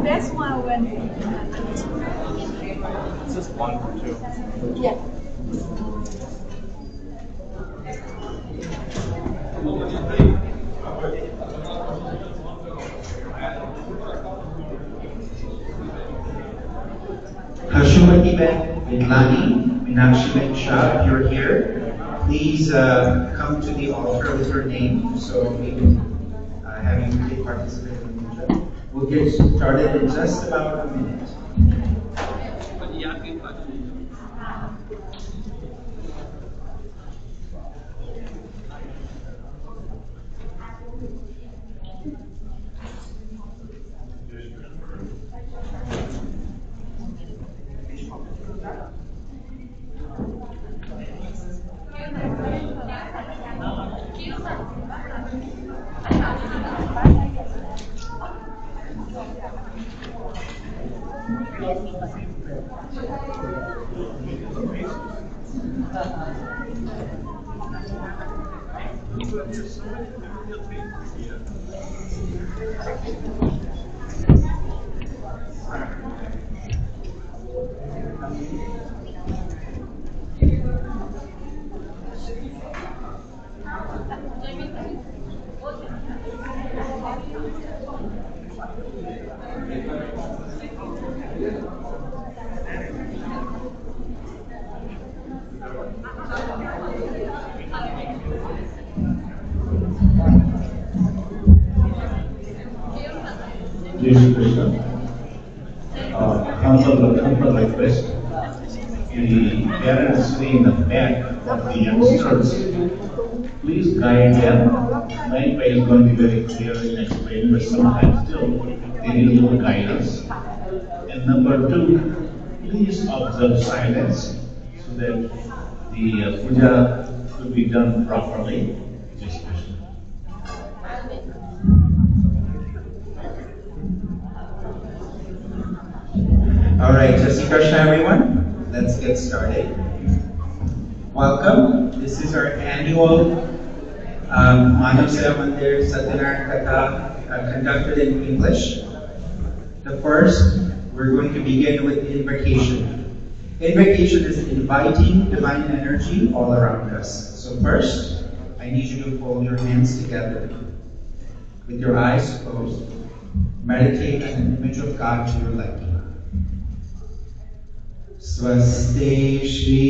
That's why when It's just one or two. yeah. Hashumati Ben Midlani, Meenakshi Ben Shah, if you're here, please come to the altar with your name so we can have you take participate in the puja. We'll get started in just about a minute. Jai Krishna. Humble request. The parents sitting in the back of the youngsters, please guide them. My way is going to be very clear and explain, but sometimes still they need a little guidance. And number two, please observe silence so that the puja to be done properly. Just Krishna. All right, Jai Shri Krishna, everyone. Let's get started. Welcome. This is our annual Manav Seva Mandir Katha conducted in English. The first, we're going to begin with invocation. Invocation is inviting divine energy all around us. So first, I need you to fold your hands together with your eyes closed. Meditate on an image of God to your left. Swaste Shri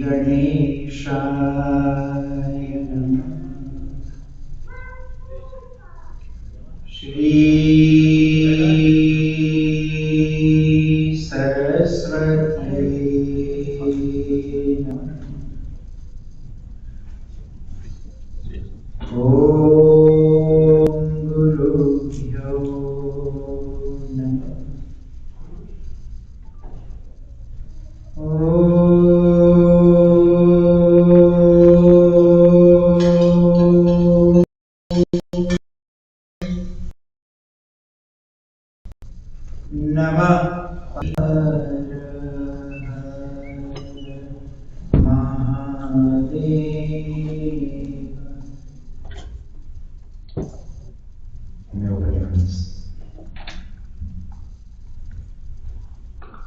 Ganeshaya Namah. Shri Saraswati Namah. Om Guru Bhyo Namah. Namah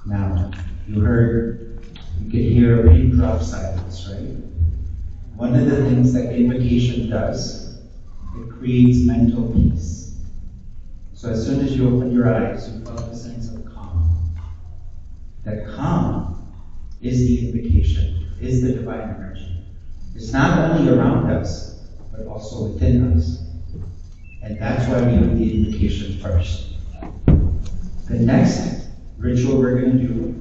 Now, you could hear a pin drop silence, right? One of the things that invocation does, it creates mental peace. So as soon as you open your eyes, you felt a sense of calm. That calm is the invocation, is the divine energy. It's not only around us, but also within us. And that's why we do the invocation first. The next ritual we're going to do.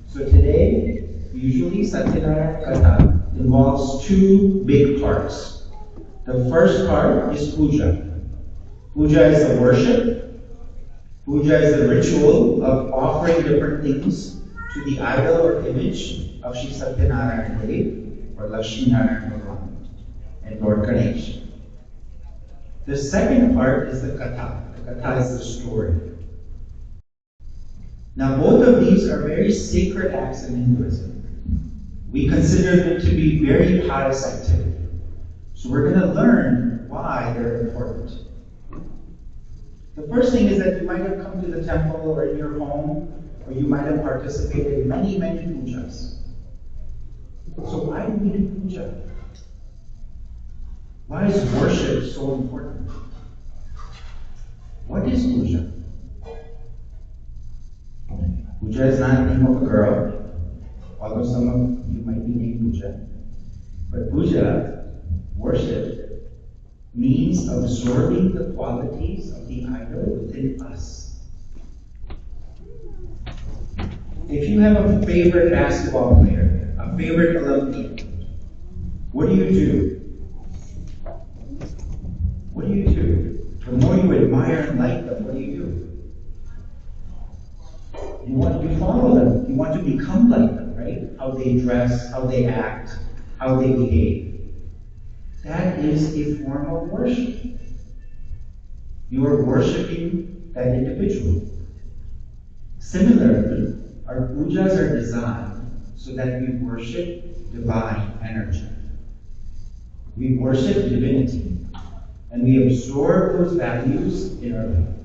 So today, usually Satyanarayana Katha involves two big parts. The first part is puja. Puja is the worship. Puja is the ritual of offering different things to the idol or image of Shri Satyanarayana Dev or Lakshmi Narayana Bhagavan and Lord Ganesh. The second part is the katha. The katha is the story. Now, both of these are very sacred acts in Hinduism. We consider them to be very pious activity. So we're going to learn why they're important. The first thing is that you might have come to the temple or in your home, or you might have participated in many, many pujas. So why do we do puja? Why is worship so important? What is puja? Puja is not the name of a girl, although some of you might be named Puja. But puja, worship, means absorbing the qualities of the idol within us. If you have a favorite basketball player, a favorite Olympian, what do you do? What do you do? The more you admire and like them, what do? You follow them. You want to become like them, right? How they dress, how they act, how they behave. That is a form of worship. You are worshiping that individual. Similarly, our pujas are designed so that we worship divine energy. We worship divinity, and we absorb those values in our life.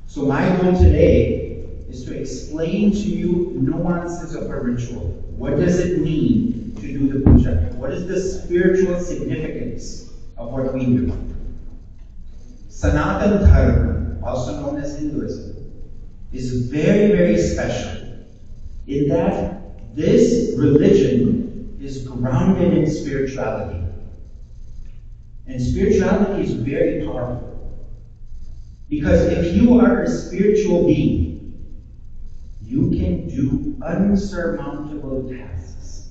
So my goal today is to explain to you nuances of a ritual. What does it mean to do the puja? What is the spiritual significance of what we do? Sanatana Dharma, also known as Hinduism, is very, very special in that this religion is grounded in spirituality. And spirituality is very powerful. Because if you are a spiritual being, you can do unsurmountable tasks.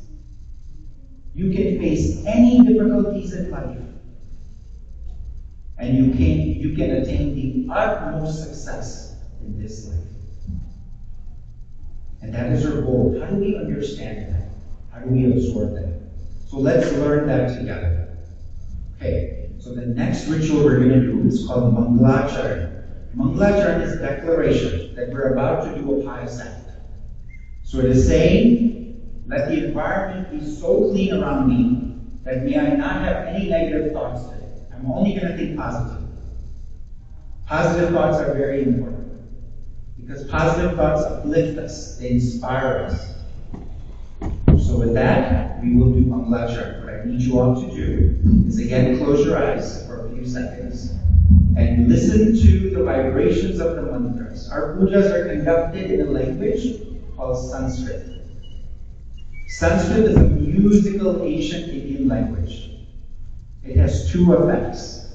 You can face any difficulties in life, and you can attain the utmost success in this life. And that is our goal. How do we understand that? How do we absorb that? So let's learn that together. Okay, so the next ritual we're going to do is called Mangalacharan. Mangalacharan is declaration that we're about to do a pious act. So it is saying, let the environment be so clean around me that may I not have any negative thoughts today. I'm only going to think positive. Positive thoughts are very important because positive thoughts uplift us, they inspire us. So with that, we will do Mangalacharan. What I need you all to do is again close your eyes for a few seconds and listen to the vibrations of the mantras. Our pujas are conducted in a language called Sanskrit. Sanskrit is a musical ancient Indian language. It has two effects.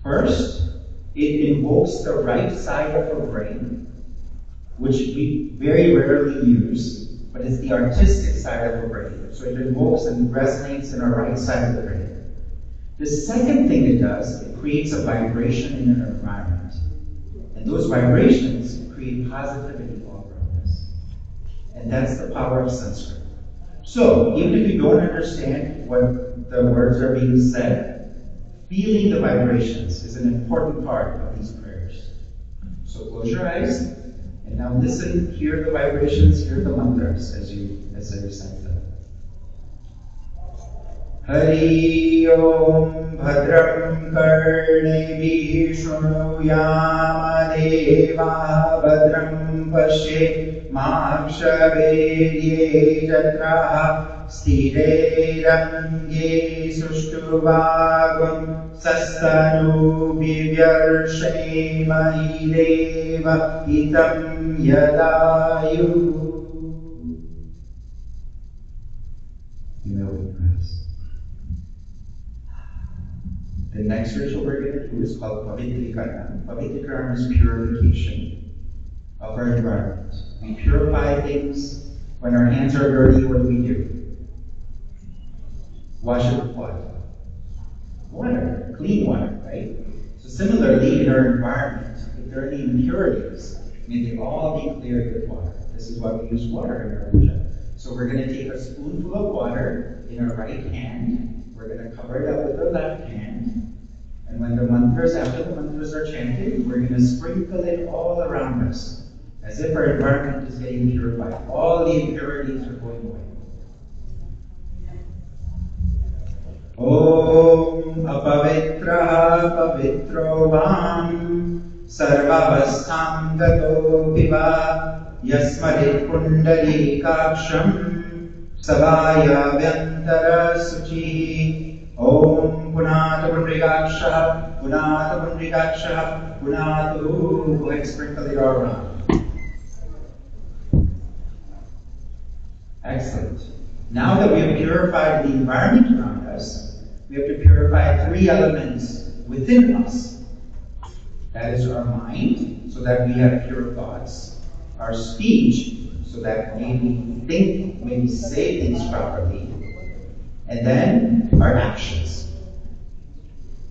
First, it invokes the right side of our brain, which we very rarely use, but it's the artistic side of the brain. So it invokes and resonates in our right side of the brain. The second thing it does, it creates a vibration in our environment. And those vibrations create positivity all around us. And that's the power of Sanskrit. So, even if you don't understand what the words are being said, feeling the vibrations is an important part of these prayers. So close your eyes, and now listen, hear the vibrations, hear the mantras as I recite them. Hari Om Bhadram Karnevi Shrunuyama Deva Bhadram Pashe Makshavedye Jatraha Stire Range Sushtuvagam Sastanu Bivyarshe Mahideva Itam Yadayu. You know it, rest. The next ritual we're going to do is called Pavitrikaran. Pavitrikaran is purification of our environment. We purify things. When our hands are dirty, what do? Wash it with what? Water, clean water, right? So similarly, in our environment, if there are any impurities, may they all be cleared with water. This is why we use water in our puja. So we're going to take a spoonful of water in our right hand. We're going to cover it up with our left hand. And when after the mantras are chanted, we're going to sprinkle it all around us, as if our environment is getting purified. All the impurities are going away. Om apavitraha pavitro vam sarvavastham tato viva yasmarit kundali kaksham savaya vyantara suchi. Om punata pundrikaksha punatu. Go ahead, sprinkle it all around. Excellent. Now that we have purified the environment around us, we have to purify three elements within us. That is our mind, so that we have pure thoughts. Our speech, so that we think, maybe say things properly. And then our actions.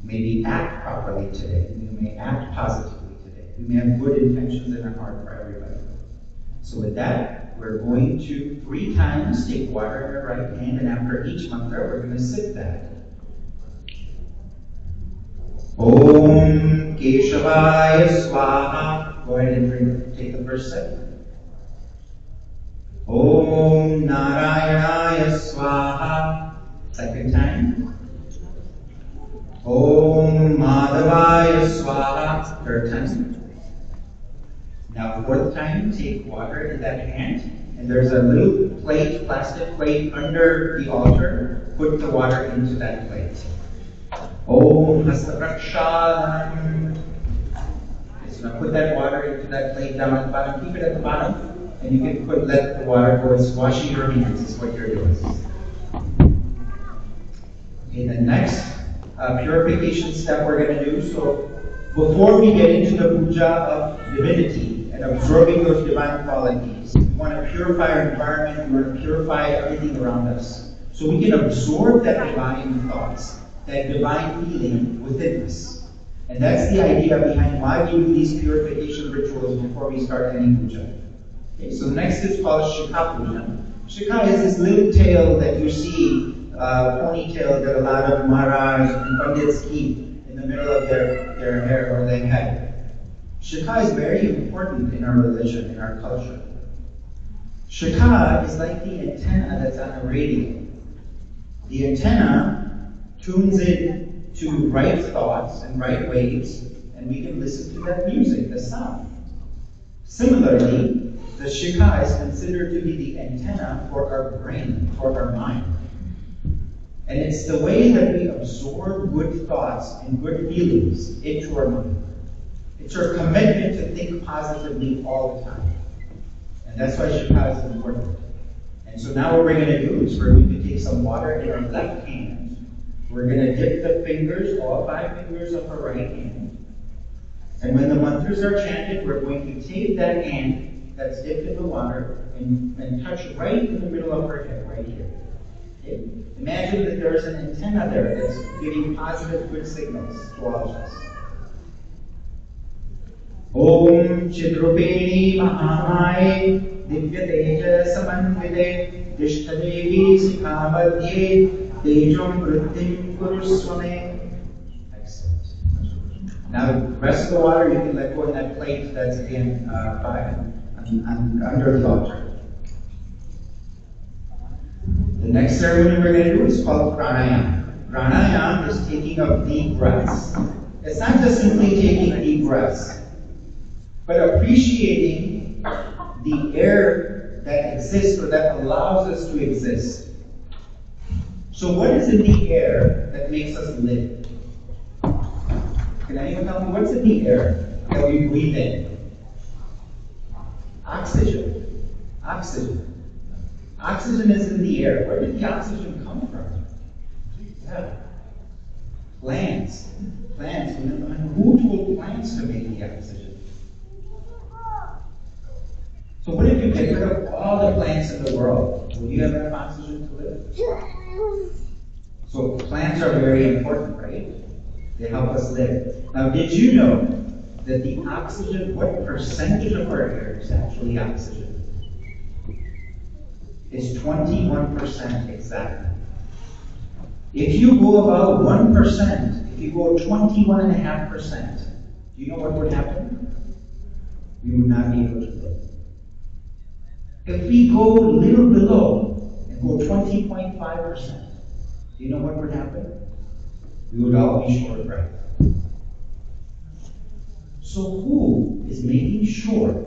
Maybe act properly today. We may act positively today. We may have good intentions in our heart for everybody. So with that, we're going to 3 times take water in our right hand, and after each mantra, we're going to sip that. Om Keshavaya Swaha. Go ahead and drink, take the first sip. Om Narayana Swaha. Second time. Om Madhavaya Swaha. Third time. Now, 4th time, take water in that hand, and there's a little plate, plastic plate under the altar. Put the water into that plate. Om Hastaprakshalanam. So now put that water into that plate down at the bottom. Keep it at the bottom, and you can let the water go. It's washing your hands is what you're doing. Okay, the next purification step we're going to do. So before we get into the puja of divinity and absorbing those divine qualities, we want to purify our environment. We want to purify everything around us, so we can absorb that divine thoughts, that divine feeling within us. And that's the idea behind why we do these purification rituals before we start any puja. Okay, so the next is called Shikha Puja. Shikha is this little tail that you see, ponytail that a lot of Maharaj and Pandits keep in the middle of their hair or their head. Shikha is very important in our religion, in our culture. Shikha is like the antenna that's on a radio. The antenna tunes in to right thoughts and right waves, and we can listen to that music, the sound. Similarly, the Shikha is considered to be the antenna for our brain, for our mind. And it's the way that we absorb good thoughts and good feelings into our mind. It's our commitment to think positively all the time. And that's why Shikha is important. And so now what we're going to do is we're going to take some water in our left hand. We're going to dip the fingers, all 5 fingers of our right hand. And when the mantras are chanted, we're going to take that hand that's dipped in the water and touch right in the middle of her head, right here. Okay? Imagine that there's an antenna there that's giving positive, good signals to all of us. Om Chidrupeni Mahamaye Divya Teja Samanvide Dishtadevi Sikha Madhye Tejam Vrittim Kuruswame. Excellent. Now, the rest of the water you can let go in that plate that's again under the altar. The next ceremony we're going to do is called pranayama. Pranayama is taking of deep breaths. It's not just simply taking deep breaths, but appreciating the air that exists or that allows us to exist. So what is in the air that makes us live? Can anyone tell me what's in the air that we breathe in? Oxygen. Oxygen. Oxygen is in the air. Where did the oxygen come from? Yeah. Plants. Plants. And who told plants to make the oxygen? So what if you get rid of all the plants in the world? Will you have enough oxygen to live? So plants are very important, right? They help us live. Now, did you know that the oxygen, what percentage of our air is actually oxygen? It's 21% exactly. If you go about 1%, if you go 21.5%, do you know what would happen? We would not be able to live. If we go a little below and go 20.5%, do you know what would happen? We would all be short of breath. So who is making sure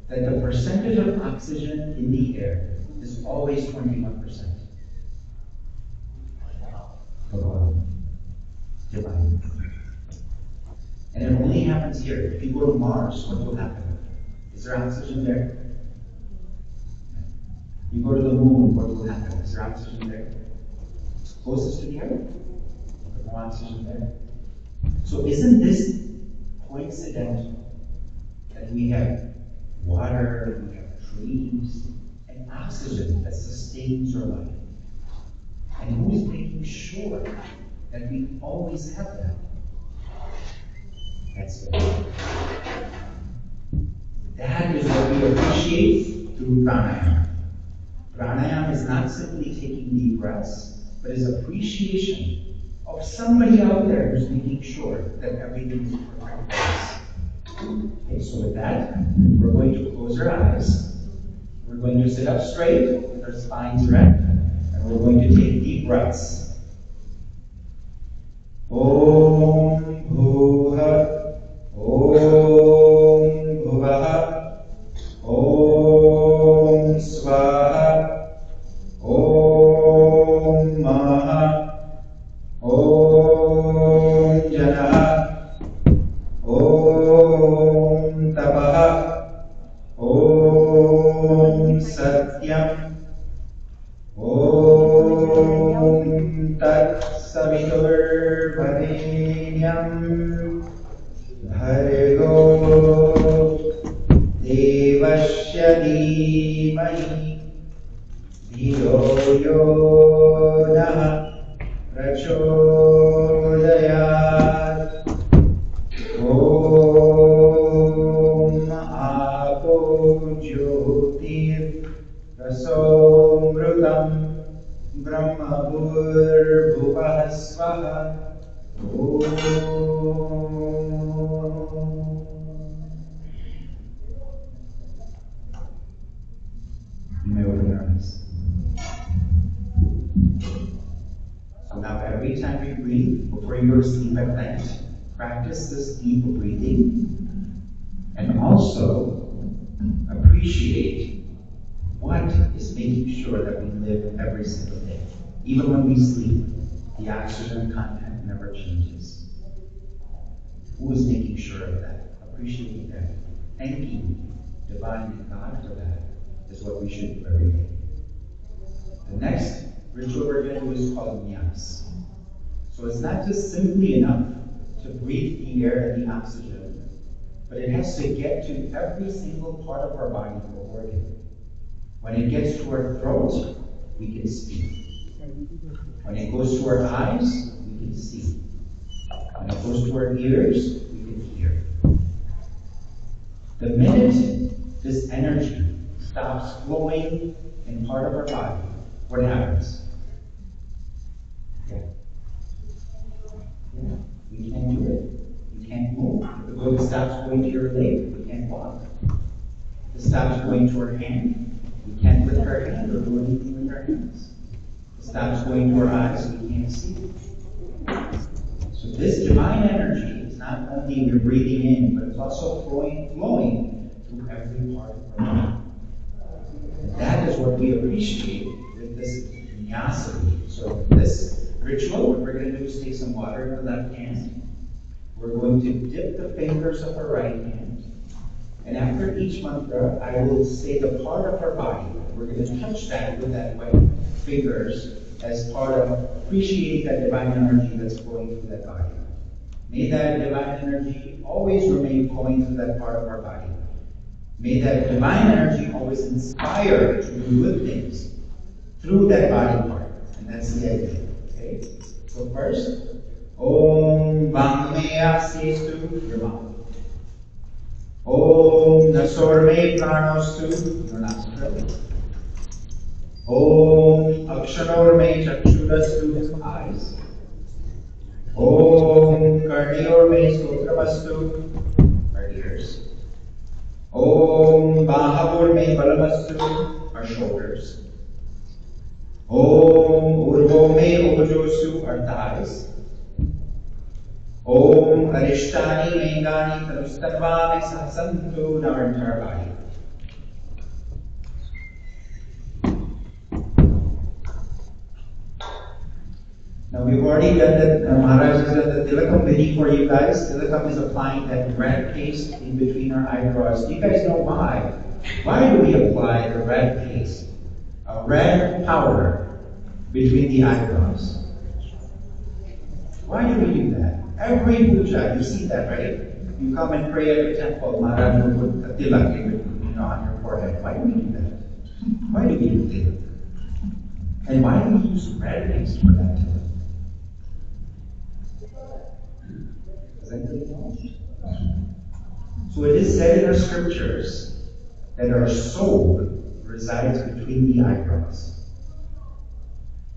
that the percentage of oxygen in the air is always 21%? Divine. And it only happens here. If you go to Mars, what will happen? Is there oxygen there? You go to the moon, what will happen? Is there oxygen there? Closest to the earth? There's no oxygen there. So isn't this coincidental that we have water, we have trees, and oxygen that sustains our life? And who's making sure that we always have that? That's it. That is what we appreciate through pranayama. Pranayama is not simply taking deep breaths, but is appreciation of somebody out there who's making sure that everything is perfect for us. Okay, so with that, we're going to close our eyes. We're going to sit up straight with our spines erect, and we're going to take deep breaths. Om Bhuva, Om Bhuvaha, Om Swaha, Om Maha, Om Janaha, Om Tapaha, Om Satyam, Om Tat Saviturvarenyam, Bhargo Devasya Dhimahi Dhiyo Yo Nah Prachodayat. Om Apo Jyoti Brahma Bhur Bhuvah Swaha. Om. You may open your eyes. So now every time you breathe, before you go to sleep at night, practice this deep breathing and also appreciate what is making sure that we live every single day. Even when we sleep, the oxygen content never changes. Who is making sure of that? Appreciating that. Thanking Divine God for that is what we should do every day. The next ritual we're going to do is called nyas. So it's not just simply enough to breathe the air and the oxygen, but it has to get to every single part of our body or organ. When it gets to our throat, we can speak. When it goes to our eyes, we can see. When it goes to our ears, we can hear. The minute this energy stops flowing in part of our body, what happens? Yeah. We can't do it. You can't move. If the blood stops going to your leg, we can't walk. If it stops going to our hand, we can't lift our hand or do anything with our hands. If it stops going to our eyes, we can't see. So this divine energy is not only we're breathing in, but it's also flowing through every part of our body. And that is what we appreciate with this vinyasa. So this ritual, what we're going to do is take some water in the left hand. We're going to dip the fingers of our right hand. And after each mantra, I will say the part of our body. We're going to touch that with that white fingers as part of appreciating that divine energy that's flowing through that body. May that divine energy always remain flowing through that part of our body. May that divine energy always inspire to do good things through that body part. And that's the idea. Okay? So first, Om Vangmeya Sestu, your mouth. Om Nasorme Pranostu, your nostril. Om Akshanorme Chakshudastu, eyes. Om Karniorme Sotravastu, our ears. Om Bahavurme Balamastu, our shoulders. Om Urvome Ojosu, our thighs. Om Arishtani Mengani Tanustanvame Sasantu, our entire body. Now we've already done that, Maharaj has done the Tilakam Vidhi for you guys. Tilakam is applying that red paste in between our eyebrows. Do you guys know why? Why do we apply the red paste, a red powder, between the eyebrows? Why do we do that? Every puja, you see that, right? You come and pray at the temple, Maharaj will put a tilak on your forehead. Why do we do that? Why do we do tilak? And why do we use red paste for that tilak? Does anybody know? So it is said in our scriptures that our soul resides between the eyebrows.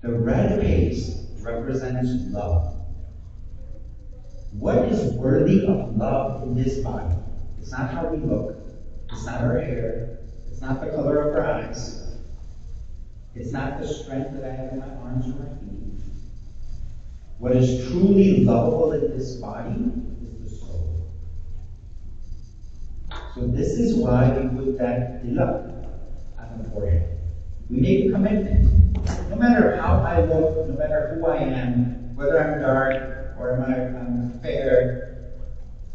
The red paste represents love. What is worthy of love in this body? It's not how we look. It's not our hair. It's not the color of our eyes. It's not the strength that I have in my arms or my feet. What is truly lovable in this body is the soul. So this is why we put that tilak on the forehead. We make a commitment. No matter how I look, no matter who I am, whether I'm dark or I'm fair,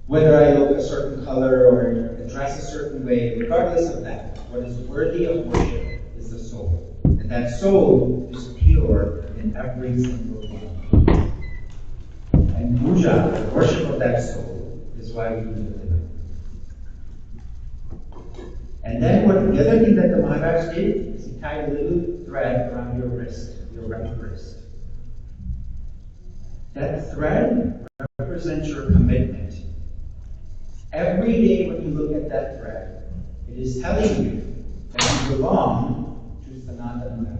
whether I look a certain color or dress a certain way, regardless of that, what is worthy of worship is the soul. And that soul is pure in every single one. And puja, the worship of that soul, is why we do the tilak. And then the other thing that the Maharaj did is he tied a little thread around your wrist, your right wrist. That thread represents your commitment. Every day when you look at that thread, it is telling you that you belong to Sanatana Dharma.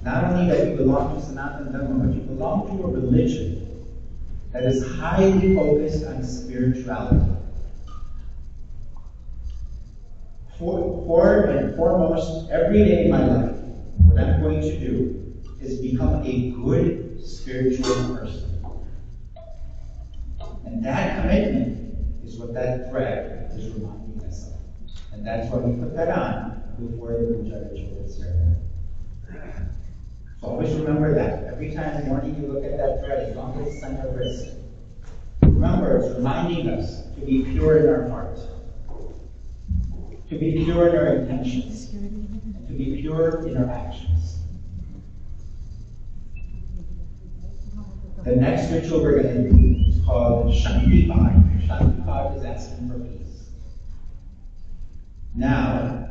Not only that you belong to Sanatana Dharma, but you belong to a religion that is highly focused on spirituality. For and foremost, every day in my life, what I'm going to do is become a good spiritual person. And that commitment is what that thread is reminding us of. And that's why we put that on before the puja ritual ceremony. So always remember that. Every time in the morning you look at that thread, as long as it's on your wrist, remember it's reminding us to be pure in our heart, to be pure in our intentions, and to be pure in our actions. The next ritual we're going to do is called Shanti Path. Shanti Path is asking for peace. Now,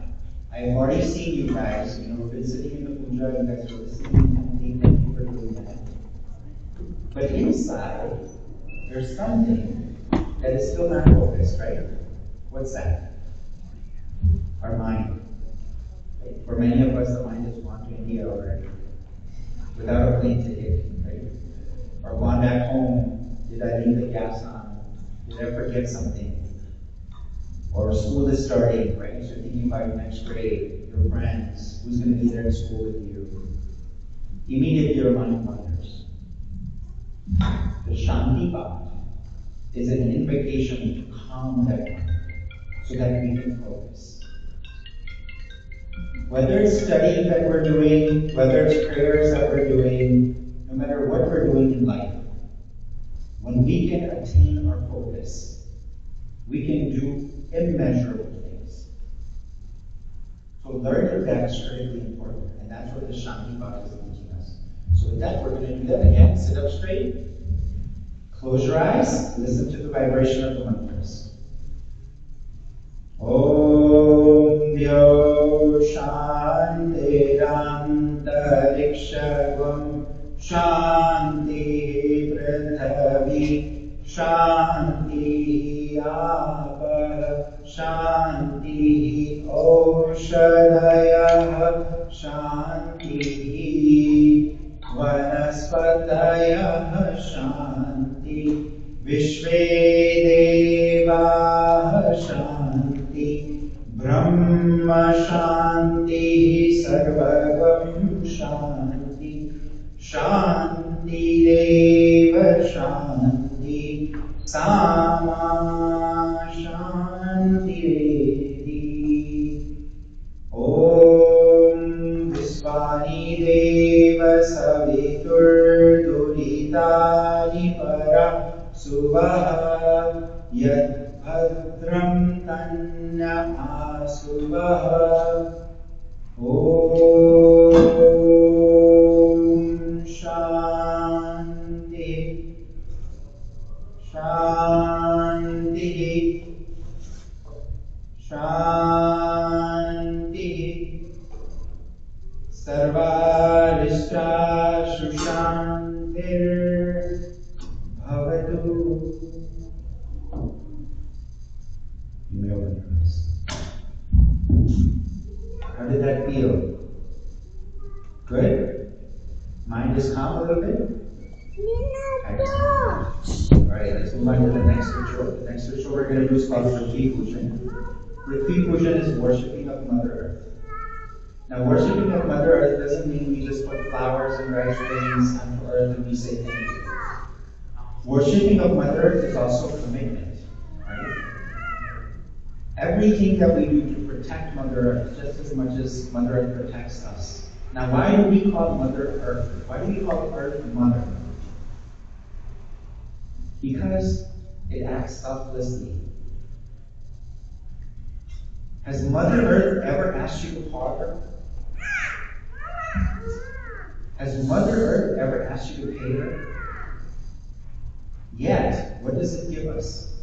I've already seen you guys, we've been sitting in the puja, you guys are listening and thank you for doing that. But inside, there's something that is still not focused, right? What's that? Our mind. Right? For many of us, the mind has gone to India already without a plane ticket, right? Or gone back home. Did I leave the gas on? Did I forget something? Or school is starting, right? So you're thinking about your next grade, your friends, who's going to be there in school with you. Immediately your mind wanders. The Shanti Path is an invitation to calm that mind so that we can focus. Whether it's studying that we're doing, whether it's prayers that we're doing, no matter what we're doing in life, when we can attain our focus, we can do immeasurable things. So learning that is critically important, and that's what the Shanti Path is teaching us. So with that, we're going to do that again. Sit up straight, close your eyes, listen to the vibration of the mantras. Om Yo Shanti Antarikshagam Shanti Prithavi Shanti Apah Shanti Oshadayah Shanti Vanaspatayah Shanti Vishve Devah Shanti Brahma Shanti Sarvagam Shanti Shanti Deva Shanti Sama Shanti Redi Om Vispani Deva Savitur Duritani Para Suvaha Yat Bhadram Tanya Asuvaha Om Shanti Shanti Shanti Sarvarishta Shushantir Bhavatu. You may open your eyes. How did that feel? Good? Mind is calm a little bit? Alright, let's move on to the next ritual. The next ritual we're going to do is called Prithvi Pujan. Prithvi Pujan is worshipping of Mother Earth. Now, worshipping of Mother Earth doesn't mean we just put flowers and rice grains onto Earth and we say thank you. Worshipping of Mother Earth is also commitment. Right? Everything that we do to protect Mother Earth, just as much as Mother Earth protects us. Now, why do we call Mother Earth? Why do we call Earth Mother? Because it acts selflessly. Has Mother Earth ever asked you to call her? Has Mother Earth ever asked you to pay her? Yet, what does it give us?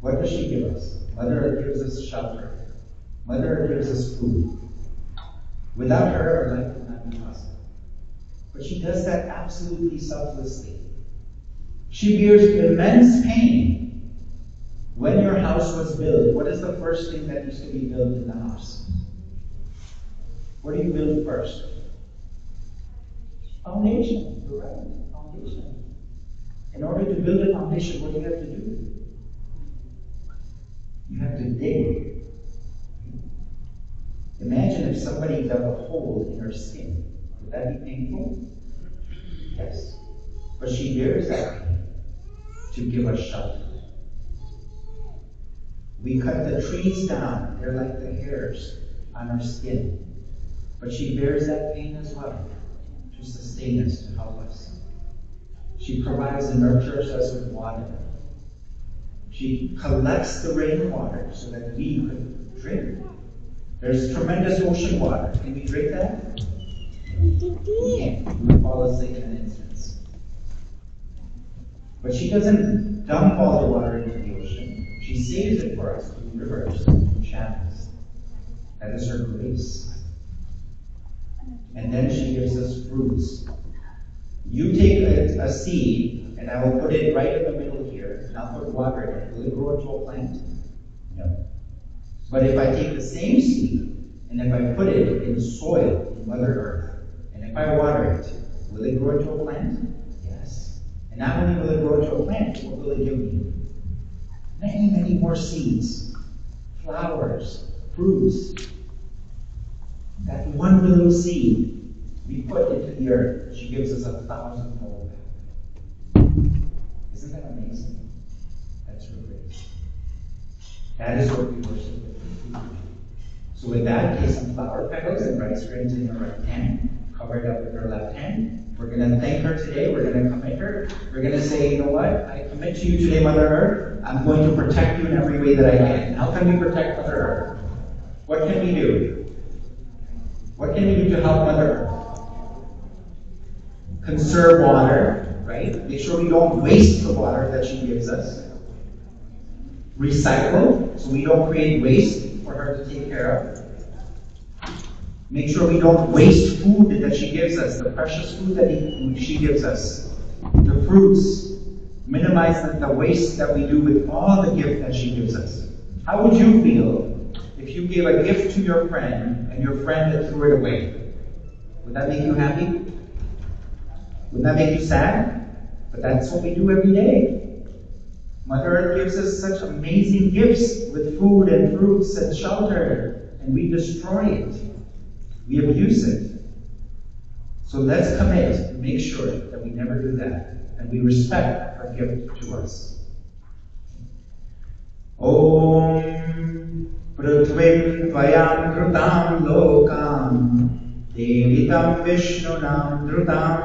What does she give us? Mother Earth gives us shelter. Mother Earth gives us food. Without her, our life would not be possible. But she does that absolutely selflessly. She bears immense pain. When your house was built, what is the first thing that used to be built in the house? What do you build first? Foundation, you're right, foundation. In order to build a foundation, what do you have to do? You have to dig. Imagine if somebody dug a hole in her skin. Would that be painful? Yes. But she bears that pain to give us shelter. We cut the trees down, they're like the hairs on our skin. But she bears that pain as well to sustain us, to help us. She provides and nurtures us with water. She collects the rainwater so that we could drink. There's tremendous ocean water. Can we drink that? We can't. We would fall asleep in an instance. But she doesn't dump all the water into the ocean. She saves it for us through rivers and channels. That is her grace. And then she gives us fruits. You take a seed, and I will put it right in the middle here, and I'll put water in it. Will it grow into a plant? No. But if I take the same seed, and if I put it in soil, in Mother Earth, and if I water it, will it grow into a plant? Yes. And not only will it grow into a plant, what will it give me? Many, many more seeds, flowers, fruits. That one little seed we put into the earth, she gives us 1,000-fold back. Isn't that amazing? That's her grace. That is what we worship with. So with that, take some flower petals and rice grains in your right hand, cover it up with her left hand. We're going to thank her today. We're going to commit her. We're going to say, you know what? I commit to you today, Mother Earth. I'm going to protect you in every way that I can. How can we protect Mother Earth? What can we do? What can we do to help Mother Earth? Conserve water, right? Make sure we don't waste the water that she gives us. Recycle, so we don't create waste for her to take care of. Make sure we don't waste food that she gives us, the precious food that she gives us, the fruits. Minimize the waste that we do with all the gift that she gives us. How would you feel if you gave a gift to your friend and your friend had threw it away? Would that make you happy? Wouldn't that make you sad? But that's what we do every day. Mother Earth gives us such amazing gifts with food and fruits and shelter, and we destroy it. We abuse it. So let's commit and make sure that we never do that, and we respect her gift to us. Om Prithvim Tvayam Dhrutam Lokam Devitam Vishnunam Dhrutam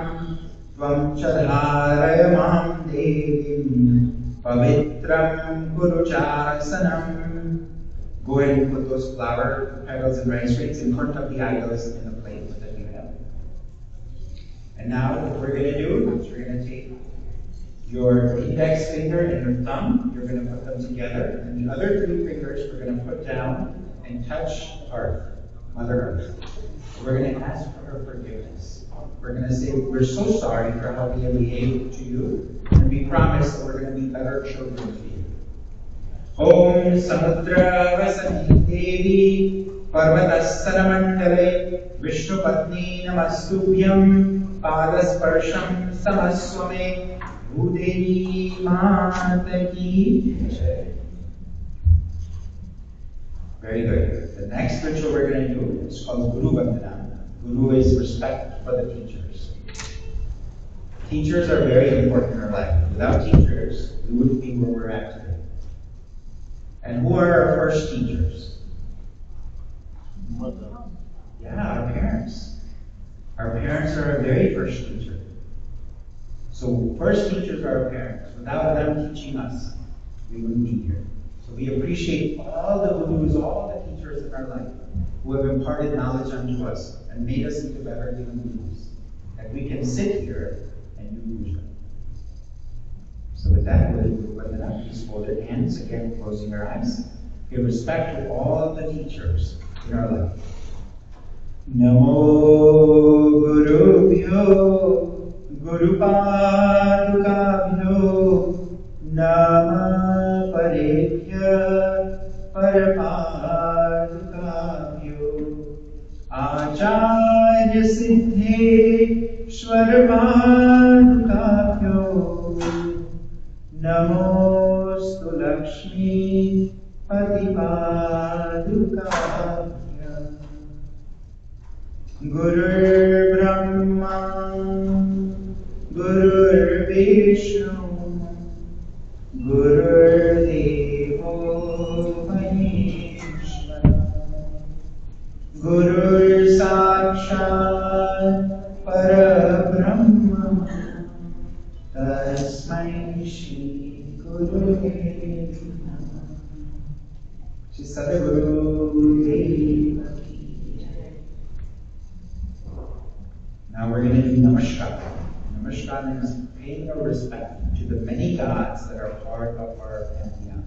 Tvam Chadharaya Mam Devim Pavitram Kuruchasanam. Go ahead and put those flower petals and rice grains in front of the idols in the plate that you have. And now what we're going to do is we're going to take your index finger and your thumb, you're going to put them together, and the other 3 fingers we're going to put down and touch Earth, Mother Earth. We're going to ask for her forgiveness. We're going to say, we're so sorry for how we have behaved to you, and we promise that we're going to be better children to you. Om Samudra Vasani Devi Parvatasana Mandale Vishnu Patni Namastubhyam Padasparsham Samaswame Bhudevi Mata Ki Jai. Very good. The next ritual we're going to do is called Guru Vandana. Guru is respect for the teachers. Teachers are very important in our life. Without teachers, we wouldn't be where we're at today. And who are our first teachers? Mother. Yeah, our parents. Our parents are our very first teacher. So first teachers are our parents. Without them teaching us, we wouldn't be here. So we appreciate all the gurus, all the teachers in our life who have imparted knowledge unto us and made us into better human beings. That we can sit here and do puja. So with that, we'll do Vandana. Please folded hands, again closing our eyes. Give respect to all the teachers in our life. Namo Gurubhyo Guru Padukabhyo Nama Parebhya Parapadukabhyo Acharya Siddhe Parabhyameshwarpadukabhyo Namostu Lakshmi Patipadukabhyo. Gurur Brahma Gurur Vishnu Gurur Devo Maheshwara Gurur Sakshat Parabrahma Tasmai Shri Gurave Namah. Shri Sadguru Deva Ki Jai. Now we're going to do Namaskar. Namaskar is paying our respect to the many gods that are part of our pantheon.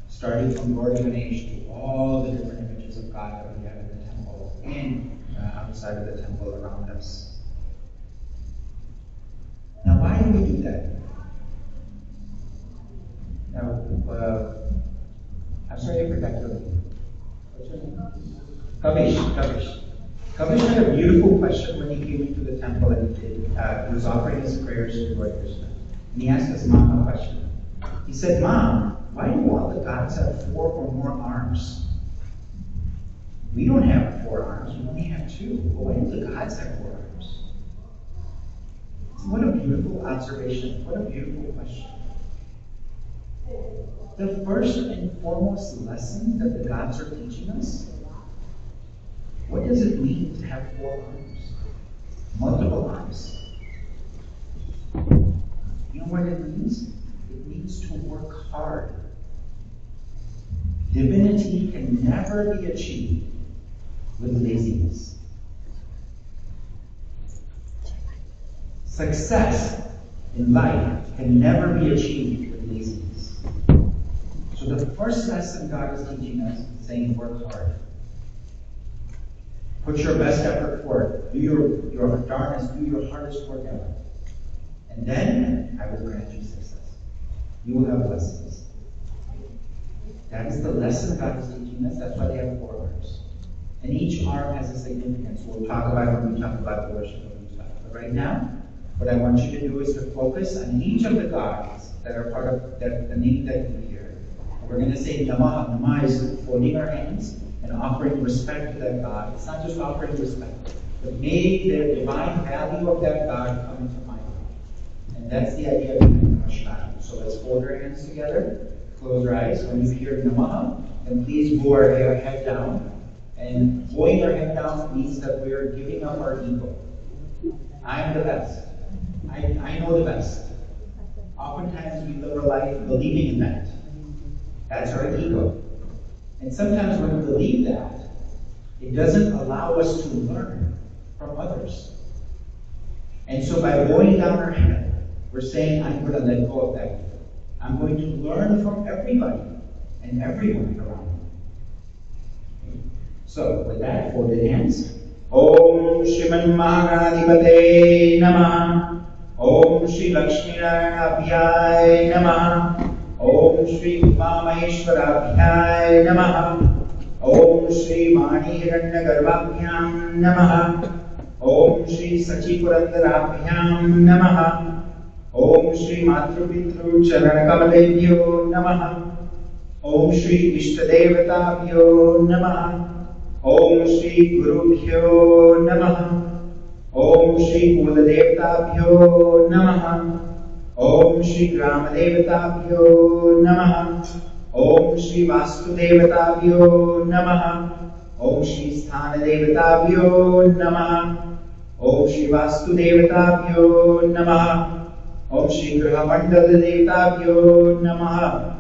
Starting from Lord Ganesh to all the different images of God that we have in the temple and outside of the temple around us. Now, why do we do that? Now, I'm sorry, I forgot your name. What's your name? Kavish. Kavish had a beautiful question when he came into the temple and he was offering his prayers to Lord Krishna. And he asked his mom a question. He said, Mom, why do all the gods have 4 or more arms? We don't have 4 arms, we only have 2. Well, why do the gods have 4 arms? What a beautiful observation. What a beautiful question. The first and foremost lesson that the gods are teaching us, what does it mean to have 4 arms? Multiple arms. You know what it means? It means to work hard. Divinity can never be achieved with laziness. Success in life can never be achieved with laziness. So the first lesson God is teaching us is saying work hard. Put your best effort forth. Do your darndest, do your hardest work ever. And then I will grant you success. You will have blessings. That is the lesson God is teaching us. That's why they have 4 arms. And each arm has a significance. We'll talk about it when we talk about the worship of each God. But right now, what I want you to do is to focus on each of the gods that are part of the name that we hear. We're going to say Namah. Namah is folding our hands and offering respect to that God. It's not just offering respect, but may the divine value of that God come into mind. And that's the idea of Namaskar. So let's fold our hands together, close our eyes. When you hear Namaha, then please bow our head down. And bowing our head down means that we are giving up our ego. I'm the best. I know the best. Oftentimes we live our life believing in that. That's our ego. And sometimes when we believe that, it doesn't allow us to learn from others. And so by bowing down our head, we're saying, I'm going to let go of that. I'm going to learn from everybody and everyone around me. So with that, folded hands. Om Shriman Mahaganadipate Namah. Om Shri Lakshmi Narayana Namah. Om Shri Maheshwarabhyay Namah. Om Shri Mani Hiranyagarbhabhyam Namah. Om Shri Sachi Purandarabhyam Namah. Om Shri Matrupitru Charanakamaleभ्यो Namah. Om Shri Ishtadevatabhyo Namah. Om Shri Gurubhyo Namah. Om Shri Kuladevtabhyo Namah. Om Shri Gramadevtabhyo Namah. Om Shri Vasudevtabhyo Namah. Om Shri Sthanadevtabhyo Namah. Om Shri Vasudevtabhyo Namah. Om Shri Grahamandala Namah.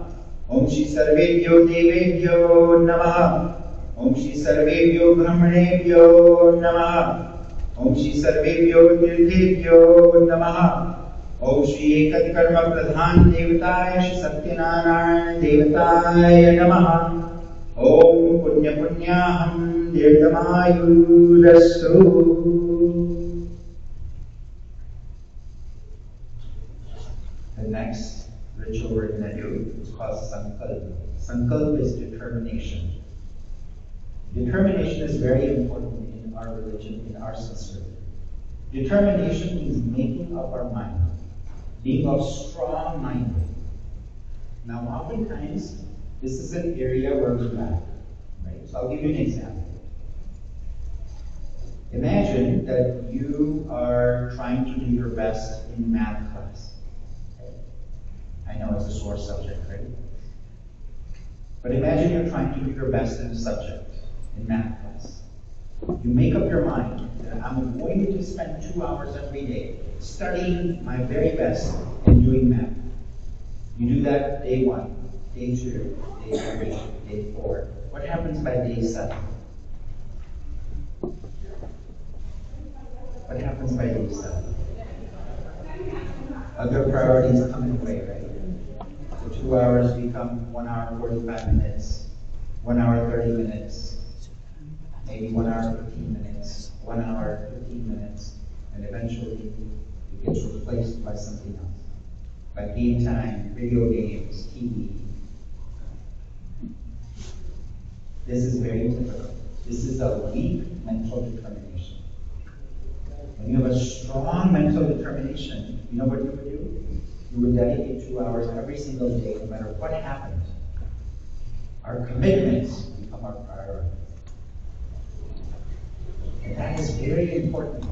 Om Shri Sarvebhyo Devebhyo Namah. Om Shri Sarvebhyo Brahmanebhyo Namah. Om Shri Sarvebhyo Tirthebhyo Namah. Om Shri Ekat Karma Pradhan Devataya Shri Satyanarayana Devataya Namah. Om Punya Punyaham Dirdamayurasu. The next ritual we're going to do is called Sankalp. Sankalp is determination. Determination is very important in our religion, in our system. Determination means making up our mind, being of strong mind. Now, oftentimes, this is an area where we lack, right? So I'll give you an example. Imagine that you are trying to do your best in math class. Okay? I know it's a sore subject, right? But imagine you're trying to do your best in a subject, in math class. You make up your mind that I'm going to spend 2 hours every day studying my very best and doing math. You do that day 1, day 2, day 3, day 4. What happens by day 7? What happens by day 7? Other priorities come in the way, right? So 2 hours become 1 hour 45 minutes, 1 hour 30 minutes, maybe 1 hour 15 minutes, 1 hour 15 minutes, and eventually it gets replaced by something else. By game time, video games, TV. This is very typical. This is a weak mental determination. When you have a strong mental determination, you know what you would do? You would dedicate 2 hours every single day, no matter what happened. Our commitments become our priority. And that is very important.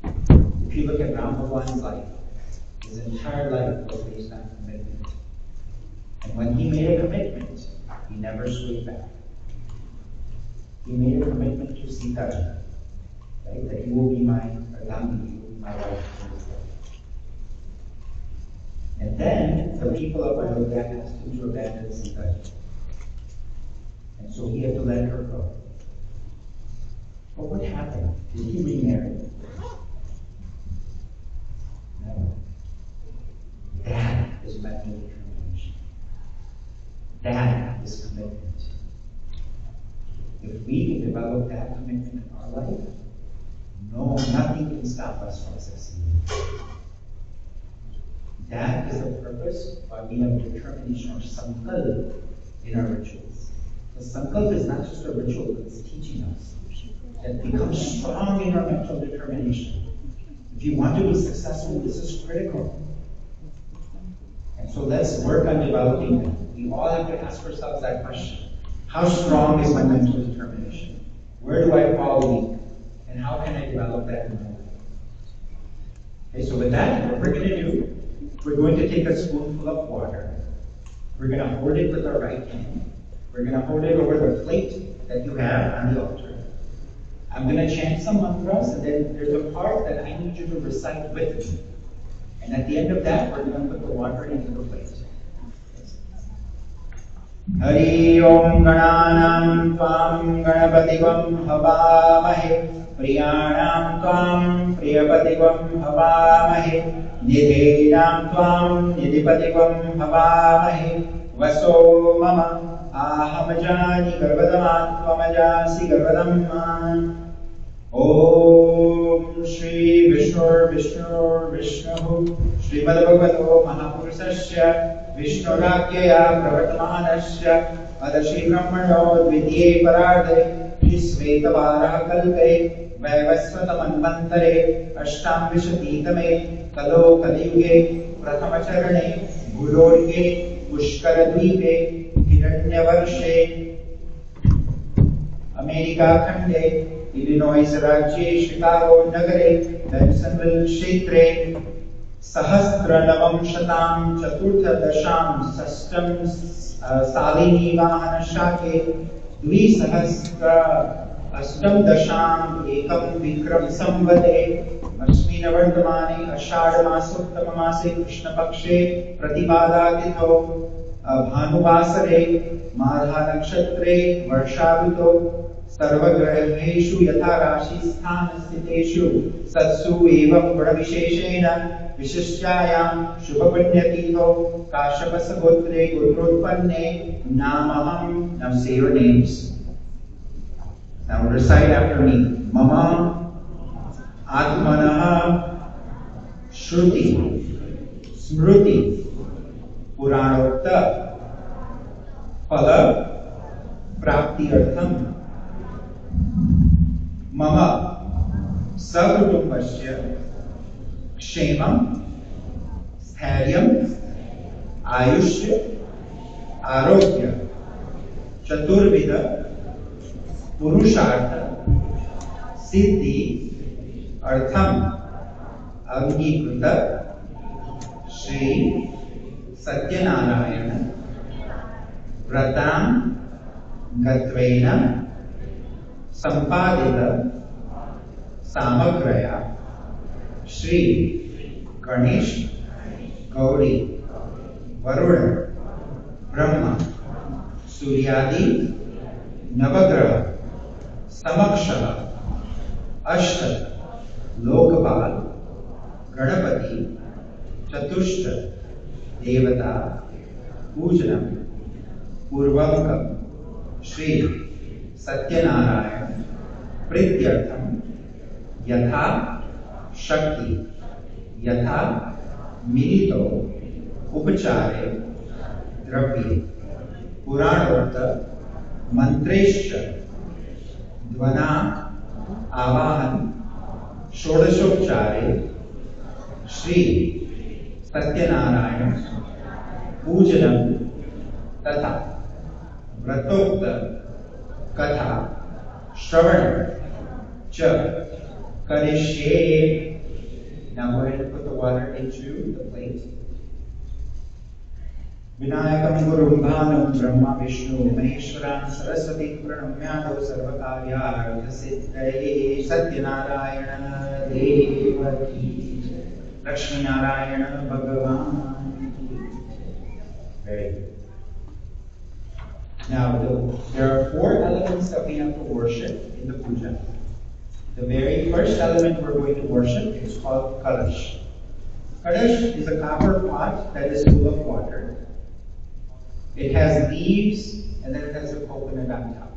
If you look at Ram Bhagwan's life, his entire life was based on commitment. And when he made a commitment, he never swayed back. He made a commitment to Sita, right? That you will be my Ardhani, you will be my wife. And then the people of Ayodhya asked him to abandon Sita. And so he had to let her go. But what happened? Did he remarry? No. That is mental determination. That is commitment. If we can develop that commitment in our life, no, nothing can stop us from succeeding. That is the purpose why we have determination or sankalp in our rituals. The sankalp is not just a ritual, but it's teaching us. That becomes strong in our mental determination. If you want to be successful, this is critical. And so let's work on developing that. We all have to ask ourselves that question. How strong is my mental determination? Where do I fall weak? And how can I develop that in my life? Okay, so with that, what we're going to do, we're going to take a spoonful of water. We're going to hold it with our right hand. We're going to hold it over the plate that you have on the altar. I'm going to chant some mantras, and then there's a part that I need you to recite with me. And at the end of that, we're going to put the water into the plate. Hari Om Gananam Tvam Ganapativam Havamahe Priyanam Tvam Priyapativam Havamahe Nidhinam Tvam Nidhipativam Havamahe Vaso Mama Ahamajani Garvadamat Tvamajasi Garvadamman Om Shri Vishnur Vishnur Vishnu Srimad Bhagavato Mahapurusasya Vishnurakyaya Pravartamanasya Adashi Brahmano Dvidye Parade Visvetavaraha Kalpe Vaivasvatamanvantare Ashtam Vishatitame Kalo Kaliyuge Prathamacharane Gurorge Pushkaradvipe Hiranyavarše America Khande Illinois Rajye Chicago Nagare Bensonville Kshetre Sahasranavam Shatam Chaturtha Dasham Sastam Salini Vahana Shake Dvisahasra Astam Dasham Ekam Vikram Samvate Asmina Vardhamane Ashadamasottama Krishna Pakshe Pratibhada Bhanuvasare Madha Nakshatre Varshavito Sarvagraheshu Yatha Rashi Sthana Sthiteshu Satsu Evam Gurabhisheshena Vishishyayam Shubhapunyatito Kashapasagotre Gutrutpanne Namaham. Now say your names. Now recite after me. Mama Atmanaha Shruti Smruti Puranokta Phala Prapti Artham Mama सकुटुम्बस्य क्षेमं स्थैर्यं आयुष्य आरोग्य चतुर्विध पुरुषार्थ सिद्धि अर्थम अंगीकृत श्री सत्यनारायण व्रतां गत्वेन संपादित सामग्रया श्री गणेश गौरी वरुण ब्रह्मा सूर्यादि नवग्रह समक्षः अष्ट लोकपाल गणपति चतुष्ट देवता पूजनम पूर्वकम श्री सत्यनारायण प्रीत्यर्थम यथा शक्ति यथा मिलितो उपचारे द्रव्ये पुराणोक्त मंत्रेश्च ध्वना आवाहन षोडशोपचारे श्री सत्यनारायण पूजनम तथा व्रतोक्त कथा श्रवण च करिष्ये. Now go ahead and put the water into the plate. Vinayakam Gurum Bhanam Brahma Vishnu Maheshwaram Saraswati Pranamyado Sarvakarya Siddhaye Satyanarayana Devaki Lakshmi Narayana Bhagavan. Very good. Now there are 4 elements that we have to worship in the puja. The very first element we're going to worship is called Kalash. Kalash is a copper pot that is full of water. It has leaves and then it has a coconut on top.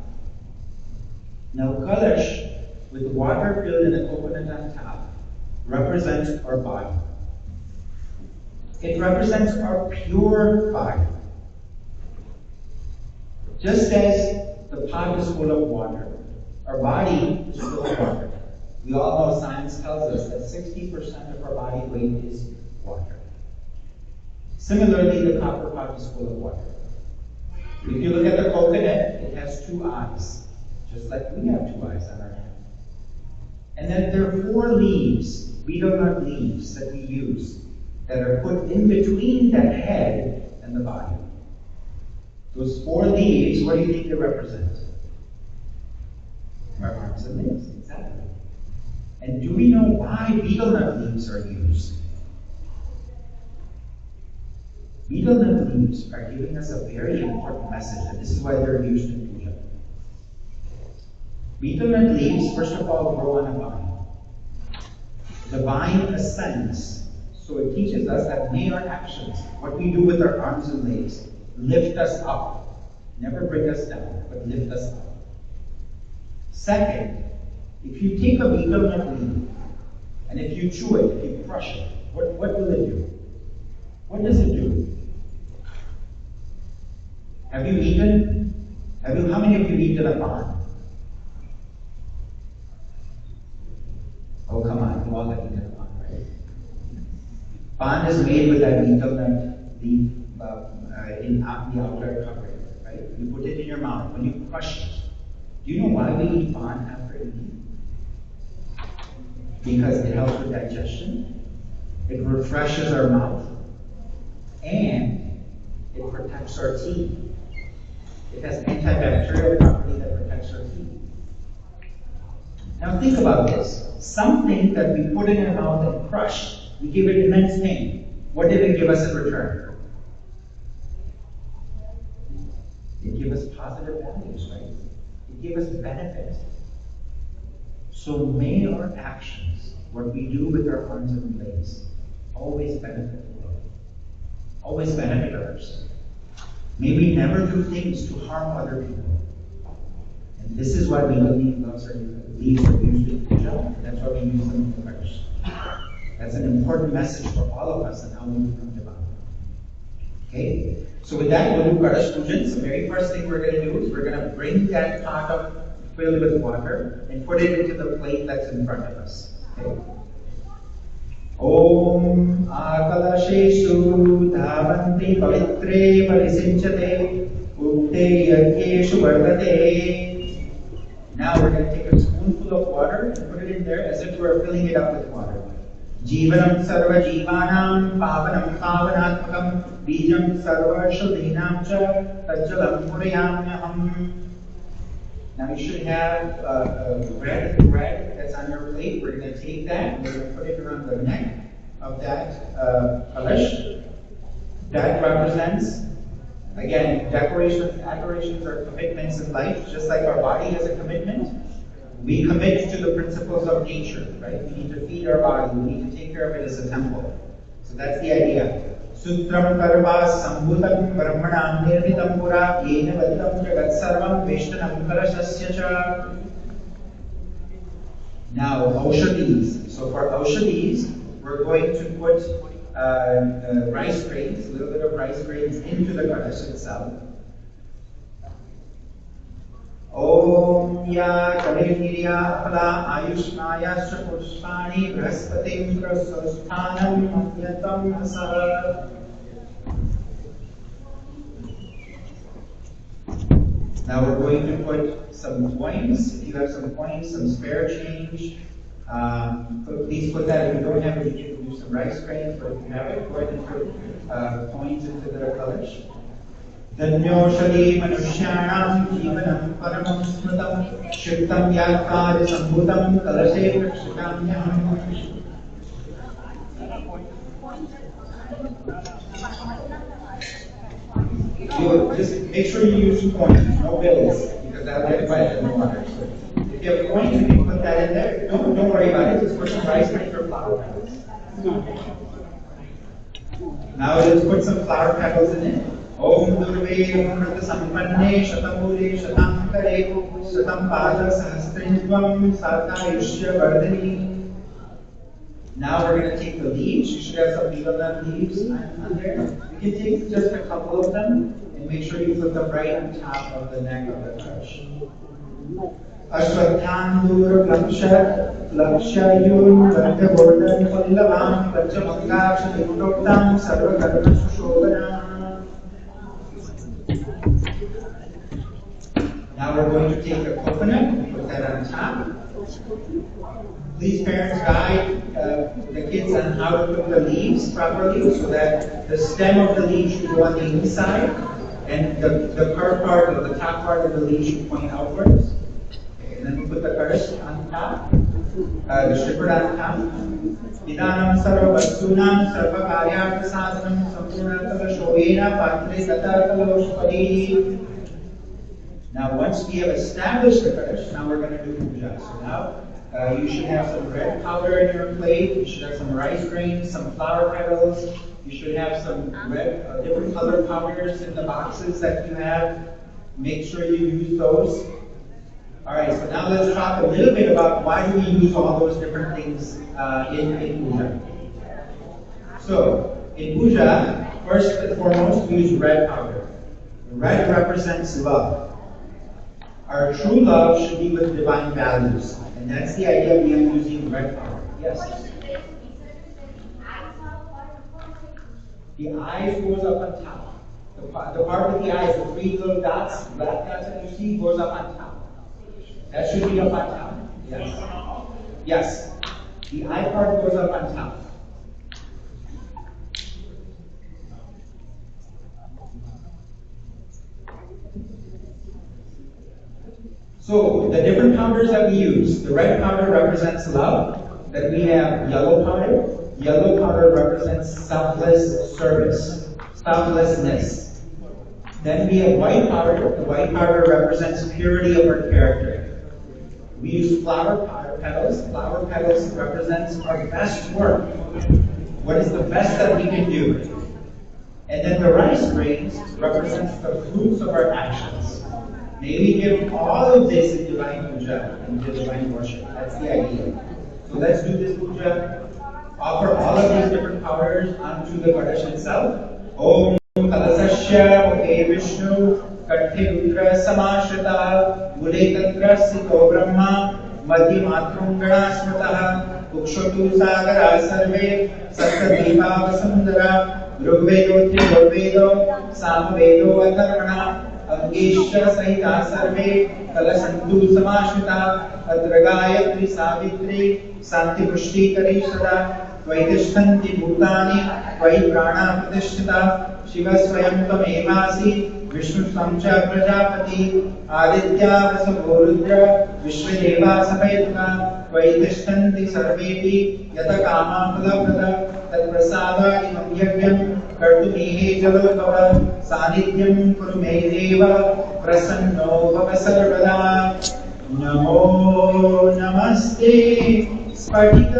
Now Kalash with water filled in a coconut on top represents our body. It represents our pure body. Just as the pot is full of water, our body is full of water. We all know science tells us that 60% of our body weight is water. Similarly, the copper pot is full of water. If you look at the coconut, it has 2 eyes, just like we have 2 eyes on our head. And then there are 4 leaves, betel nut leaves that we use, that are put in between that head and the body. Those 4 leaves, what do you think they represent? Our arms and legs, exactly. And do we know why betel nut leaves are used? Betel nut leaves are giving us a very important message, and this is why they're used in puja. Betel nut leaves, first of all, grow on a vine. The vine ascends, so it teaches us that may our actions, what we do with our arms and legs, lift us up. Never bring us down, but lift us up. Second, if you take a betel nut leaf, and if you chew it, if you crush it, what will it do? What does it do? Have you eaten? How many of you eaten a pan? Oh, come on, you all have eaten a pan, right? Pan is made with that betel nut leaf in the outer covering, right? You put it in your mouth. When you crush it, do you know why we eat pan after eating? Because it helps with digestion, it refreshes our mouth, and it protects our teeth. It has antibacterial property that protects our teeth. Now think about this. Something that we put in our mouth and crush, we give it immense pain. What did it give us in return? It gave us positive values, right? It gave us benefit. So may our actions, what we do with our arms and legs, always benefit the world. Always benefit others. May we never do things to harm other people. And this is why we leaves are used in puja. That's why we use them in prayers. That's an important message for all of us and how we become divine. Okay? So with that, we'll do Kalash Pujan. So the very first thing we're going to do is we're going to bring that pot up filled with water and put it into the plate that's in front of us. Om Akalashesu Dhavanti Pavitre Parisinchate Ukte Yagyeshu Vardate. Now we're going to take a spoonful of water and put it in there as if we're filling it up with water. Jivanam sarva jivanam pavanam pavanatmakam bijam sarva shuddhinam cha tajjalam purayamyaham. Now you should have bread that's on your plate. We're going to take that and we're going to put it around the neck of that kalash. That represents, again, decorations are commitments in life. Just like our body has a commitment, we commit to the principles of nature, right? We need to feed our body. We need to take care of it as a temple. So that's the idea. Sutram karva sambhutam brahmanam nirmitam pura yena vadam jagat sarvam veshtanam kalashasya cha. Now, aushadis. So for aushadis, we're going to put rice grains, a little bit of rice grains into the kalash itself. Om ya kalinirya apala ayushnaya shapushpani brahaspatim prasasthanam mamyatam asara. Now we're going to put some coins. If you have some coins, some spare change, please put that. If you don't have it, you can use some rice grains, but if you have it, go ahead and put coins into the kalash. Dhanyoshali manushyanam jivanam paramam smritam shrittam yakad sambhutam kalashe prakshitamyam. Just make sure you use coins, no bills, because that'll get wet in the water. So if you have coins, you can put that in there. Don't worry about it. Just put some rice grains or flower petals. Now let's put some flower petals in it. Om Durve Amrita Sampanne Shatamure Shatankare Shatam Pada Sahasrindvam Sartayushya Vardhani. Now we're going to take the leaves. You should have some Nivalan leaves on there. You can take just a couple of them and make sure you put them right on top of the neck of the kalash. Ashwathandur Laksha Lakshayun Vardhavordhan Pallavam Vajjamangaksha Dimutoktam Sarvakarma Sushobana. Now we're going to take a coconut and put that on top. Please, parents, guide the kids on how to put the leaves properly so that the stem of the leaf should go on the inside and the curved part of the top part of the leaf should point outwards. Okay, and then we put the kalash on top, the stripper on top. Idanam sarva vastunam sarva karyartha sadhanam sampurna kalashoena patre tata kaloshpari. Now, once we have established the kalash, now we're going to do puja. So now, you should have some red powder in your plate. You should have some rice grains, some flower petals. You should have some red, different colored powders in the boxes that you have. Make sure you use those. All right. So now let's talk a little bit about why do we use all those different things in puja. So in puja, first and foremost, we use red powder. Red represents love. Our true love should be with divine values. And that's the idea behind using red powder. Yes? The eyes goes up on top. The part of the eyes, the three little dots, black dots that you see, goes up on top. That should be up on top. Yes? Yes. The eye part goes up on top. So the different powders that we use, the red powder represents love. Then we have yellow powder. Yellow powder represents selfless service, selflessness. Then we have white powder. The white powder represents purity of our character. We use flower petals. Flower petals represents our best work. What is the best that we can do? And then the rice grains represents the fruits of our actions. May we give all of this in divine puja and divine worship. That's the idea. So let's do this puja. Offer all of these different powders onto the kalash itself. Om kalasasya muke Vishnu kathe rudra samashrita mule tatra sito brahma madhya matrum gana smritaha कुक्षुतु सागरा सर्वे सप्तद्वीपावसुंदरा ऋग्वेदो त्रिवेदो सामवेदो अथर्वणा अंगेश्वर सहिता सर्वे कलशन्तु समाश्रिता अत्र गायत्री सावित्री शांति पुष्टि करी सदा त्वयि तिष्ठन्ति भूतानि त्वयि प्राणा प्रतिष्ठिता शिव स्वयं त्वमेवासि विष्णु त्वं च प्रजापति आदित्या वसवो रुद्र विश्वदेवा सपैतुका त्वयि तिष्ठन्ति सर्वेऽपि यत कामा फलप्रदा तत्प्रसादादिकं यज्ञं कर्तुमीहे जलो तव सानिध्यं कुरु मे देव प्रसन्नो भव सर्वदा नमो नमस्ते स्फटिक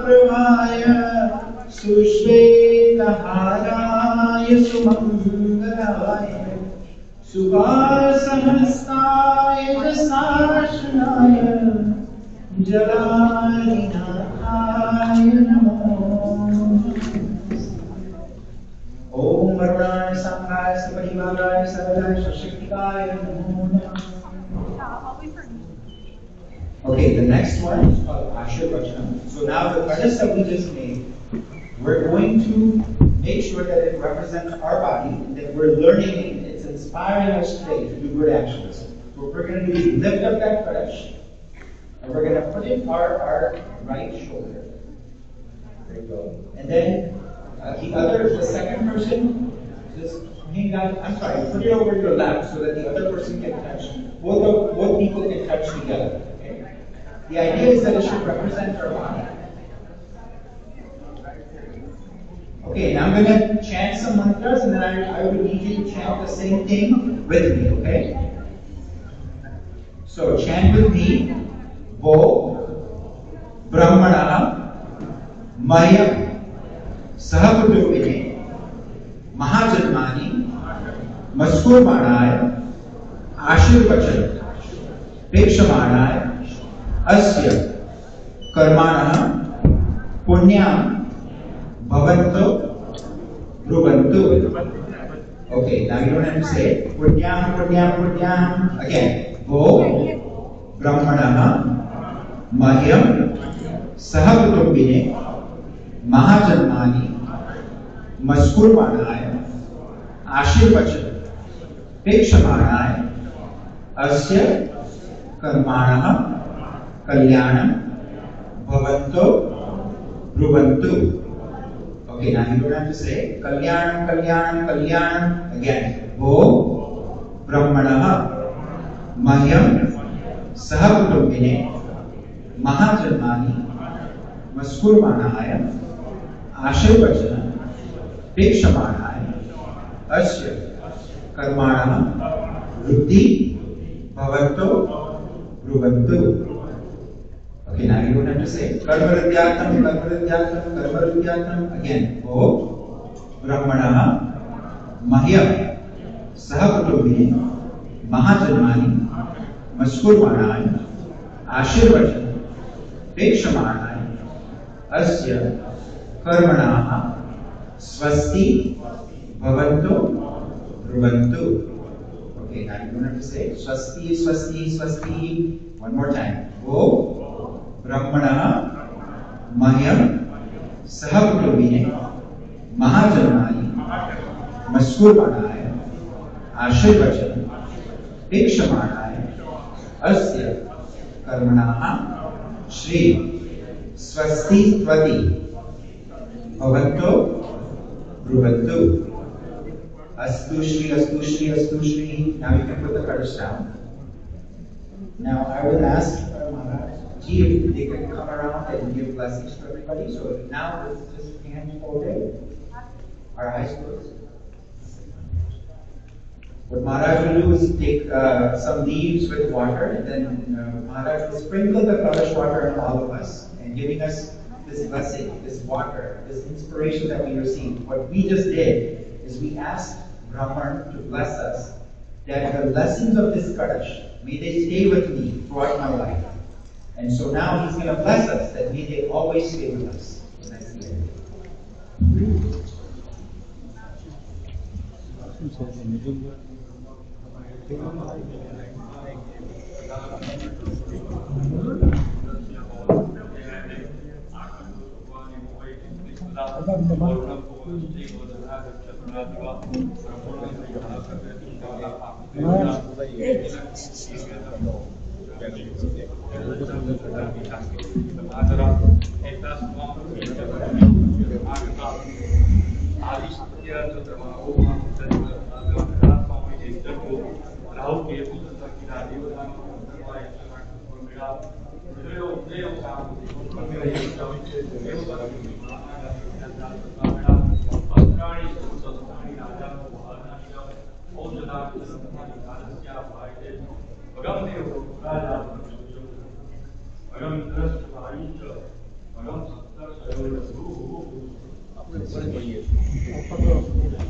प्रभाय सुश्वेतहाराय सुमंगलाय सुभासहस्ताय दशार्चनाय जलाधिनाथाय नमो ओम वरुणाय सांगाय सपरिवाराय सर्वदाय सशक्तिकाय नमो नमः. Okay, the next one is called Ashirvachanam. So now the kaddas that we just made, we're going to make sure that it represents our body, that we're learning it, it's inspiring us today to do good actions. So what we're going to do is lift up that kaddas, and we're going to put it on our right shoulder. There you go. And then the second person, just hang down, I'm sorry, put it over your lap so that the other person can touch, both people can touch together. The idea is that it should represent our body. Okay, now I'm going to chant some mantras and then I would need you to chant the same thing with me, okay? So chant with me. Vo Brahmana Maya Sahaputuvine Mahajanmani Maskurmanaya Ashirvachan Pekshamanaya Asya Karmana Punyam Bhavanto Dhruvantu. Okay, now you don't have to say it. Punyam, Punyam, Punyam. Again. Vo Brahmana Mahyam Sahakutumbine Mahajanmani Maskurmanaya Ashirvachan Pekshamanaya Asya Karmana Kalyanam Bhavanto Dhruvantu. Okay, now you don't have to say Kalyanam, Kalyanam, Kalyanam. Again. Vo Brahmana Mahyam Sahakutumbine Mahajanmani Maskurmanaya Ashirvachana Pekshamanaya Asya Karmana Ruddhi Bhavanto Dhruvantu. Okay, now you don't have to say Karmaridhyatam, Karmaridhyatam, Karmaridhyatam. Again. Vo Brahmana Mahyam Sahakutumbine Mahajanmani Maskurmanaya Ashirvachan Pekshamanaya Asya Karmanaha Swasti Bhavanto Dhruvantu. Okay, now you don't have to say Swasti, Swasti, Swasti. One more time. Vo Brahmana Mahyam Sahakutumbine Mahajanmani Maskurmanaya Ashirvachan Pekshamanaya Asya Karmanaha Shri Swasti Tvati Bhavanto Dhruvantu. Astu Shri, Astu Shri, Astu Shri. Now you can put the kaddas down. Now I will ask Maharaj if they can come around and give blessings to everybody. So now let's just hand folded, our eyes closed. What Maharaj will do is take some leaves with water, and then Maharaj will sprinkle the kalash water on all of us, and giving us this blessing, this water, this inspiration that we received. What we just did is we asked Brahman to bless us, that the blessings of this kalash, may they stay with me throughout my life. And so now he's going to bless us, that may they always stay with us. So that's the end.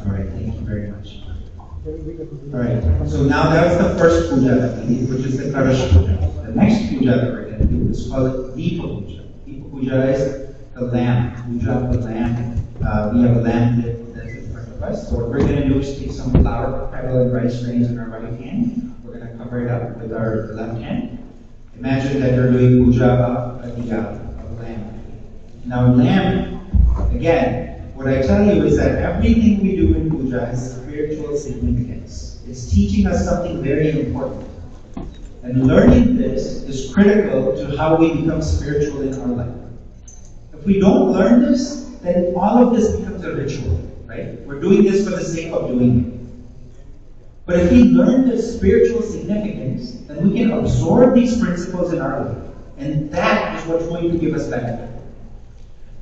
Alright, thank you very much. Alright, so now that's the first puja that we did, which is the Kalash puja. The next puja that we're going to do is called Deepa puja. Deepa puja is the lamp, puja of the lamp. We have a lamp that's in front of us. So what we're going to do is take some flour, petal, and rice grains in our right hand. We're going to cover it up with our left hand. Imagine that you're doing puja of a lamp. Now lamp, again, what I tell you is that everything we do in puja has spiritual significance. It's teaching us something very important. And learning this is critical to how we become spiritual in our life. If we don't learn this, then all of this becomes a ritual, right? We're doing this for the sake of doing it. But if we learn the spiritual significance, then we can absorb these principles in our life. And that is what's going to give us benefit.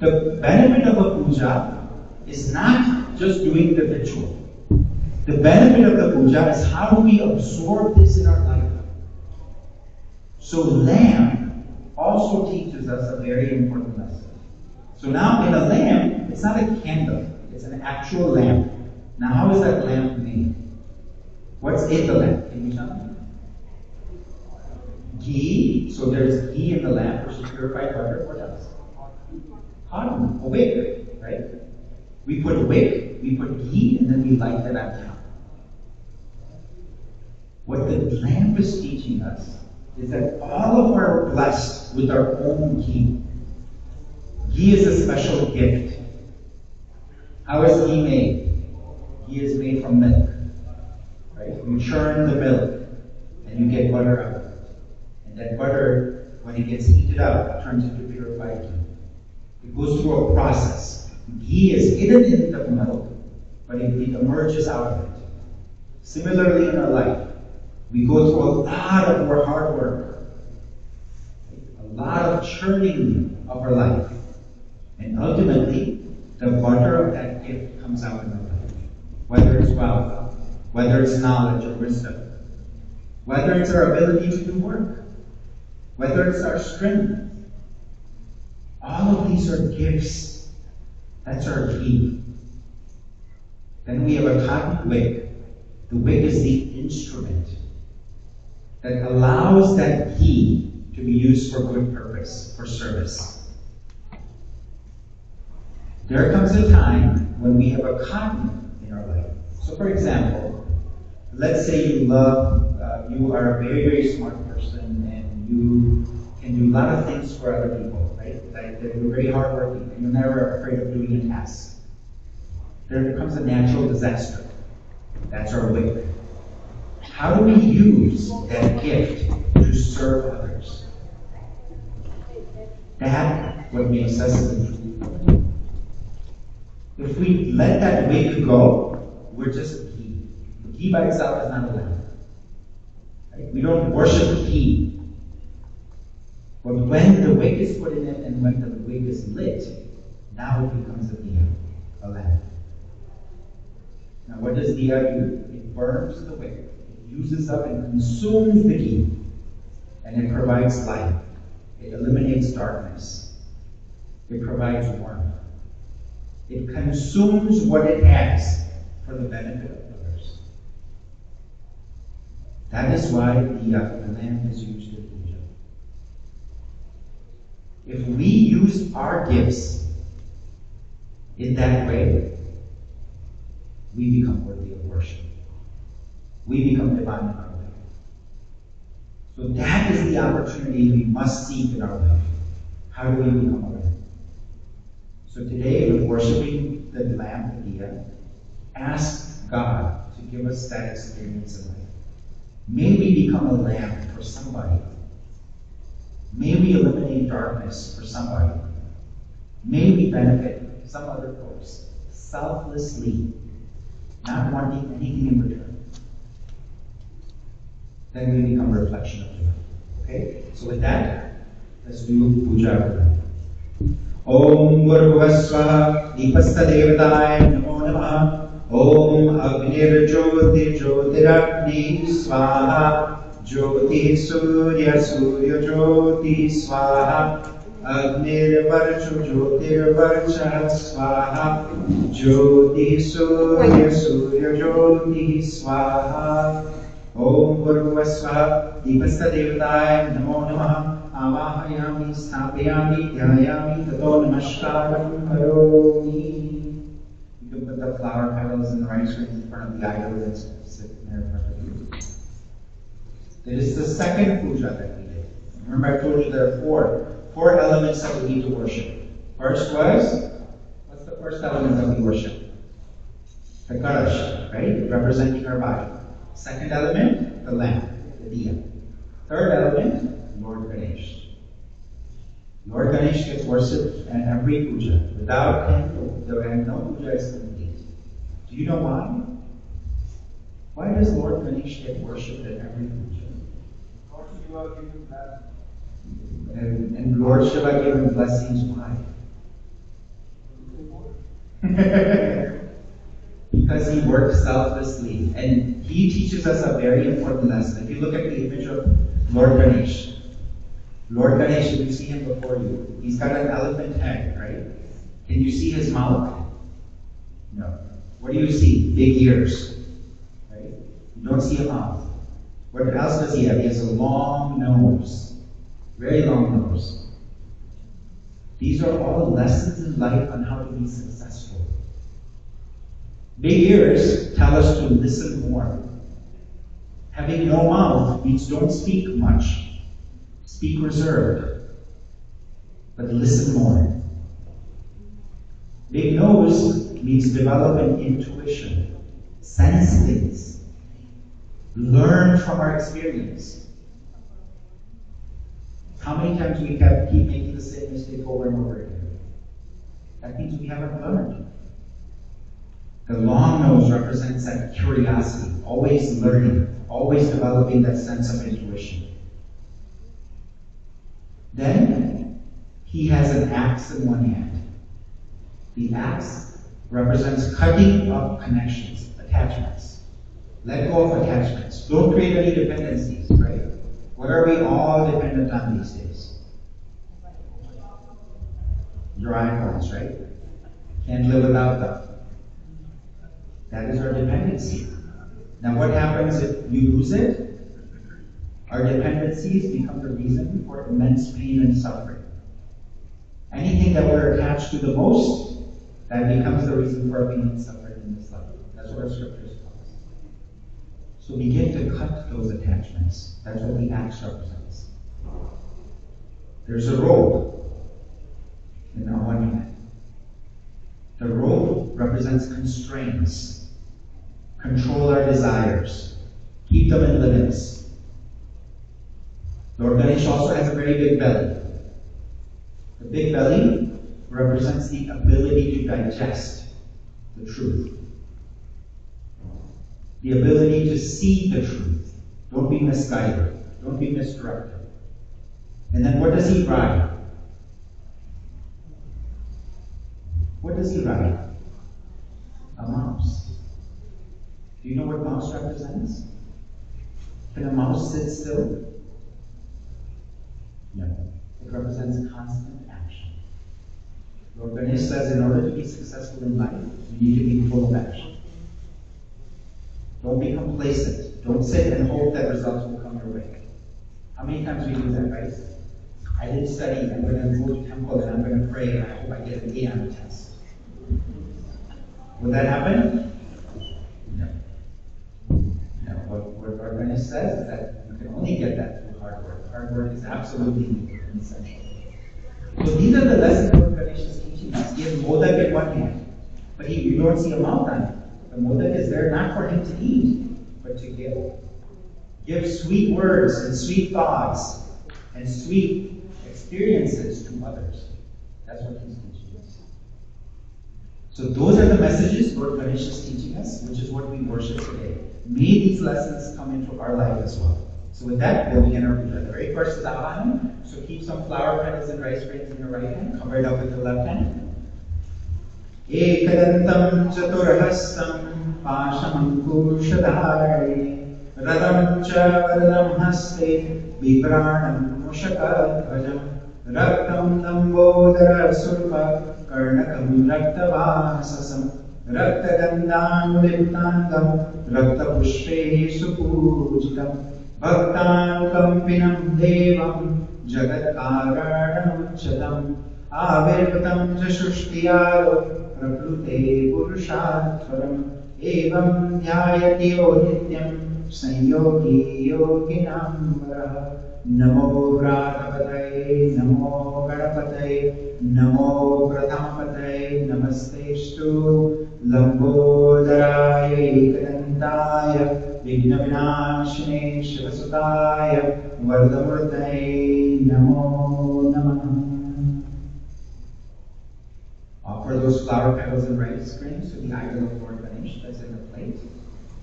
The benefit of a puja is not just doing the ritual. The benefit of the puja is how do we absorb this in our life. So lamp also teaches us a very important lesson. So now in a lamp, it's not a candle, it's an actual lamp. Now how is that lamp made? What's in the lamp? Can you tell me? Ghee. So there's ghee in the lamp, which is purified butter. What else? Cotton, a wick, right? We put wick, we put ghee, and then we light that on top. What the lamp is teaching us is that all of us are blessed with our own ghee. Ghee is a special gift. How is ghee made? Ghee is made from milk. Right? You churn the milk, and you get butter out of it. And that butter, when it gets heated up, turns into purified ghee. It goes through a process. Ghee is hidden in the milk, but it emerges out of it. Similarly in our life, we go through a lot of hard work, a lot of churning of our life, and ultimately, the butter of that gift comes out in our life. Whether it's wealth, whether it's knowledge or wisdom, whether it's our ability to do work, whether it's our strength. All of these are gifts. That's our ghee. Then we have a cotton wick. The wick is the instrument that allows that ghee to be used for good purpose, for service. There comes a time when we have a cotton in our life. So for example, let's say you are a very, very smart person and you can do a lot of things for other people, right? Like you're very hardworking and you're never afraid of doing a task. There comes a natural disaster. That's our wick. How do we use that gift to serve others? That's what makes us the If we let that wick go, we're just ghee. Ghee by itself is not a lamp. Right? We don't worship ghee. But when the wick is put in it and when the wick is lit, now it becomes a lamp. Now what does diya do? It burns the wick. It uses up and consumes the ghee. And it provides light. It eliminates darkness. It provides warmth. It consumes what it has for the benefit of others. That is why the lamp is used in puja. If we use our gifts in that way, we become worthy of worship. We become divine in our life. So that is the opportunity we must seek in our life. How do we become a lamp? So today, when worshiping the lamp, the diya, ask God to give us that experience in life. May we become a lamp for somebody. May we eliminate darkness for somebody. May we benefit some other folks selflessly, not wanting anything in return. Then we become a reflection of Him. Okay? So with that, let's do puja. Om Bhurvasvaha Dipasta Devataye Namo Namaha. Om Agnir Jyoti Jyotiragni Swaha. Jyoti Surya Surya Jyoti Swaha. Agnir Varchu Jyotir Varcha Swaha. Jyoti Surya Surya Jyoti Swaha. Om Bhurvasvaha Dipasta Devataye Namo Namaha. Avahayami Sthapayami Dhyayami Tato Namaskaram Karomi. You can put the flower petals and the rice grains in front of the idol that's sitting there in front of you. This is the second puja that we did. Remember I told you there are four elements that we need to worship. First was, what's the first element that we worship? The kalash, right? Representing our body. Second element, the lamp, the diya. Third element, Lord Ganesh. Lord Ganesh gets worshipped at every puja. Without him, no puja is complete. Do you know why? Why does Lord Ganesh get worshipped at every puja? Lord Shiva gave him that. And Lord Shiva gave him blessings. Why? Because he worked selflessly. And he teaches us a very important lesson. If you look at the image of Lord Ganesh, if you see him before you, he's got an elephant head, right? Can you see his mouth? No. What do you see? Big ears, right? You don't see a mouth. What else does he have? He has a long nose, very long nose. These are all lessons in life on how to be successful. Big ears tell us to listen more. Having no mouth means don't speak much. Speak reserved, but listen more. Big nose means develop an intuition, sense things, learn from our experience. How many times we keep making the same mistake over and over again? That means we haven't learned. The long nose represents that curiosity, always learning, always developing that sense of intuition. Then, he has an axe in one hand. The axe represents cutting of connections, attachments. Let go of attachments. Don't create any dependencies, right? What are we all dependent on these days? Your iPhones, right? Can't live without them. That is our dependency. Now what happens if you lose it? Our dependencies become the reason for immense pain and suffering. Anything that we're attached to the most, that becomes the reason for our pain and suffering in this life. That's what our scriptures tell us. So begin to cut those attachments. That's what the axe represents. There's a rope in our one hand. The rope represents constraints. Control our desires. Keep them in limits. Lord Ganesh also has a very big belly. The big belly represents the ability to digest the truth. The ability to see the truth. Don't be misguided. Don't be misdirected. And then what does he ride? What does he ride? A mouse. Do you know what mouse represents? Can a mouse sit still? No. It represents constant action. Lord Ganesh says in order to be successful in life, you need to be full of action. Don't be complacent. Don't sit and hope that results will come your way. How many times we do that, right? I didn't study, I'm going to go to temple and I'm going to pray and I hope I get an A on the test. Will that happen? No. No. What Lord Ganesh says is that you can only get that through hard work. Hard work is absolutely essential. So these are the lessons Lord Ganesh is teaching teachings. He has modak in one hand, but you don't see a mouth on it. The modak is there not for him to eat, but to give. Give sweet words and sweet thoughts and sweet experiences to others. That's what he's teaching us. So those are the messages Lord Ganesh is teaching us, which is what we worship today. May these lessons come into our life as well. So with that, we'll begin our puja. The very first is Avahan. So keep some flower petals and rice grains in your right hand, cover it up with the left hand. Ekadantam chaturahastam pashamankushadhari radam cha varanam haste bibranam mushakadhvajam raktam dambodara surpa karnakam raktavasasam raktagandham liptangam raktapushpe supujitam Bhaktanukampinam devam jagatkaranam avirvatam jashushtyaro prakrute purushatvaram evam dhyayati nityam sanyogi yoginam varaha namo vratapataye namo ganapataye namo pradhamapataye namastestu lambodaraye ekadantaya Vighnavinashine Shivasudaya Vardamurtaye Namo Namaha. Offer those flower petals and rice grains to the idol of Lord Ganesh that's in the plate.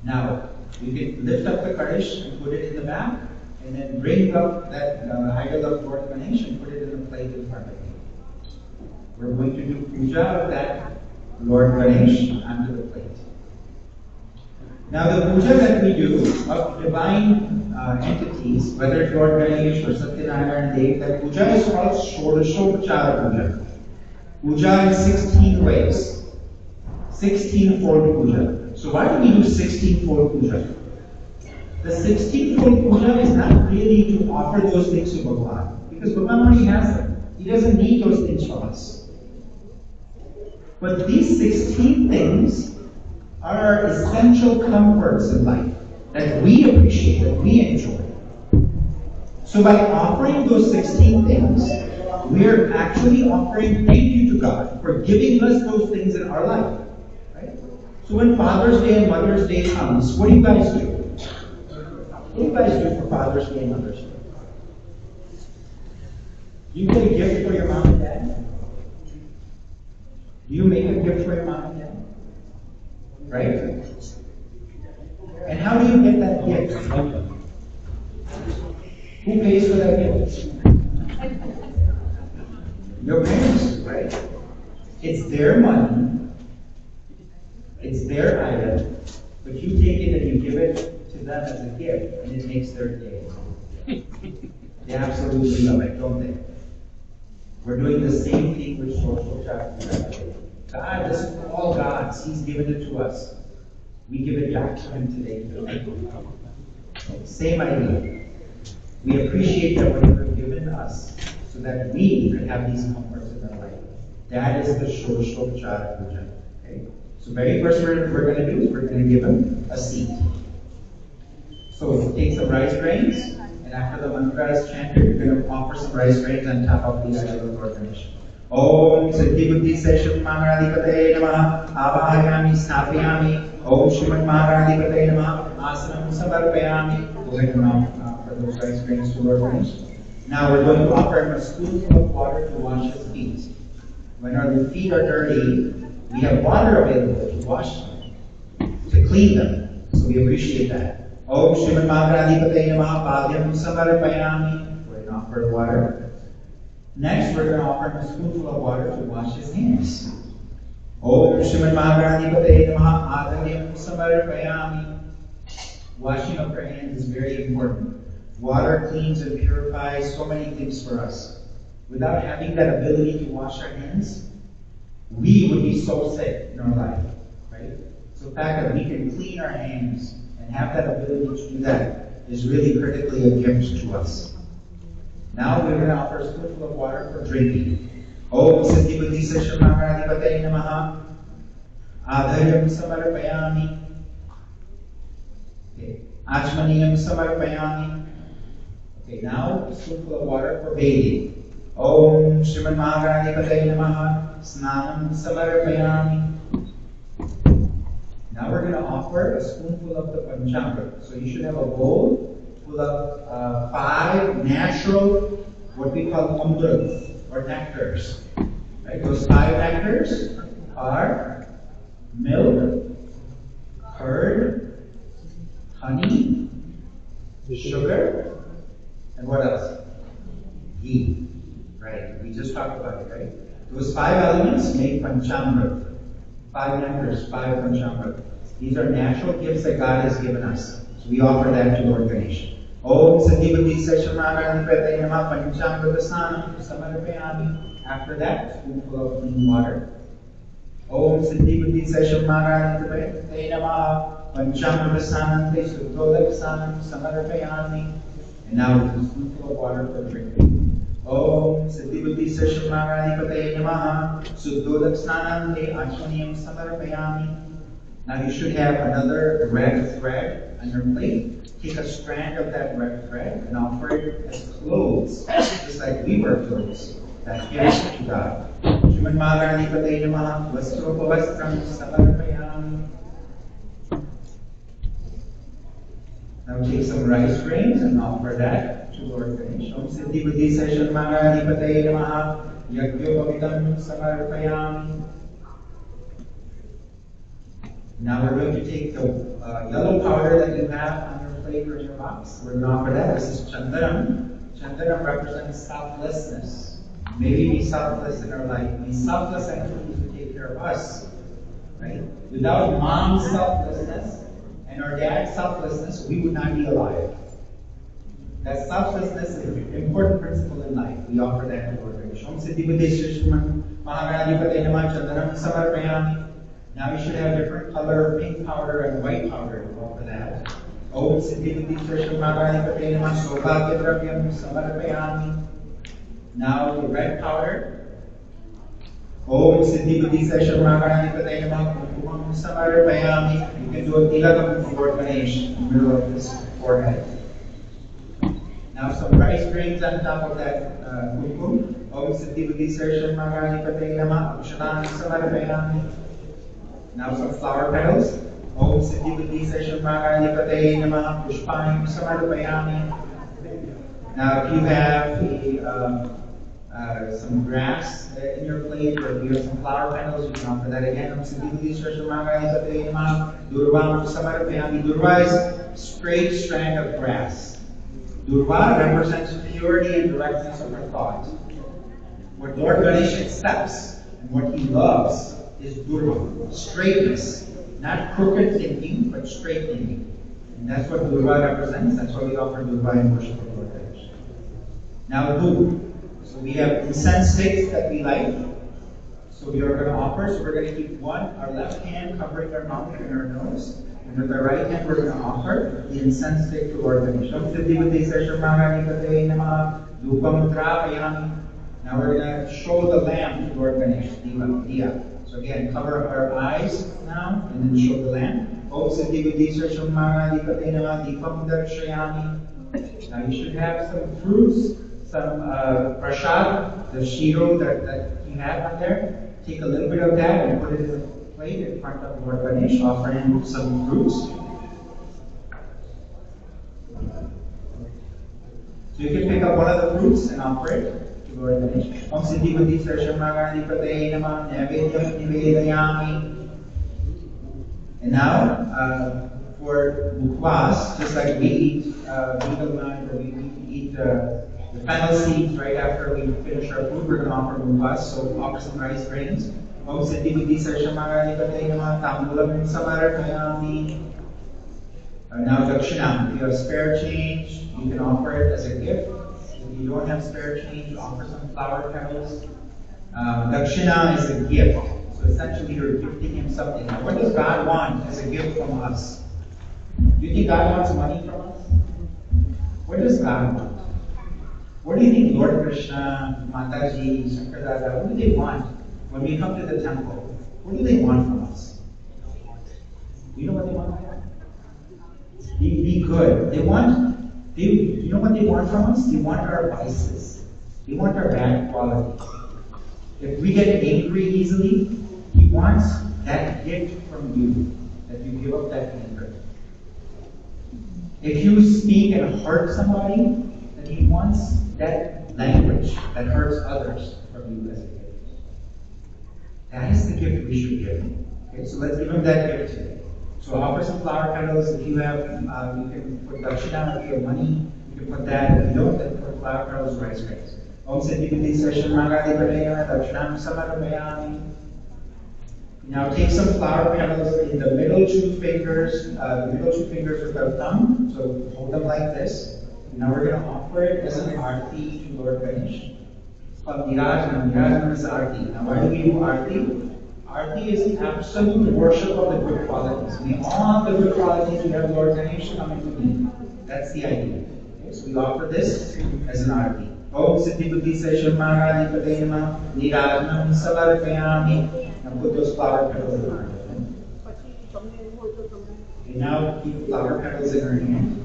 Now, you can lift up the Ganesh and put it in the back, and then bring up that idol of Lord Ganesh and put it in the plate in front of you. We're going to do puja of that Lord Ganesh onto the plate. Now the puja that we do of divine entities, whether it's Lord Ganesh or Satyanarayana Dev, that puja is called Shodashopachara Puja. Puja in 16 ways. 16-fold puja. So why do we do 16-fold puja? The 16-fold puja is not really to offer those things to Bhagavan, because Bhagavan already has them. He doesn't need those things from us. But these 16 things are essential comforts in life that we appreciate, that we enjoy. So by offering those 16 things, we are actually offering thank you to God for giving us those things in our life. Right? So when Father's Day and Mother's Day comes, what do you guys do? What do you guys do for Father's Day and Mother's Day? Do you get a gift for your mom and dad? Do you make a gift for your mom and dad? Right? And how do you get that gift? Who pays for that gift? Your parents, right? It's their money, it's their item, but you take it and you give it to them as a gift, and it makes their day. They absolutely love it, don't they? We're doing the same thing with social justice. God, this is all God's. He's given it to us. We give it back to Him today. Same idea. We appreciate that what He has given us so that we can have these comforts in our life. That is the Shorshopachara Puja. Okay? So very first we're going to do is we're going to give Him a seat. So take some rice grains, and after the mantra is chanted, you're going to offer some rice grains on top of the idol of Lord Ganesh. Om Siddhi Buddhi Sesham Maharadipataye Namaha Avahayami Stapayami Om Shriman Maharadipataye Namaha Asanam Samarpayami. Go ahead and offer those rice grains to Lord Ganesh. Now we're going to offer Him a spoonful of water to wash His feet. When our feet are dirty, we have water available to wash them, to clean them. So we appreciate that. Om Shriman Maharadipataye Namaha Padyam Samarpayami. Go ahead and offer water. Next, we're going to offer Him a spoonful of water to wash His hands. Om Shriman Maharadipataye Namaha Adanyam Samarpayami. Washing of our hands is very important. Water cleans and purifies so many things for us. Without having that ability to wash our hands, we would be so sick in our life. Right? So the fact that we can clean our hands and have that ability to do that is really critically a gift to us. Now we're going to offer a spoonful of water for drinking. Om Siddhi Buddhi Sesham Maharadipataye Namaha Adharyam Samarpayami. Okay. Achmaniyam Samarpayami. Okay, now a spoonful of water for bathing. Om Shriman Mahaganipataye Namaha. Snanam Samarpayami. Now we're going to offer a spoonful of the Panchamrit. So you should have a bowl full of 5 natural, what we call amrits or nectars. Right? Those 5 nectars are milk, curd, honey, sugar, and what else? Ghee. Right? We just talked about it, right? Those 5 elements make Panchamrit. 5 nectars, 5 Panchamrit. These are natural gifts that God has given us. So we offer that to Lord Ganesh. Om Sativati Seshamagani Pratay Nama Panchamrita Snanam Samarpayami. After that, spoonful of clean water. Om Sativati Seshamagani Pratay Nama Panchamrita Snanam Suddhodak Snanam Samarpayami. And now with a spoonful of water for drinking. Om Sativati Seshamagani Pratay Nama Suddhodak Snanam Achmaniyam Samarpayami. Now you should have another red thread on your plate. Take a strand of that red thread and offer it as clothes, just like we wear clothes. That gives to God. Shriman Mahaganipataye Namaha Vastrupavastram Samarpayami. Now take some rice grains and offer that to Lord Ganesh. Om Siddhi Buddhi Seshan Mahaganipataye Namaha Yagyopavitam Samarpayami. Now we're going to take the yellow powder that you have on your plate or in your box. We're going to offer that. This is Chandaram. Chandaram represents selflessness. Maybe be selfless in our life. Be selfless actually to take care of us. Right? Without mom's selflessness and our dad's selflessness, we would not be alive. That selflessness is an important principle in life. We offer that to Lord Ganesh. Om Siddhi Buddhi Srishman Mahaganipataye Namaha Chandaram Samarpayami. Now you should have different color, pink powder and white powder to offer that. Om Siddhi Buddhi Srishman Mahaganipataye Namaha Sobhagya Dravyam Samarpayami. Now the red powder. Om Siddhi Buddhi Srishman Mahaganipataye Namaha Kumkumam Samarpayami. You can do a tilakam for Lord Ganesh in the middle of his forehead. Now some rice grains on top of that kumkum. Om Siddhi Buddhi Srishman Mahaganipataye Namaha Akshanam Samarpayami. Now some flower petals. Om Siddhi Buddhi Seshan Mahaganipataye Namaha Pushpani Samarpayami. Now if you have some grass in your plate, or if you have some flower petals, you can offer that again. Om Siddhi Buddhi Seshan Mahaganipataye Namaha Durvam Samarpayami. Durva is straight strand of grass. Durva represents purity and directness of our thought. What Lord Ganesh accepts and what he loves is Durva, straightness, not crooked thinking, but straight thinking. And that's what Durva represents. That's why we offer Durva in worship of Lord Ganesh. Now, Dhub. So we have incense sticks that we light. So we are going to offer. So we're going to keep our left hand covering our mouth and our nose. And with our right hand, we're going to offer the incense stick to Lord Ganesh. Now we're going to show the lamp to Lord Ganesh, Diya. So again, cover our eyes now, and then show the lamp. Now you should have some fruits, some prasad, the shiro that you have on there. Take a little bit of that and put it in a plate in front of Lord Ganesh, offer him some fruits. So you can pick up one of the fruits and offer it. Lord Ganesh. Om Siddhi Buddhi Srisham Mahaganipataye Namaha Naivedyam Nivedayami. And now, for mukbas, just like we eat betel nut, or we eat the fennel seeds right after we finish our food, we're going to offer mukbas. So offer some rice grains. Om Siddhi Buddhi Srisham Mahaganipataye Namaha Tambulam Samarpayami. Now Dakshina. If you have spare change, you can offer it as a gift. If you don't have spare change, offer some flower petals. Dakshina is a gift. So essentially you're gifting him something. Now, what does God want as a gift from us? Do you think God wants money from us? What does God want? What do you think Lord Krishna, Mataji, Shankardada, what do they want when we come to the temple? What do they want from us? Do you know what they want? Be good. You know what they want from us? They want our vices. They want our bad qualities. If we get angry easily, He wants that gift from you, that you give up that anger. If you speak and hurt somebody, then He wants that language that hurts others from you as a gift. That is the gift we should give Him. Okay, so let's give Him that gift today. So offer some flower petals. If you have, you can put dakshina. If you have money, you can put that. If you don't, then put flower petals, rice grains. Om Siddhi Buddhi Session Magadi Padaya Dakshinam Samarapayami. Now take some flower petals in the middle two fingers with the thumb. So hold them like this. Now we're going to offer it as an Aarti to Lord Ganesh. It's called Nirajana Aarti. Now why do we do Aarti? Aarti is absolute worship of the good qualities. May all the good qualities we have, Lord Ganesh, come into me. That's the idea. Okay, so we offer this as an Aarti. Om Siddhi Buddhi Session Magadi Padema Nirajanam Samarapayami. Now put those flower petals in our hand. Okay, now keep flower petals in our hand.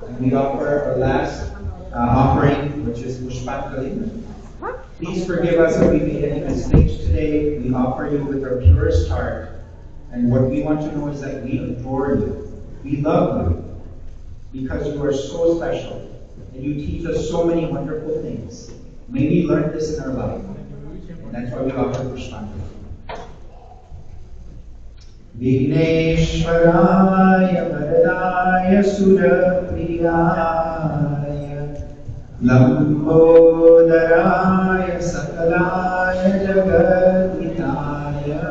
And we offer our last offering, which is Pushpanjali. Please forgive us if we made any mistakes today. We offer you with our purest heart. And what we want to know is that we adore you. We love you because you are so special. And you teach us so many wonderful things. May we learn this in our life. And that's why we offer Pushpanjali. Vigneshwaraya Varadaya Surapriyaya Lambodaraya Sakalaya Jagadhitaya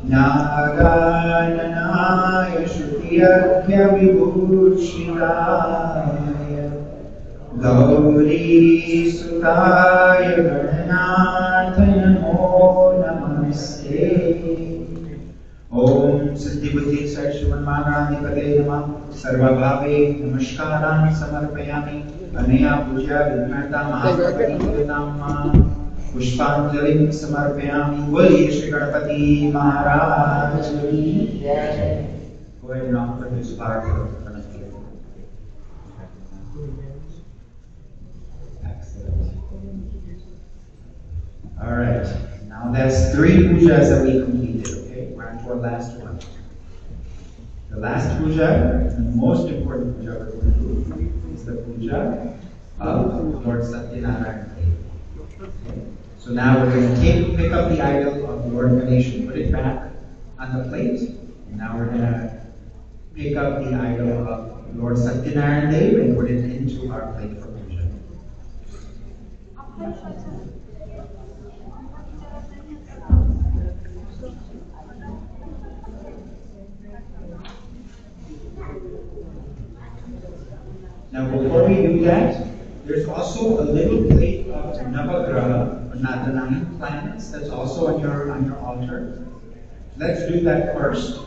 Nagananaya Shrutiyakya Vibhushidaya Gauri Sutaya Garnanathaya Namo Namaste. Om Siddhi Buddhi Session Magadi Padema Sarva Bhave Namaskaran Samarpayami Anaya Puja Vidmata Mahapati Vidama Pushpanjalim Samarpayami Boliye Shri Ganapati Maharaj Ki Jai. Go ahead and offer this flower for Ganapati. Excellent. Alright, now that's 3 pujas that we completed. We're on to our last one. The last puja, the most important puja we're going to do, is the puja of Lord Satyanarayana Dev. Okay. So now we're going to pick up the idol of Lord Ganesh and put it back on the plate. And now we're going to pick up the idol of Lord Satyanarayana Dev and put it into our plate for puja. Now before we do that, there's also a little plate of Navagraha, or not the 9 planets, that's also on your altar. Let's do that first.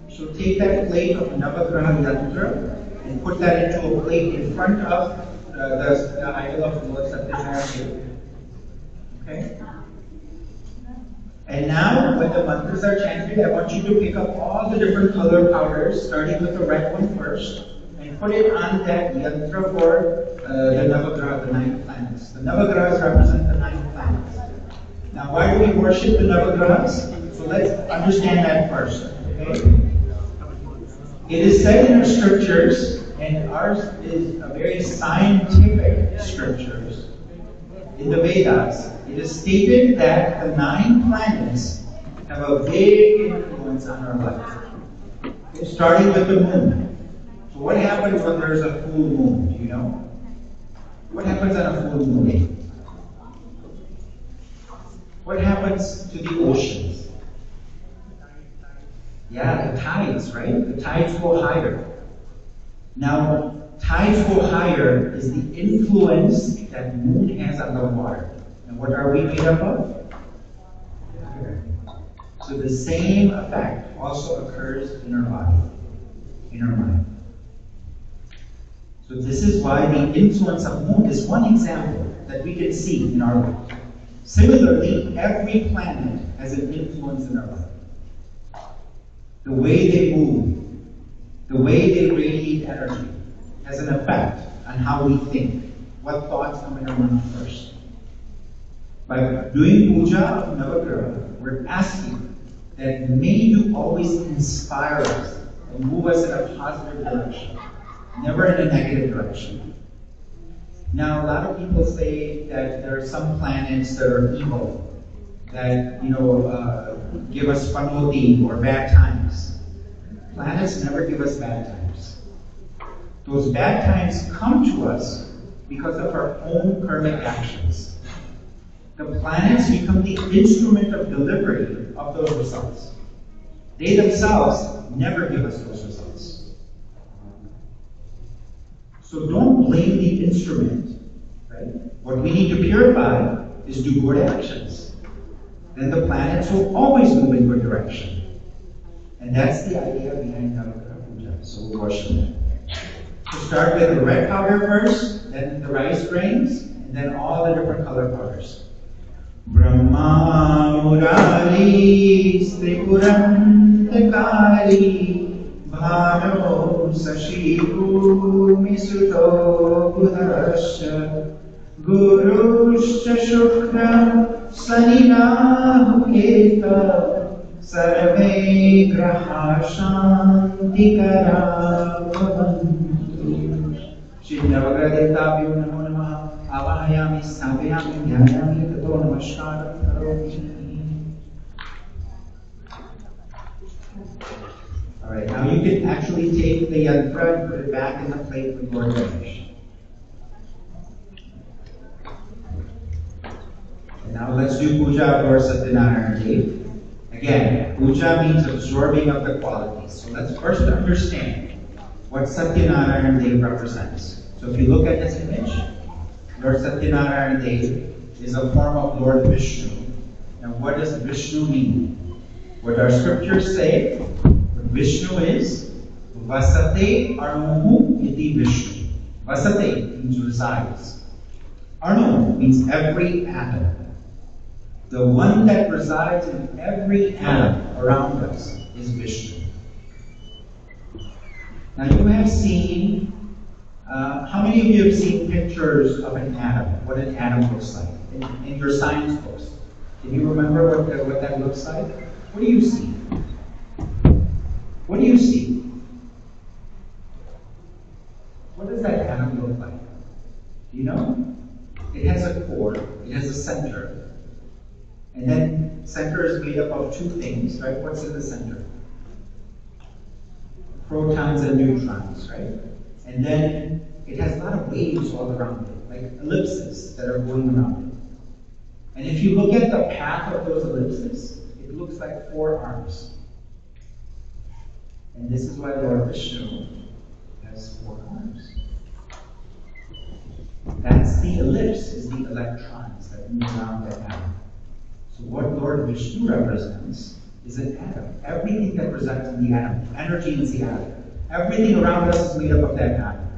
So take that plate of Navagraha Yantra and put that into a plate in front of the idol of Lord Satyanarayana. Okay? And now, when the mantras are chanted, I want you to pick up all the different color powders, starting with the red one first, and put it on that yantra for the Navagraha, the 9 planets. The Navagrahas represent the 9 planets. Now, why do we worship the Navagrahas? So let's understand that first. Okay? It is said in our scriptures, and ours is a very scientific scriptures, in the Vedas, it is stated that the 9 planets have a big influence on our life. Okay, starting with the moon. So what happens when there's a full moon? Do you know? What happens on a full moon? What happens to the oceans? Yeah, the tides, right? The tides go higher. Now, tides go higher is the influence that moon has on the water. And what are we made up of? Water. So the same effect also occurs in our body, in our mind. So this is why the influence of moon is one example that we can see in our life. Similarly, every planet has an influence in our life. The way they move, the way they radiate energy, has an effect on how we think, what thoughts come in our mind first. By doing puja of Navagraha, we're asking that may you always inspire us and move us in a positive direction, never in a negative direction. Now, a lot of people say that there are some planets that are evil, that give us panoti or bad times. Planets never give us bad times. Those bad times come to us because of our own karmic actions. The planets become the instrument of delivery of those results. They themselves never give us those results. So don't blame the instrument, right? What we need to purify is do good actions. Then the planets will always move in good direction. And that's the idea behind Navagraha Puja. So we'll worship it. To start with the red powder first, then the rice grains, and then all the different color powders. Brahma Murari Tripuram Takari Bhano Sashiku Misuto Budhasya Guruscha Shukra Sanina Huketa Sarve Graha Shantikara Bhavantu. Shri Navagraha Devtabhyo Namo Namaha. Avahayami Savayami Dhyayami Tato Namaskaram Karomi. Alright, now you can actually take the yantra and put it back in the plate with Lord Ganesh. And now let's do puja for Satyanarayana Dev. Again, puja means absorbing of the qualities. So let's first understand what Satyanarayana Dev represents. So if you look at this image, Lord Satyanarayana Dev is a form of Lord Vishnu. Now what does Vishnu mean? What our scriptures say, what Vishnu is, Vasate Arnuhu iti Vishnu. Vasate means resides. Arnu means every atom. The one that resides in every atom around us is Vishnu. Now you have seen, how many of you have seen pictures of an atom, what an atom looks like, in your science books? Can you remember what that looks like? What do you see? What do you see? What does that atom look like? Do you know? It has a core, it has a center, and then center is made up of two things, right? What's in the center? Protons and neutrons, right? And then it has a lot of waves all around it, like ellipses that are going around it. And if you look at the path of those ellipses, it looks like 4 arms. And this is why Lord Vishnu has 4 arms. That's the ellipse, is the electrons that move around that atom. So what Lord Vishnu represents is an atom. Everything that resides in the atom, energy is the atom. Everything around us is made up of that atom.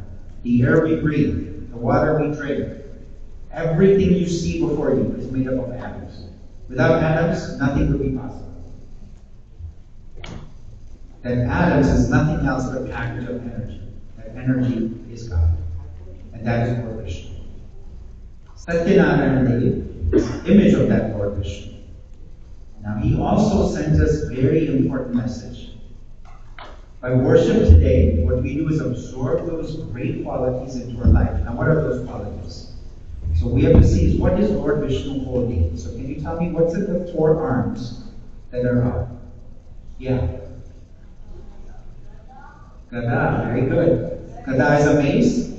The air we breathe, the water we drink, everything you see before you is made up of atoms. Without atoms, nothing would be possible. That atoms is nothing else but a package of energy. That energy is God. And that is Lord Vishnu. Satyanarayana Dev is the image of that Lord Vishnu. Now he also sends us a very important message. By worship today, what we do is absorb those great qualities into our life. Now what are those qualities? So we have to see is what is Lord Vishnu holding? So can you tell me what's in the 4 arms that are out? Yeah. Gada, very good. Gada is a mace.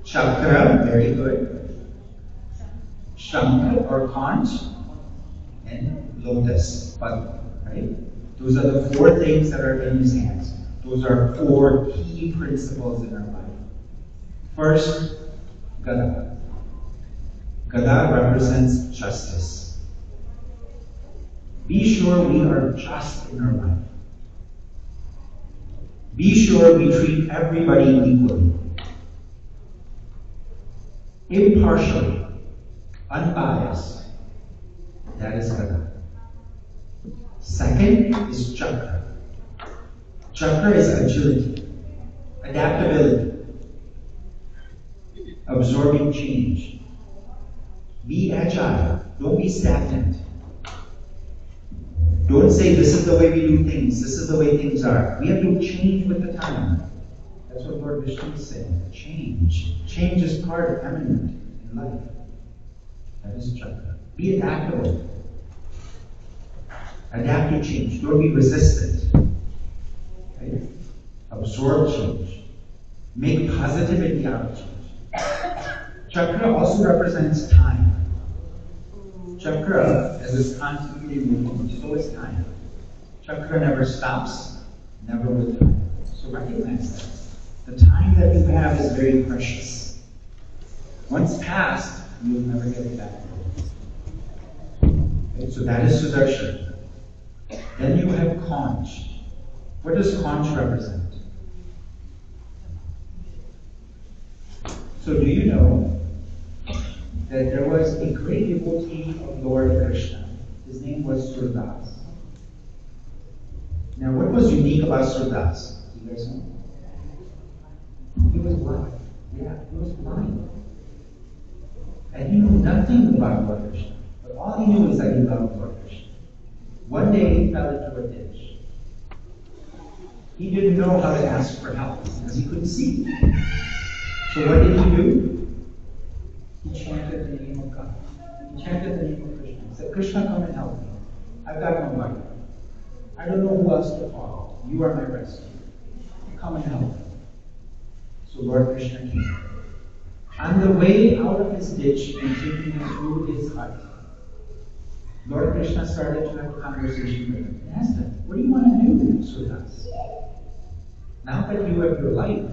Chakra, very good. Shankha or conch. And lotus, Padma, right? Those are the 4 things that are in his hands. Those are 4 key principles in our life. First, Gada. Gada represents justice. Be sure we are just in our life. Be sure we treat everybody equally. Impartially, unbiased. That is Gada. Second is Chakra. Chakra is agility, adaptability. stagnant. Don't say this is the way we do things, this is the way things are. We have to change with the time. That's what Lord Vishnu is saying. Change. Change is part of eminent in life. That is chakra. Be adaptable. Adapt to change. Don't be resistant. Right? Absorb change. Make positivity out of change. Chakra also represents time. Chakra, as it's constantly moving, so is time. Chakra never stops, never will time. So recognize that. The time that you have is very precious. Once passed, you'll never get it back. Okay, so that is Sudarshan. Then you have Conch. What does Conch represent? So do you know that there was a great devotee of Lord Krishna? His name was Surdas. Now what was unique about Surdas? Do you guys know? He was blind. Yeah, he was blind. And he knew nothing about Lord Krishna. But all he knew is that he loved Lord Krishna. One day he fell into a ditch. He didn't know how to ask for help because he couldn't see. So what did he do? He chanted the name of God. He chanted the name of Krishna. He said, Krishna, come and help me. I've got no money. I don't know who else to follow. You are my rescue. Come and help me. So Lord Krishna came. On the way out of his ditch and taking him through his hut, Lord Krishna started to have a conversation with him and asked him, what do you want to do, Sudas? Now that you have your life,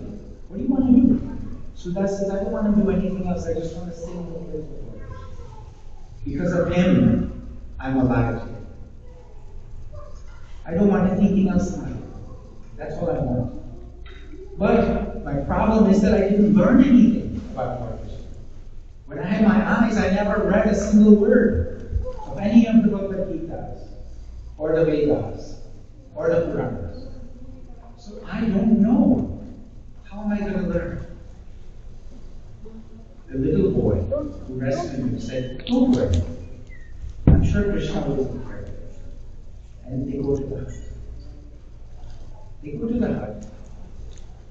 what do you want to do? Sudas says, I don't want to do anything else. I just want to sing the praise of Lord Krishna. Because of him, I'm alive today. I don't want anything else in life. That's all I want. But my problem is that I didn't learn anything about Lord Krishna. When I had my eyes, I never read a single word of any of the Bhagavad Gitas, or the Vedas, or the Puranas. So I don't know. How am I going to learn? The little boy who rescued him said, don't worry. I'm sure Krishna will take care of it. And they go to the hut. They go to the hut.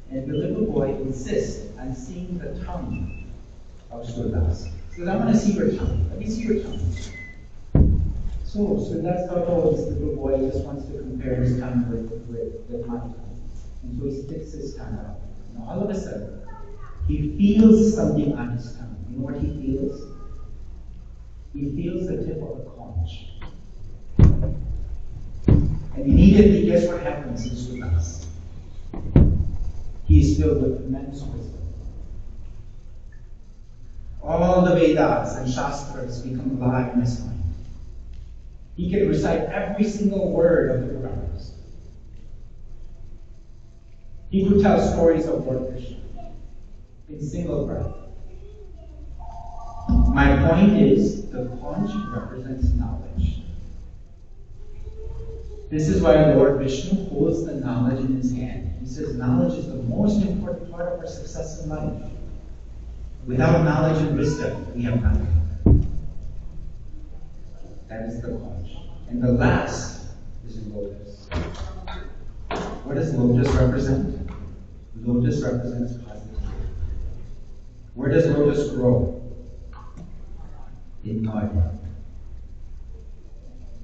And the little boy insists on seeing the tongue of Surdas. He says, I want to see your tongue. Let me see your tongue. So Surdas thought, oh, this little boy just wants to compare his tongue with my tongue. And so he sticks his tongue out. And all of a sudden, he feels something on his tongue. You know what he feels? He feels the tip of a conch. And immediately, guess what happens in Surdas? He is filled with immense wisdom. All the Vedas and Shastras become alive in his mind. He can recite every single word of the Puranas. He could tell stories of Lord Krishna in single breath. My point is, the conch represents knowledge. This is why Lord Vishnu holds the knowledge in his hand. He says knowledge is the most important part of our success in life. Without knowledge and wisdom, we have nothing. That is the conch. And the last is lotus. What does lotus represent? Lotus represents positivity. Where does lotus grow? In mud.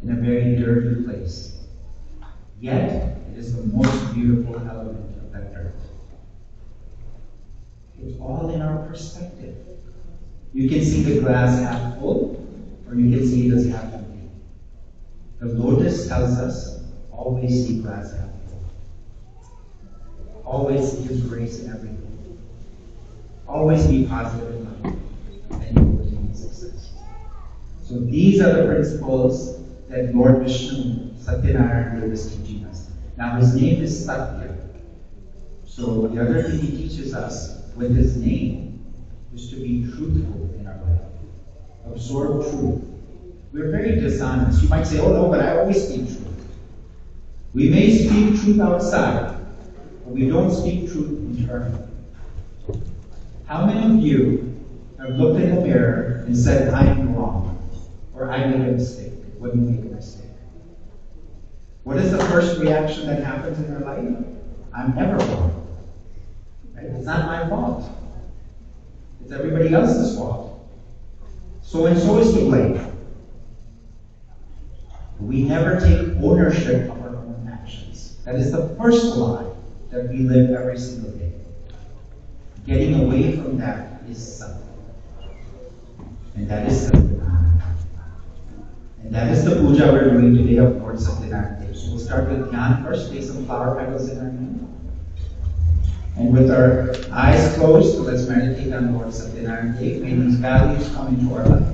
In a very dirty place. Yet, it is the most beautiful element of that earth. It's all in our perspective. You can see the glass half full, or you can see it as half empty. The lotus tells us, always see glass half full. Always see His grace in everything. Always be positive in life, and you will attain success. So these are the principles that Lord Vishnu, Satyanarayana Dev is teaching us. Now his name is Satya. So the other thing he teaches us with his name is to be truthful in our life. Absorb truth. We're very dishonest. You might say, oh no, but I always speak truth. We may speak truth outside, but we don't speak truth internally. How many of you have looked in the mirror and said, I am wrong? or I made a mistake when you make a mistake. What is the first reaction that happens in your life? I'm never wrong. Right? It's not my fault. It's everybody else's fault. So and so is to blame. We never take ownership of our own actions. That is the first lie that we live every single day. Getting away from that is something. And that is Satyanarayana. And that is the puja we're doing today of Lord Satyanarayana. So we'll start with Dhyan first, take some flower petals in our hand. And with our eyes closed, so let's meditate on Lord Satyanarayana. May these values come into our life.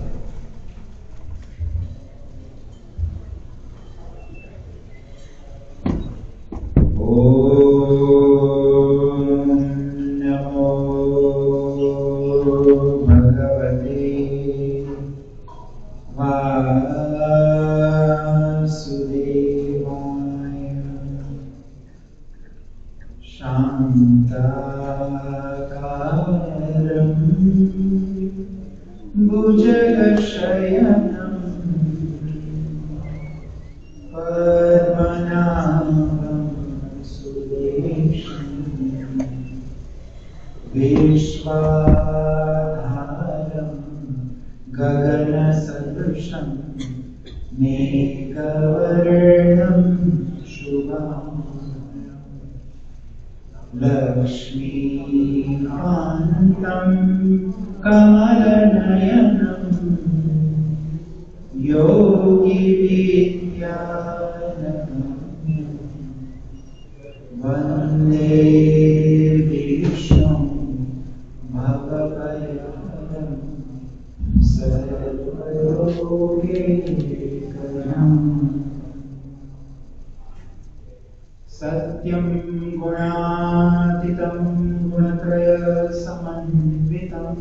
Satyam gunatitam gunatraya samanvitam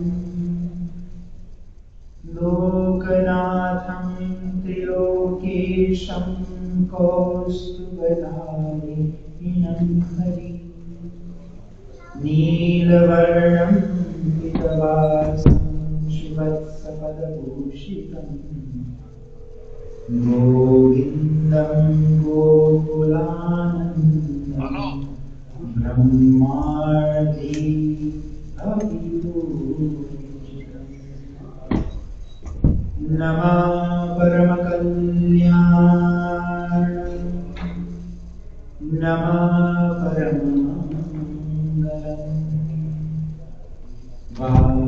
lokanatham trilokesham kaustubadhari hari neelavarnam pitavasam shivatsapadabhushitam Govindam Gokulanandam Brahmardi Abhipuritam Nama Paramakalyanam Nama Paramangalam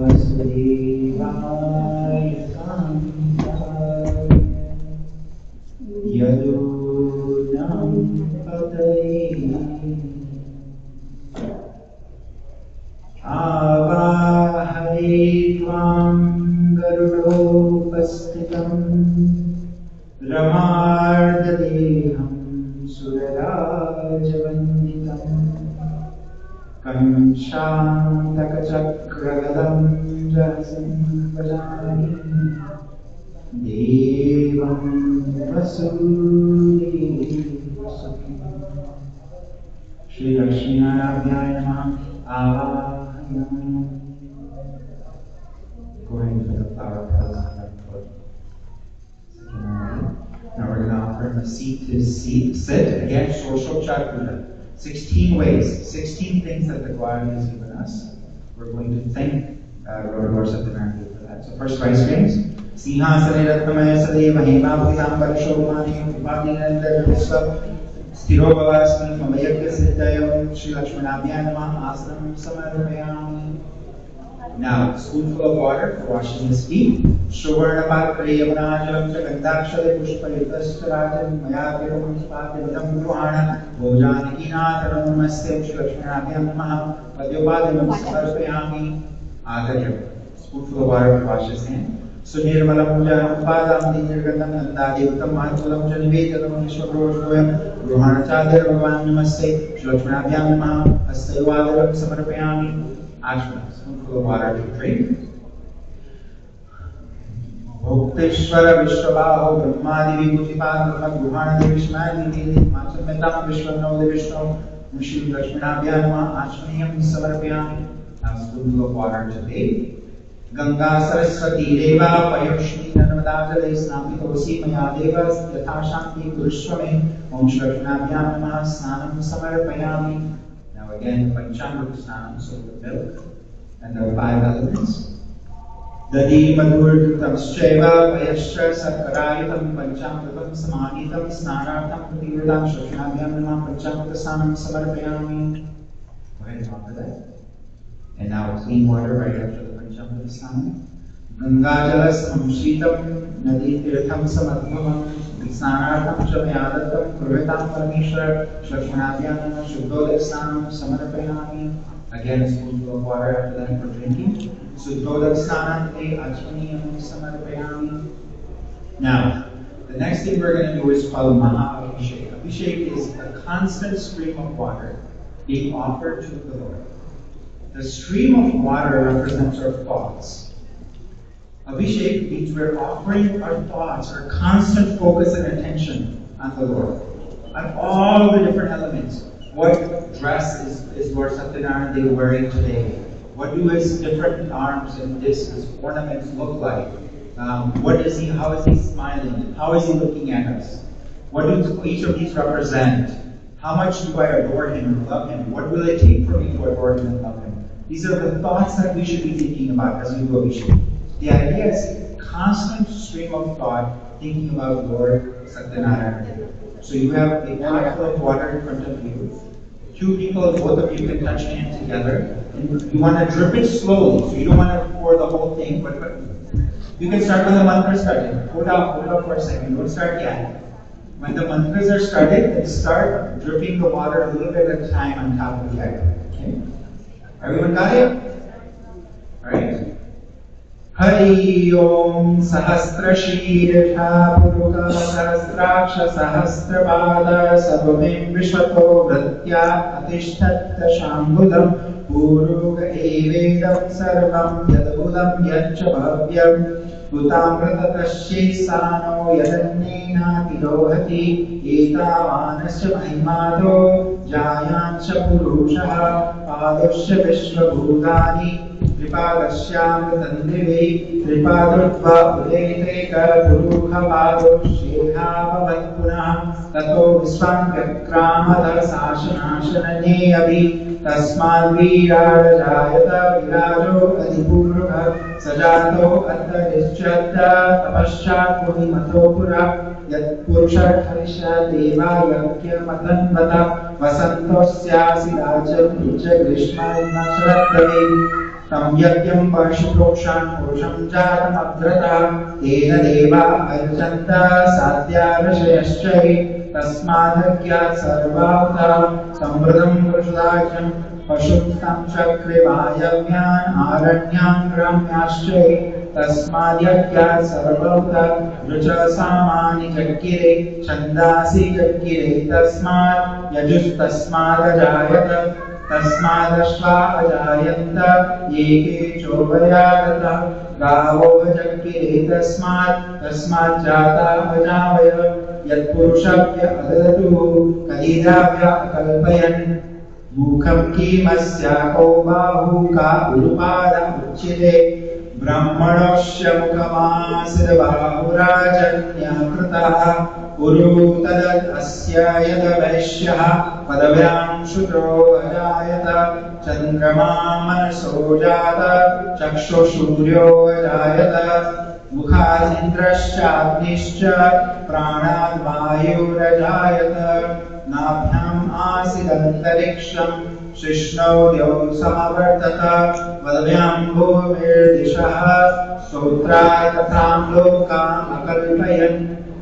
Vasudevaya Kanthaya Yadunam Pataye Avahai Tvam Garudopastitam Ramardadeham Surarajavanditam Kamshantakachakradam Jasam Vajani Devam Vasudevasam Shri Lakshminarayana Namaha. Go ahead and put the flower petals on that foot. Now we're going to offer him a seat to sit. Again, Shoshopchar Puja. 16 ways, 16 things that the Guardian has given us. We're going to thank Lord Satyanarayana for that. So first rice grains. Sinhasane Ratnamaya Sadeva Hema Bhutambara Shobhani Upadinanda Visva Sthiro Bhavasmi Mamayagya Siddhayam Shri Lakshmanabhya Namaha Asram Samarpayami. Now, a spoonful of water for washing his feet. Shobharna Patre Yamanajalam Chagandakshale Pushpayutastarajam Mayapiram Spatyam Gruhana Bhojaniki Natharam Namaste Shri Lakshmanabhya Namaha Padyopadimam Samarpayami. Adarya. Spoonful of water to wash his hand. Sunirmalam Pujanam Padam Dinirgatam Nandadevtam Mahakulam Janivedatam Vishwabroshvoyam Gruhana Chadir Bhagavan Namaste Shri Lakshmanabhya Namaha Hastayavadaram Samarpayami. Ashram. Spoonful of water to drink. Bhokteshwara Vishwabaho Brahmadi Vibhutipan Brahmagruhana Vishmani Machametam Vishwano Vishno Shri Lakshmanabhya Namaha Ashmayam Samarpayami. Now, a spoonful of water to bathe. Ganga Saraswati देवा पयोष्णी नर्मदा जले स्नापितोऽसि मया देव यथा शान्ति कुरुष्व मे ॐ श्रीकृष्णाभ्यां नमः स्नानं समर्पयामि. Now again Panchamrita Snanam, so the milk and the 5 elements. Dadi madhurtam sheva payashra sarkarayitam panchamritam samanitam snanartham prativridam shrikshnabhyam namah panchamrita snanam samarpayami. Go ahead and offer that. And now clean water right after the panchamrita snanam. Ganga jalasam shitam nadi tirtham samadbhamam snanartham cha mayadatam kurvitam parameshwar shrikshnabhyam namah shuddhodak snanam samarpayami. Again, a spoonful of water after that for drinking. Suddhodak snanante achmaniyam samarpayami. Now, the next thing we're going to do is called Maha Abhishek. Abhishek is a constant stream of water being offered to the Lord. The stream of water represents our thoughts. Abhishek means we're offering our thoughts, our constant focus and attention on the Lord, on all the different elements. What dress is Lord Satyanarayana Dev wearing today? What do his different arms and discs, his ornaments look like? What is he? How is he smiling? How is he looking at us? What do each of these represent? How much do I adore him and love him? What will it take for me to adore him and love him? These are the thoughts that we should be thinking about as we do Abhishek. The idea is constant stream of thought thinking about Lord Satyanarayana Dev. So you have a pot full of water in front of you. 2 people, both of you can touch hands together. And you want to drip it slowly. So you don't want to pour the whole thing, but you can start when the mantra started. Hold up for a second. Don't start yet. When the mantras are started, then start dripping the water a little bit at a time on top of the item. Okay? Everyone got it? Alright. Hari Om Sahasrashirtha Puruka Sahasraksha Sahasrapada Sabhavim Vishwato Vritya Atishtatta Shambhudam Puruka Evedam Sarvam Yadudam Yacha Bhavyam Utamratatashisano Yadannena Tirohati Etavanasya Mahimato Jayancha Purushaha Padosya Vishwabhutani Tripadashyamritandivi Tripadrutva Udeteka Puruha Padosyeha Punah Tato Visvankakramada Sashanashanane Abhi Tasmad Virajayata Virajo Adipurva Sajato Adharishchata Tapashat Purimato Pura Yat Purushat Harisha Deva Yakya Matanvata Vasantosyasi Rajam Nicha Grishma Nasratave Tam Yakyam Parshutoksham Purusham Jatam Abdrata Tena Deva Arjanta Sadhya Rashayashchari Tasmadhakyat Sarvavta Samvradam Purushadacham Pashuttam Chakrivayamyan Aranyam Gramyashchari Tasmadhakyat Sarvavta Rucha Samani Jakkire Chandasi Jakkire Tasmad Yajus Tasmad Ajayata Tasmadashva Ajayanta Yeke Chobhayagata Gavo Jakkire Tasmad Jata Ajavaya Yat Purushabhya Adadatu Kalidabhya Kalpayan Mukham Kimasya Kobahu Ka Urupada Uchide Brahmanasya Mukhamasirvahurajanya Kritaha Uru Tadat Asya Yadavaishyaha Padavyam Shudro Ajayata Chandrama Manaso Jata Chaksho Suryo Ajayata Mukhasindrasya Agnischa Pranad Vayurajayata Nabhyam Asidantariksham Shishnodyo Samavartata Vadavyam Bhumirdishaha Sotra Tatham Lokam Akalpayan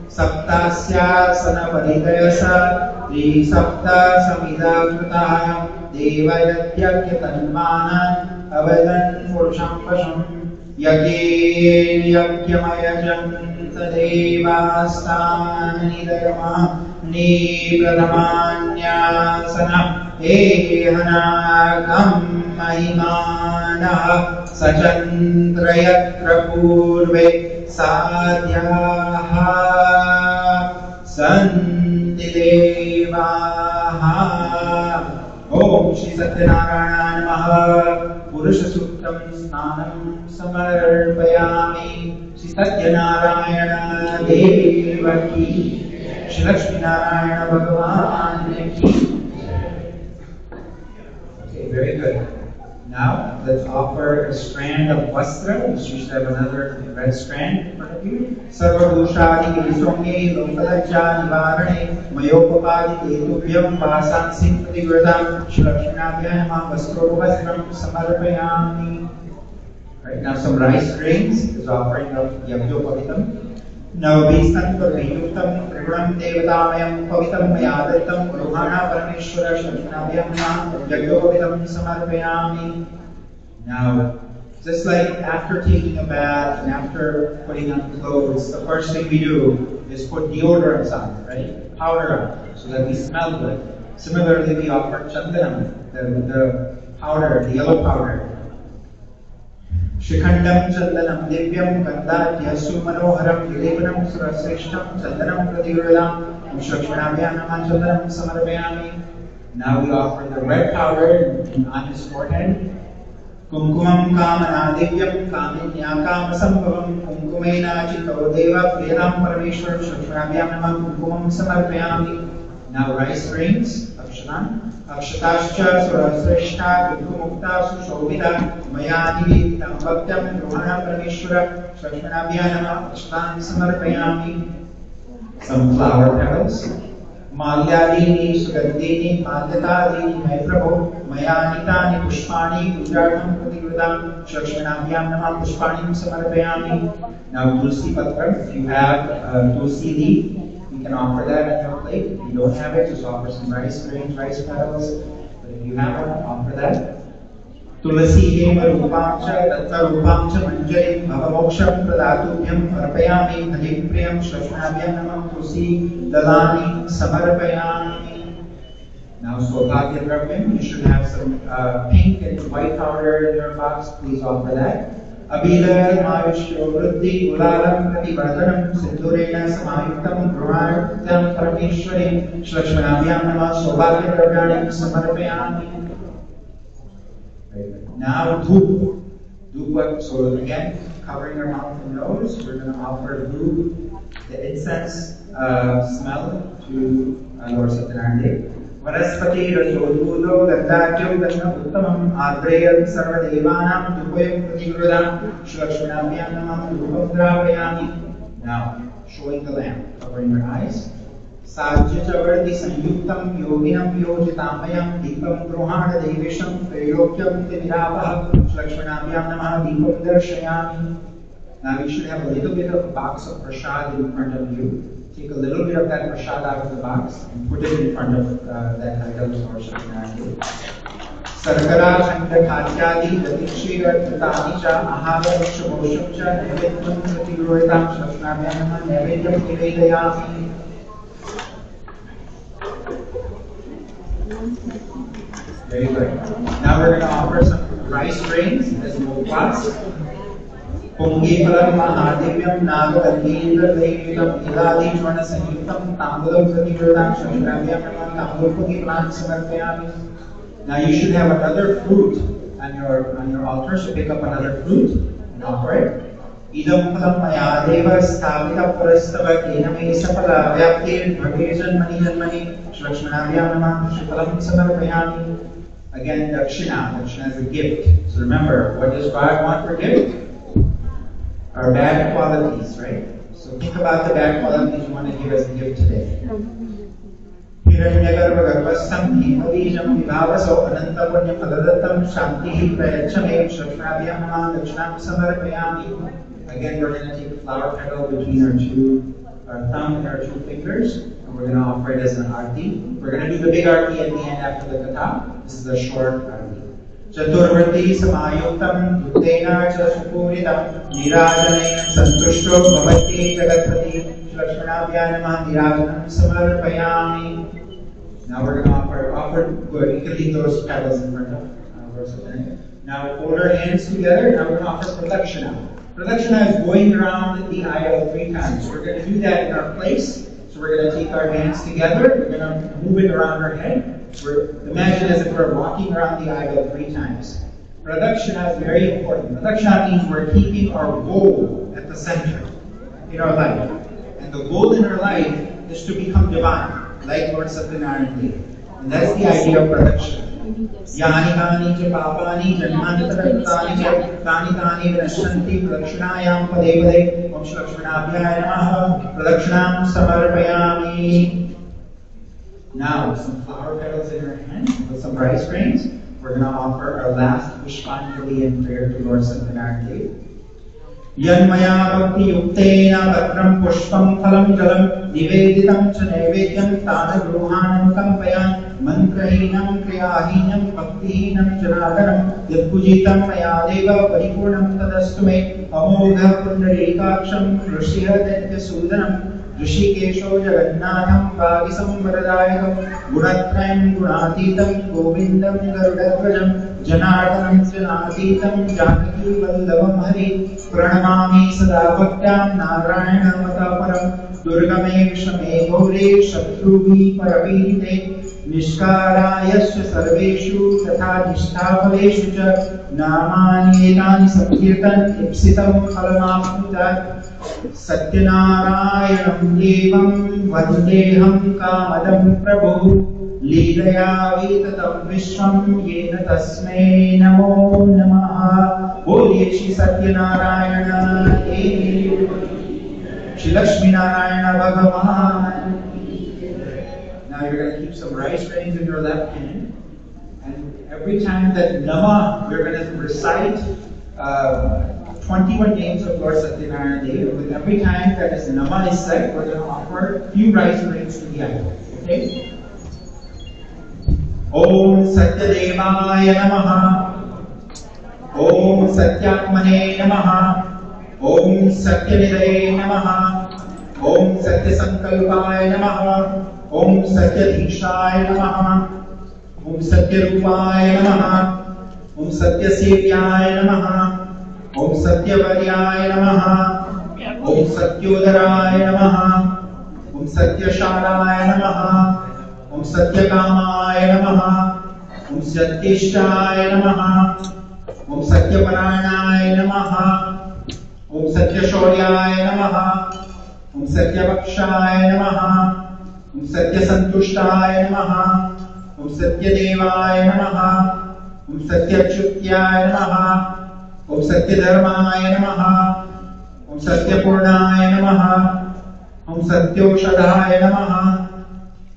Saptasya Sanapadidayasa Tri Sapta Samida Kritaha Devayatya Tanmana Avadan Purusham Pasham Yakin Yakyamayajam Tadevastani Dharma Ni Pradhamanyasana Ehanakam Mahimana Sachandrayatra Purve Sadhyaha Santidevaha Om Shri Satyanarayana Namaha पुरुषसूक्तं स्नानं समर्पयामि श्री सत्यनारायण देव की श्री लक्ष्मी नारायण भगवान की. Okay, very good. Now let's offer a strand of vastra. You should have another red strand in front of you. Sarvabhushadi Somye Lokalajja Nivarane Mayopapadi Tetubhyam Vasansim Prativradam Shlakshminabhyam Vastro Vastram Samarpayami. Right now, some rice grains is offering of Yagyopavitam. Navabhistam Pavayuktam Trigunam Devatamayam Pavitam Mayadatam Ruhana Parameshwara Shlakshminabhyam Yagyopavitam Samarpayami. Now, just like after taking a bath and after putting on clothes, the first thing we do is put deodorants on, right? Powder on, so that we smell good. Similarly, we offer chandanam, the powder, the yellow powder. Shikhandam chandanam divyam gandharya sumanoharam vilevanam surasreshtam chandanam prativradam Shlakshminabhyam namah chandanam samarpayami. Now we offer the red powder on his forehead. Kumkumam kamana divyam kaminya kamasambhavam kumkumena chito deva priyam parameshwar Shlakshminabhyam namah kumkumam samarpayami. Now rice grains, akshanan. Akshatascha surasreshta kumkumukta sushobhita maya nivedam bhaktyam ruhana parameshwara Shlakshminabhyam namah ashtan samarpayami. Some flower petals. Malyadini sugandhini malyatadini may prabhu mayanitani pushpani pujartham prativradam Shlakshminabhyam namah pushpanim samarpayami. Now tulsi patra, if you have tulsi leaf, you can offer that on your plate. If you don't have it, just offer some rice grains, rice petals. But if you have one, offer that. Tulasi hema rupamcha tatta rupamcha manjarim bhavamoksham pradhatubhyam arpayami bhajim priyam Shlakshminabhyam namah tulsi dalani samarpayami. Now Saubhagya Dravyam, you should have some pink and white powder in your box. Please offer that. Abhila Mayushyo Vruddhi Gulalam Prativardhanam Sindhurena Samayuktam Brahmanam Parameshwarim Shlakshminabhyam namah Saubhagya Dravyanim samarpayami. Now dhoop. So again, covering our mouth and nose, we're going to offer dhoop, the incense smell to Lord Satyanarayana. Vanaspati Rasodulo Gandharjam Gandham Uttamam Adreyam Sarvadevanam Dhupayam Prativradam Shlakshminabhyam namah dhupam dravayami. Now, showing the lamp, covering your eyes. Sajya Chavarti Sanyuktam Yoginam Yojitamayam Deepam Drohana Devisham Preyokyam Timirabah Shlakshminabhyam namah Deepam Darshayami. Now you should have a little bit of a box of prasad in front of you. Take a little bit of that prasad out of the box and put it in front of that item or Shlakshminabhyam. Sarkara Khanda Khatyadi Pratikshira Tatani Cha Ahara Shamosham Cha Nevedyam Pratigrohitam Shlakshminabhyam namah Nevedyam Nivedayami. Very good. Now we're going to offer some rice grains as mukwas. Pungi phalam mahadivyam nagadandendra daivitam iladi jvana sanyuktam tambulam prativradam Shlakshminabhyam namah tambulpati plant samarpayami. Now you should have another fruit on your altar, so pick up another fruit and offer it. Idam phalam maya deva sthavita parastava kename sapala vyaptir bhagejan mani janmani Shlakshminabhyam namah shuklam samarpayami. Again, dakshina. Dakshina is a gift. So remember, what does God want for gift? Our bad qualities, right? So think about the bad qualities you want to give as a gift today. Hiranyagarbha garbhasam himavijam vibhavaso anantapunyam adadatam shantihi prayachame Shlakshminabhyam namah dakshinam samarpayami. Again, we're going to take a flower petal between our thumb and our two fingers, and we're going to offer it as an aarti. We're going to do the big aarti at the end after the katha. This is a short aarti. Chaturvati samayuktam duddena cha supuritam nirajanena santushto bhavati jagatpati Shlakshminabhyam namah nirajanam samarpayami. Now we're going to offer good. You can leave those petals in front of Lord Satyanarayana. Now hold our hands together. Now we're going to offer pradakshina. Pradakshina is going around the aisle 3 times. We're going to do that in our place. So we're going to take our hands together. We're going to move it around our head. Imagine as if we're walking around the aisle 3 times. Pradakshina is very important. Pradakshina means we're keeping our goal at the center in our life. And the goal in our life is to become divine, like Lord Satyanarayana did. And that's the idea of pradakshina. Yani kani cha papani janmantarani cha kani kani vinashanti pradakshinaayam pade pade om Lakshmanabhyaya namaha pradakshinam samarpayami. Now, some flower petals in our hand with some rice grains. We're going to offer our last Pushpanjali in prayer to Lord Satyanarayana. Yanmaya bhakti yuktena patram pushpam phalam jalam niveditam cha naivedyam tada gruhanam kampayan mantrahinam kriyahinam bhaktihinam janadanam yadpujitam maya deva paripurnam tadastu me amogha pundarikaksham rishya detya sudanam ऋषिकेशो जगन्नाथं भागिसं वरदायकं गुणत्रयं गुणातीतं गोविन्दं गरुडध्वजं जनार्दनं जनातीतं जानकी वल्लभं हरि प्रणमामि सदा भक्त्यां नारायणमतः दुर्गमे विषमे घोरे शत्रुभिः परपीडिते निष्कारायश्च सर्वेषु तथा निष्ठाफलेषु च नामानि एतानि संकीर्तन इप्सितं फलमाप्नुत सत्यनारायणं देवं वन्देऽहं कामदं प्रभुः लीलया विततं विश्वं येन तस्मै नमो नमः। बोलिए श्री सत्यनारायण देव, श्री लक्ष्मी नारायण भगवान। Now you're going to keep some rice grains in your left hand, and every time that Nama, we're going to recite 21 names of Lord Satyanarayana Dev. With every time that his Nama is said, we're going to offer a few rice grains to the idol. Okay? Om Satyadevaya Namaha. Om Satyatmane Namaha. Om Satyanidaya Namaha. Om Satyasankalpaya Namaha. Om Satyadhishaya Namaha. Om Satyarupaya Namaha. Om Satyasevyaya Namaha. Om Satyavaryaaya Namaha. Om Satyodaraaya Namaha. Om Satyasharaya Namaha. Om Satyakamaya Namaha. Om Satyishaya Namaha. Om Satyaparayanaaya Namaha. Om Satyashauryaaya Namaha. Om Satyavakshaya Namaha. Om Satyasantushtaya Namaha. Om Satyadevaya Namaha. Om Satyachyutyaya Namaha. Om Satyadharmaya Namaha. Om Satyapurnaya Namaha. Om Satyaushadhaya Namaha.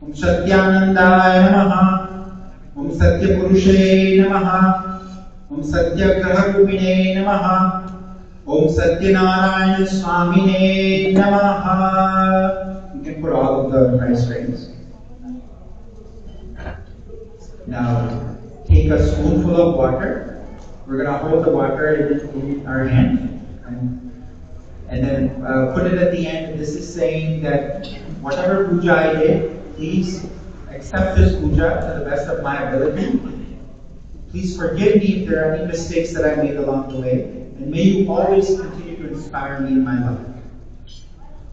Om Satyanandaya Namaha. Om Satyapurushe Namaha. Om Satyagrahagupine Namaha. Om Satyanarayana Swamine Namaha. You can put all of the rice grains. Now, take a spoonful of water. We're going to hold the water in our hand and then put it at the end. And this is saying that whatever puja I did, please accept this puja to the best of my ability. Please forgive me if there are any mistakes that I made along the way. And may you always continue to inspire me in my life.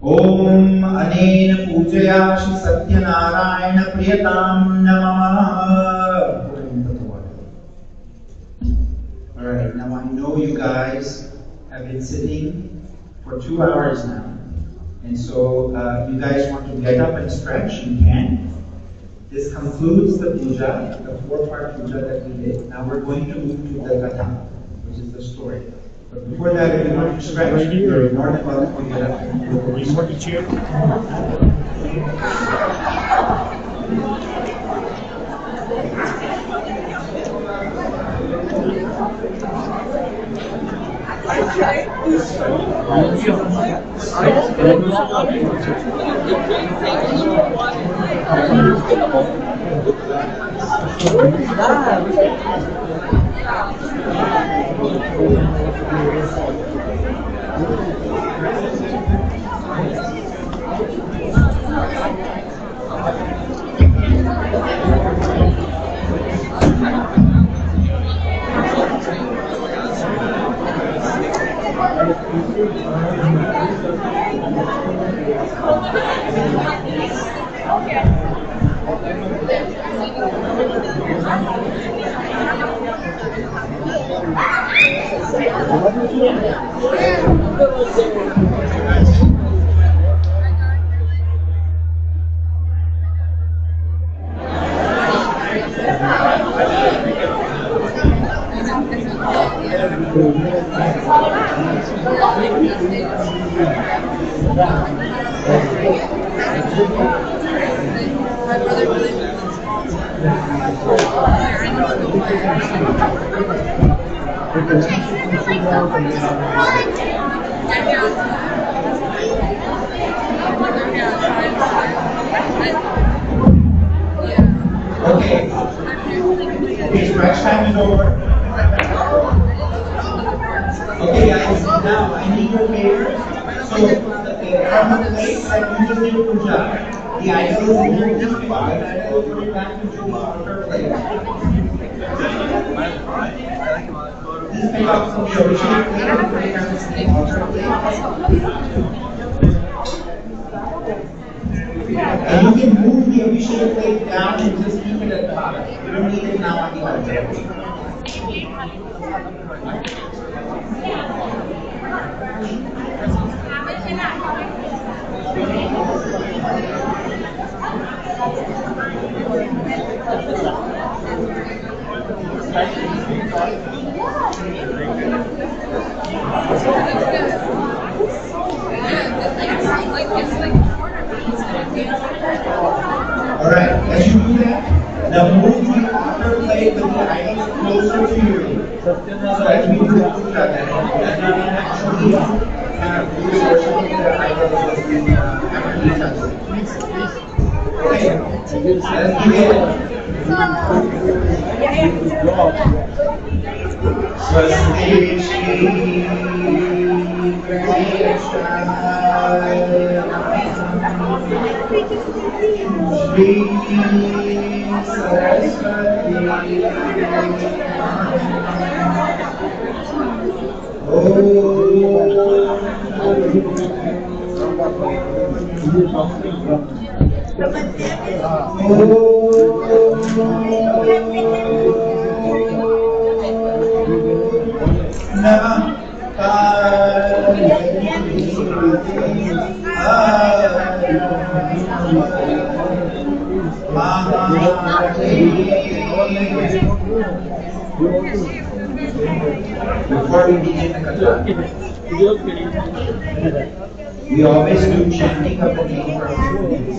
Om Anena Pujaya Shri Satyanarayana Priyatam Namaha. Alright, now I know you guys have been sitting for 2 hours now. And so you guys want to get up and stretch, you can. This concludes the puja, the 4-part puja that we did. Now we're going to move to the katha, which is the story. But before that, if you want to stretch, you're more than welcome to get up. You want to cheer? My brother really Okay. Okay, stretch time is over. Okay, guys, now I need your favor. So, from the place that you just did puja, the idol is moving. The idol is going back to the altar place. Please pick up some Abhishek plate and put it down to the altar plate. And you can move the Abhishek plate down and just keep it at the bottom. You don't need it now on the altar. Alright, as you do that, now move the altar plate with the items closer to you. So as we do puja, that not actually do the worship of the idols as we after we touch it. Okay, let's begin. Swasti Shri Saraswati Before we begin the katha, we always do chanting of the name for a few minutes.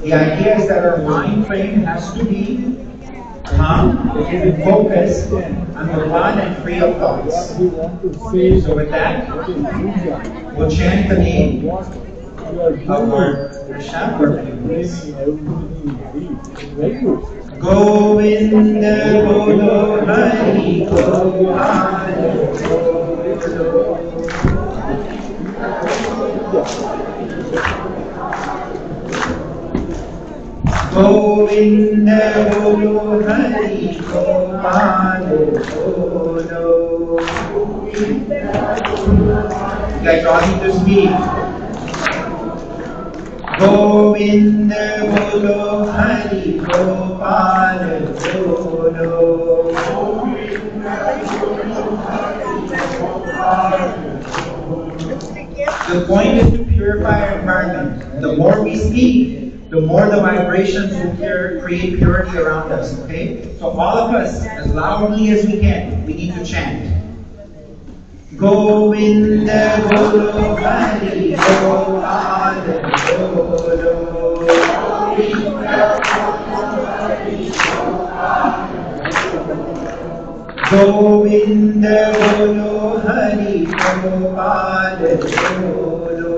The idea is that our mind frame has to be calm, focused on the one and free of thoughts. So with that, we'll chant the name of our Krishna for a few minutes. Govinda Bolo Hari Govinda Govinda Bolo Hari Govinda. You guys all need to speak. Govinda Bolo Hari Gopal Bolo. The point is to purify our environment. The more we speak, the more the vibrations will create purity around us. Okay? So all of us, as loudly as we can, we need to chant. Govinda Bolo Hari Gopal Bolo. Govinda Bolo Hari Gopal Bolo.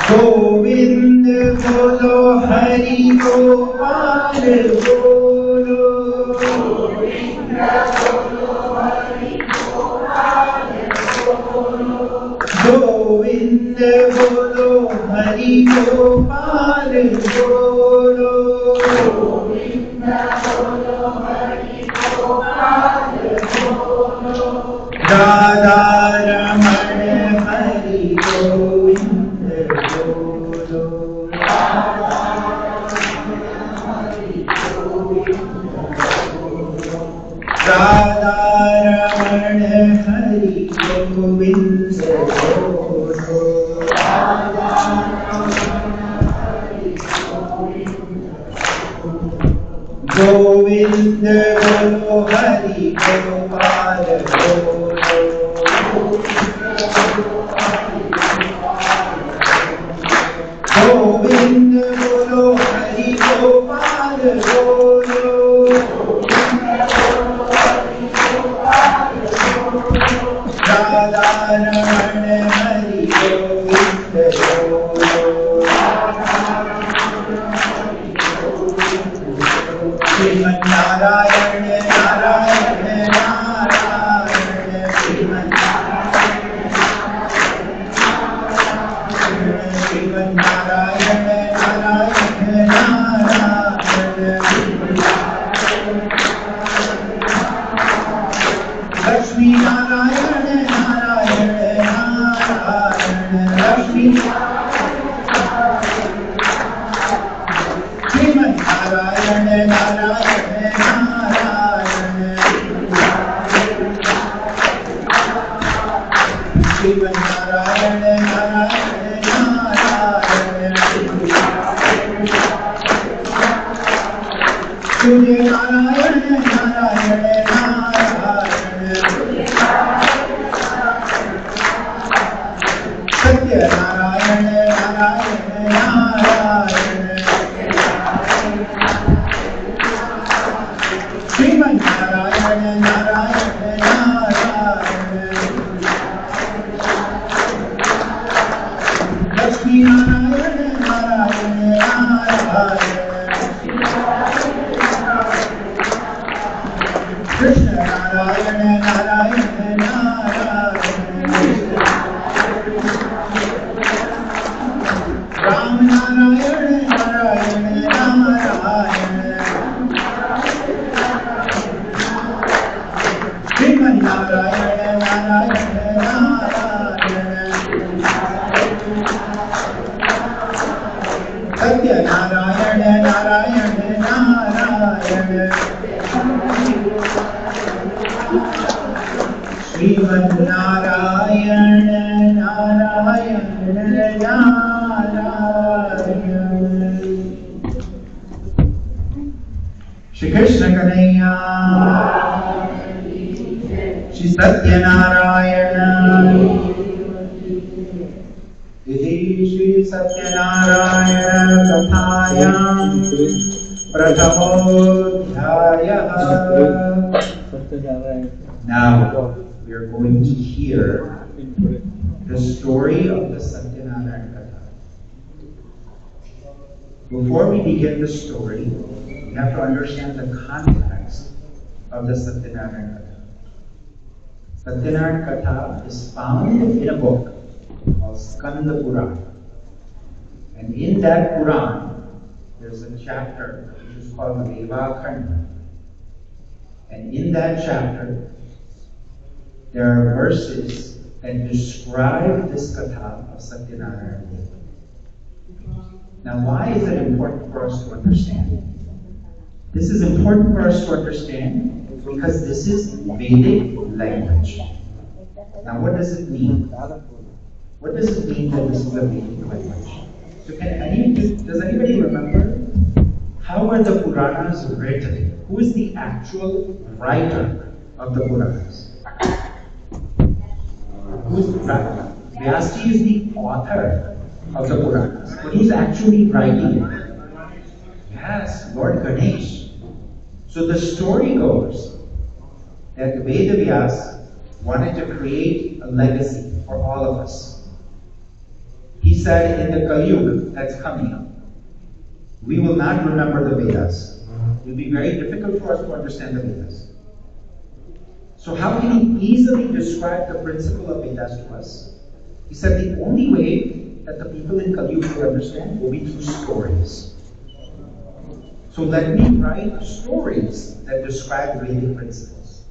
Govinda Bolo Hari Gopal Bolo. Govinda Bolo Hari Gopal Bolo. Radha Ramana Hari Govinda Bolo. Radha Ramana Hari Govinda Bolo. Govinda Bolo Hari Gopal Bolo. Shri Krishna Kanaya, Shri Satya Narayana, Iti Shri Satya Narayana Kathayam Prathamodhyayah. Now we are going to hear the story of the Satyanarayana Katha. Before we begin the story, we have to understand the context of the Satyanarayana Katha. Satyanarayana Katha is found in a book called Skanda Purana. And in that Puran, there's a chapter which is called Seva Mandir. And in that chapter, there are verses that describe this Katha of Satyanarayana Deva. Now, why is it important for us to understand? This is important for us to understand because this is Vedic language. Now, what does it mean? What does it mean that this is a Vedic language? So, does anybody remember how are the Puranas written? Who is the actual writer of the Puranas? Who's the writer? Vyasji is the author of the Puranas. But who's actually writing it? Yes, Lord Ganesh. So the story goes that Vedavyas wanted to create a legacy for all of us. He said in the Kali Yuga that's coming up, we will not remember the Vedas. It will be very difficult for us to understand the Vedas. So how can he easily describe the principle of Vedas to us? He said the only way that the people in Kali Yuga will understand will be through stories. So let me write stories that describe Vedic principles.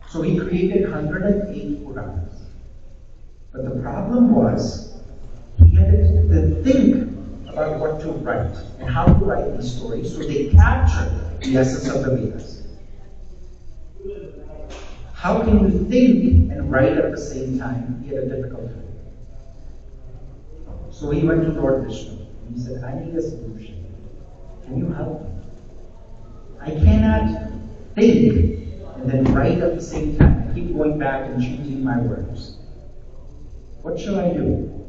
So he created 108 Puranas. But the problem was, he had to think about what to write and how to write these stories so they capture the essence of the Vedas. How can you think and write at the same time? He had a difficult time. So he went to Lord Vishnu and he said, I need a solution. Can you help me? I cannot think and then write at the same time. I keep going back and changing my words. What shall I do?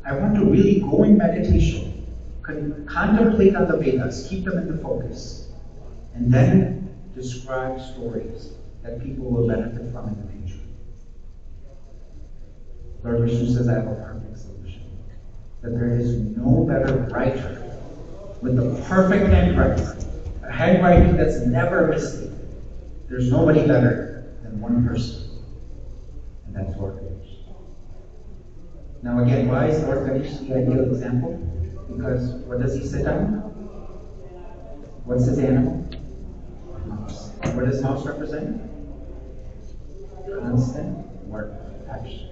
I want to really go in meditation, contemplate on the Vedas, keep them in the focus, and then describe stories. that people will benefit from in the future. Lord Vishnu says, I have a perfect solution. That there is no better writer with the perfect handwriting, a handwriting that's never mistaken. There's nobody better than one person, and that's Lord Ganesh. Now again, why is Lord Ganesh the ideal example? Because what does he sit on? What's his animal? Mouse. What does mouse represent? Constant work, action.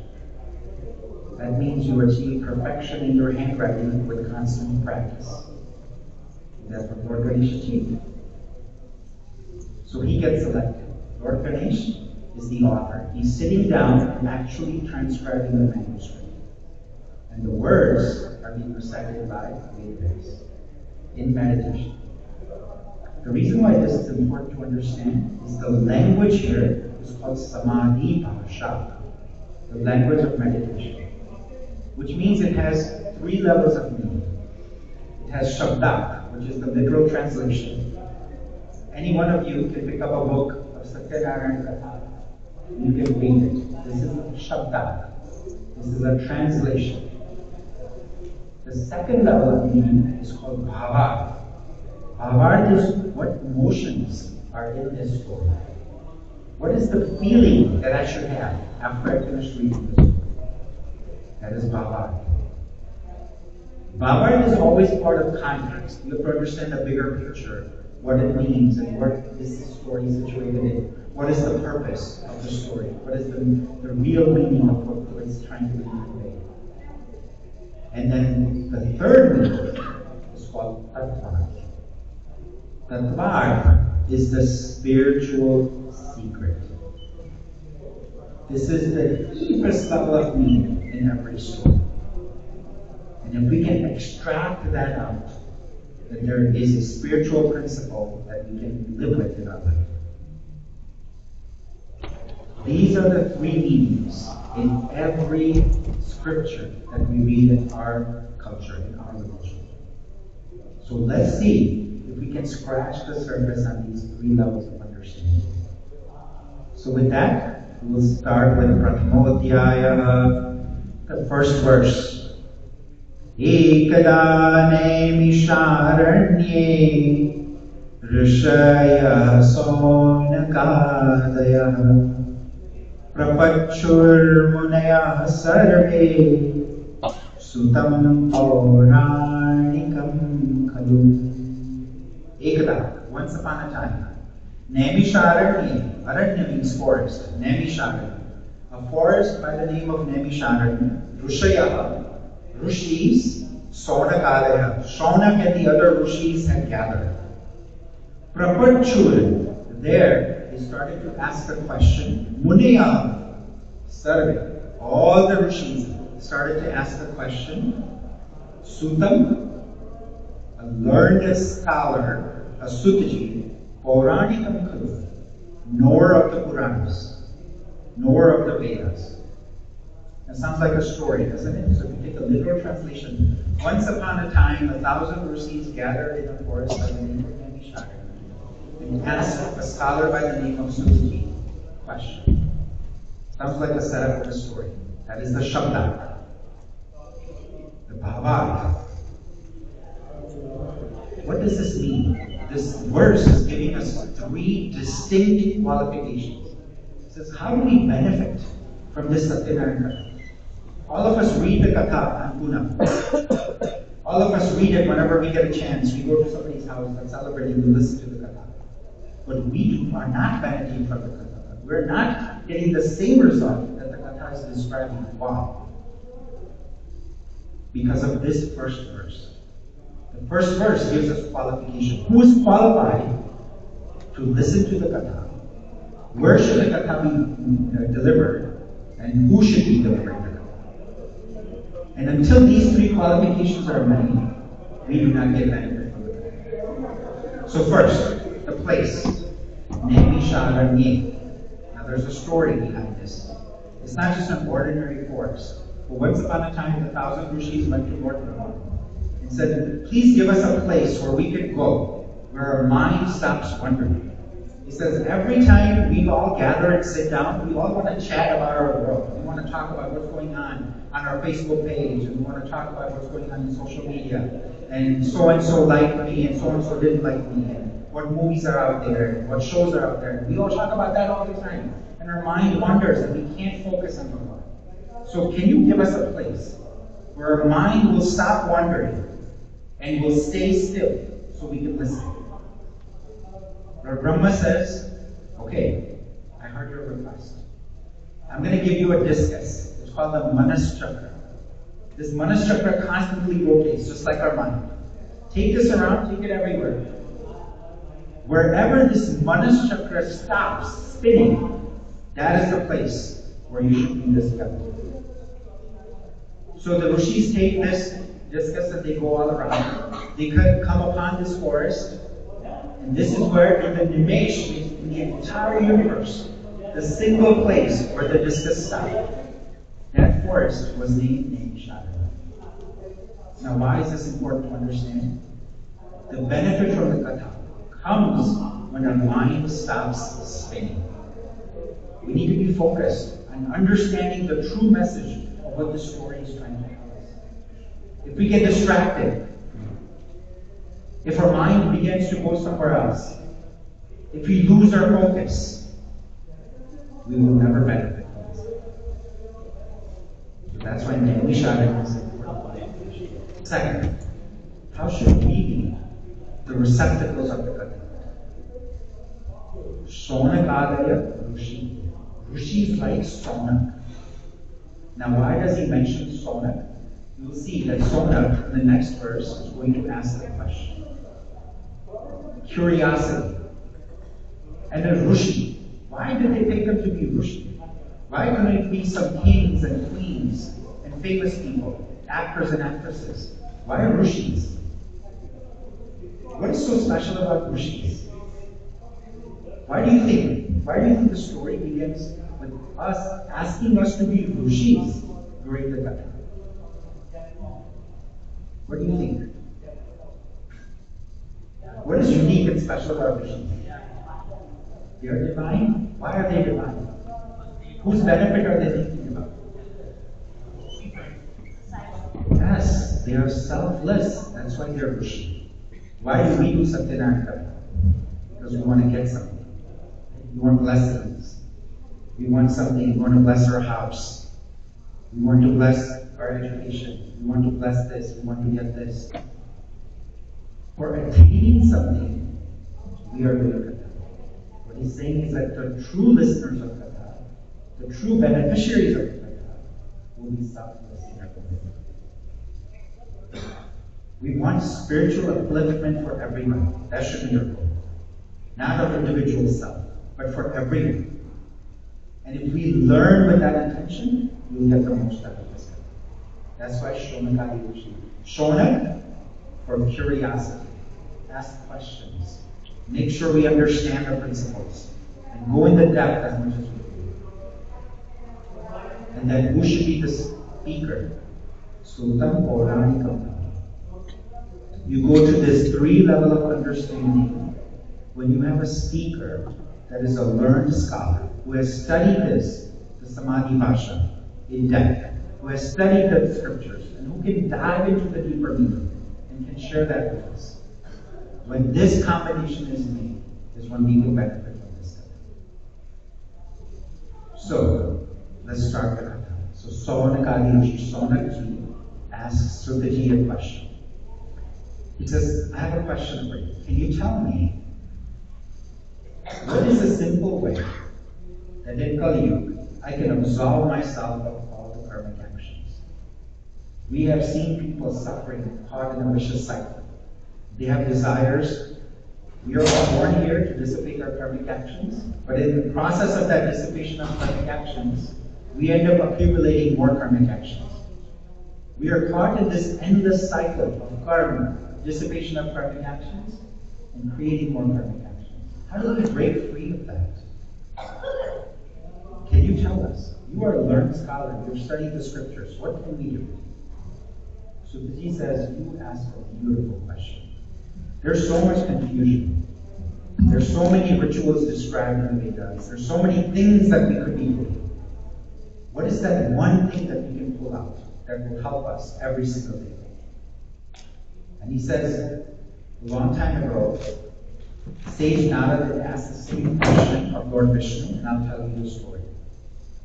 That means you achieve perfection in your handwriting with constant practice. That's what Lord Ganesh achieved. So he gets selected. Lord Ganesh is the author. He's sitting down and actually transcribing the manuscript. And the words are being recited by Vedas in meditation. The reason why this is important to understand is the language here is called Samadhi Bhasha, the language of meditation, which means it has 3 levels of meaning. It has Shabdak, which is the literal translation. Any one of you can pick up a book of Satyanarayana Katha. You can read it. This is Shabdak. This is a translation. The second level of meaning is called Bhavat. Bhavat is what emotions are in this story. What is the feeling that I should have after I finish reading this book? That is Bhavat. Bhavat is always part of context. You have to understand the bigger picture, what it means, and what is the story situated in. What is the purpose of the story? What is the real meaning of what it's trying to be conveyed? And then the third meaning is called Tattva. Tattva is the spiritual secret. This is the deepest level of meaning in every story. And if we can extract that out, then there is a spiritual principle that we can live with in our life. These are the 3 meanings in every scripture that we read in our culture, in our religion. So let's see if we can scratch the surface on these 3 levels of understanding. So with that, we'll start with Prathamodhyaya, the first verse. Ekada naimisharanye rishaya sonakadaya prapachur munaya sarve sutam pauranikam khalu. Ekada, once upon a time. Naimisharanye, Aranya means forest. Naimisharanye, a forest by the name of Naimisharanye. Rishaya, Rishis, Sonakadaya. Shaunak and the other Rishis had gathered. Prapachur, there he started to ask the question. Munaya, Sarve, all the Rishis started to ask the question. Sutam, a learned scholar, a Sutaji, Pauranikam Khalu, knower of the Puranas, knower of the Vedas. That sounds like a story, doesn't it? So if you take a literal translation, once upon a time, 1,000 Rishis gathered in a forest by the name of Naimisharanya and asked a scholar by the name of Sutaji a question. Sounds like a setup of a story. That is the Shabda, the Bhavat. What does this mean? This verse is giving us 3 distinct qualifications. It says, how do we benefit from this Satyanarayana Katha? All of us read the Katha on Puna. All of us read it whenever we get a chance. We go to somebody's house and celebrate and we listen to the Katha. But we are not benefiting from the Katha. We're not getting the same result that the Katha is describing. Why? Because of this first verse. The first verse gives us qualification. Who is qualified to listen to the Katha? Where should the Katha be delivered? And who should be delivering the Katha? And until these 3 qualifications are met, we do not get benefit from the Katha. So first, the place. Naimisharanye. Now there's a story behind this. It's not just an ordinary forest. But once upon a time, 1,000 Rishis went to North India and said, please give us a place where we can go, where our mind stops wandering. He says, every time we all gather and sit down, we all want to chat about our world. We want to talk about what's going on our Facebook page, and we want to talk about what's going on in social media. And so liked me, and so didn't like me, and what movies are out there, and what shows are out there. We all talk about that all the time. And our mind wanders, and we can't focus on the Lord. So can you give us a place where our mind will stop wandering and will stay still so we can listen? Lord Brahma says, okay, I heard your request. I'm going to give you a discus. It's called the Manas Chakra. This Manas Chakra constantly rotates, just like our mind. Take this around, take it everywhere. Wherever this Manas Chakra stops spinning, that is the place where you should be discovered. So the Rishis take this discus and they go all around. They could come upon this forest. And this is where, in the Nimesh, in the entire universe, the single place where the discus stopped, that forest was named Shadara. Now, why is this important to understand? The benefit from the Katha comes when our mind stops spinning. We need to be focused on understanding the true message of what the story is trying to tell us. If we get distracted, if our mind begins to go somewhere else, if we lose our focus, we will never benefit from this. So that's why Nishara is important. Second, how should we be the receptacles of the Katha? Sonakadaya Rushi. Rushi is like Sonak. Now, why does he mention Sonak? You will see that Sonak in the next verse is going to ask the question. Curiosity. And a Rushi. Why did they take them to be Rushi? Why couldn't it be some kings and queens and famous people, actors and actresses? Why Rushis? What is so special about Rushis? Why do you think the story begins with us asking us to be Rushis during the Katha? What do you think? What is unique and special about Rishis? They are divine. Why are they divine? Whose benefit are they thinking about? Yes, they are selfless. That's why they are Rishi. Why do we do Satyanartha? Because we want to get something. We want blessings. We want something. We want to bless our house. We want to bless our education. We want to bless this. We want to get this. For attaining something, we are doing Katha. What he's saying is that the true listeners of Katha, the true beneficiaries of Katha, will be selfless in their life. We want spiritual upliftment for everyone. That should be our goal. Not of individual self, but for everyone. And if we learn with that intention, we'll get the most out of this. That's why Shonakadi Rushi. Shonak for curiosity. Ask questions. Make sure we understand the principles. And go in the depth as much as we can. And then who should be the speaker? Sutam Pauranikam. You go to this 3 level of understanding when you have a speaker that is a learned scholar who has studied this, the Samadhi Bhasha, in depth, who has studied the scriptures, and who can dive into the deeper meaning and can share that with us. When this combination is made, is when we will benefit from this study. So, let's start the Katha. So, Savanakadi Rishi Sonakji asks Sutaji a question. He says, I have a question for you. Can you tell me what is a simple way that in Kali Yuga I can absolve myself of all the karmic actions? We have seen people suffering, caught in a vicious cycle. They have desires. We are all born here to dissipate our karmic actions, but in the process of that dissipation of karmic actions, we end up accumulating more karmic actions. We are caught in this endless cycle of karma, dissipation of karmic actions, and creating more karmic actions. How do we break free of that? Can you tell us? You are a learned scholar. You've studied the scriptures. What can we do? So Sutaji says, you ask a beautiful question. There's so much confusion. There's so many rituals described in the Vedas. There's so many things that we could be doing. What is that one thing that we can pull out that will help us every single day? And he says, a long time ago, Sage Narada asked the same question of Lord Vishnu, and I'll tell you the story.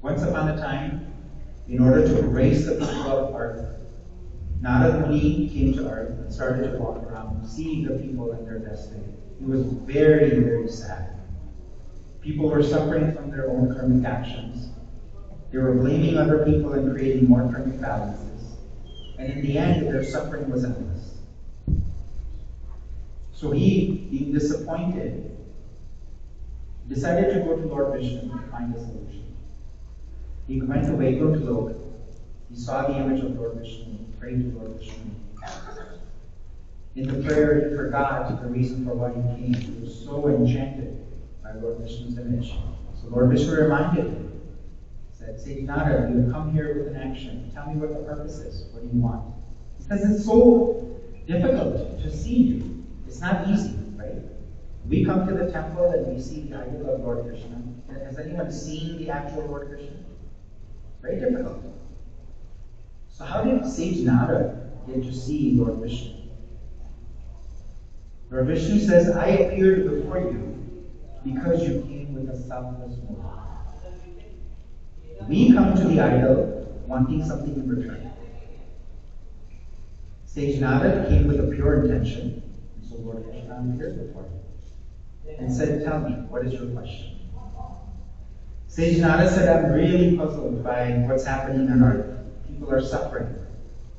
Once upon a time, in order to raise the people of Earth, Narada Muni came to Earth and started to walk around, seeing the people and their destiny. He was very, very sad. People were suffering from their own karmic actions. They were blaming other people and creating more karmic balances. And in the end, their suffering was endless. So he, being disappointed, decided to go to Lord Vishnu to find a solution. He went to Vaikuntha. He saw the image of Lord Vishnu, prayed to Lord Vishnu. In the prayer, he forgot the reason for why he came. He was so enchanted by Lord Vishnu's image. So Lord Vishnu reminded him, said, Sage Narada, you have come here with an action. Tell me what the purpose is. What do you want? He says, it's so difficult to see you. It's not easy, right? We come to the temple and we see the idol of Lord Krishna. Has anyone seen the actual Lord Krishna? Very difficult. So how did Sage Narada get to see Lord Vishnu? Lord Vishnu says, I appeared before you because you came with a selfless motive. We come to the idol wanting something in return. Sage Narada came with a pure intention. So Lord Krishna appeared before him and said, tell me, what is your question? Sage Narada said, I'm really puzzled by what's happening on earth. People are suffering.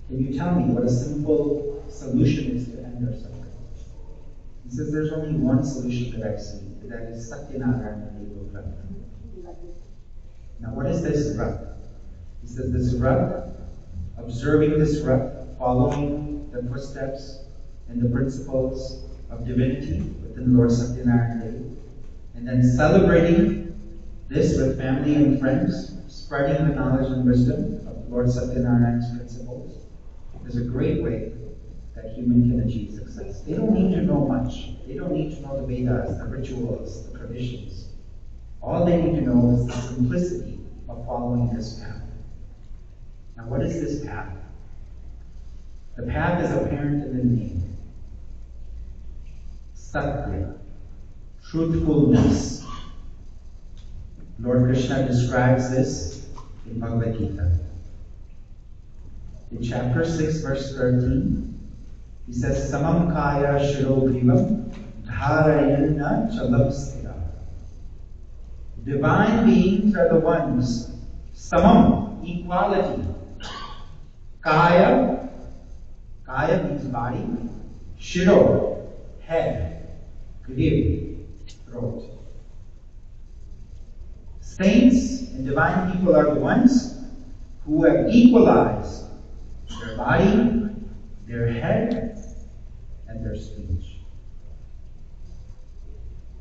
Can you tell me what a simple solution is to end their suffering? He says, there's only one solution that I see, that is Satyanarayana Deva Vrat. Now what is this Vrat? He says, this Vrat, observing this Vrat, following the footsteps and the principles of divinity within Lord Satyanarayana Deva, and then celebrating this with family and friends, spreading the knowledge and wisdom of Lord Satyanarayana's principles, is a great way that human can achieve success. They don't need to know much. They don't need to know the Vedas, the rituals, the traditions. All they need to know is the simplicity of following this path. Now what is this path? The path is apparent in the name. Satya, truthfulness. Lord Krishna describes this in Bhagavad Gita. In chapter 6, verse 13, he says, Samam kaya shirogrivam dharayana chalam stira. Divine beings are the ones, samam, equality. Kaya, kaya means body, shiro, head, griv, throat. Saints and divine people are the ones who have equalized their body, their head, and their speech.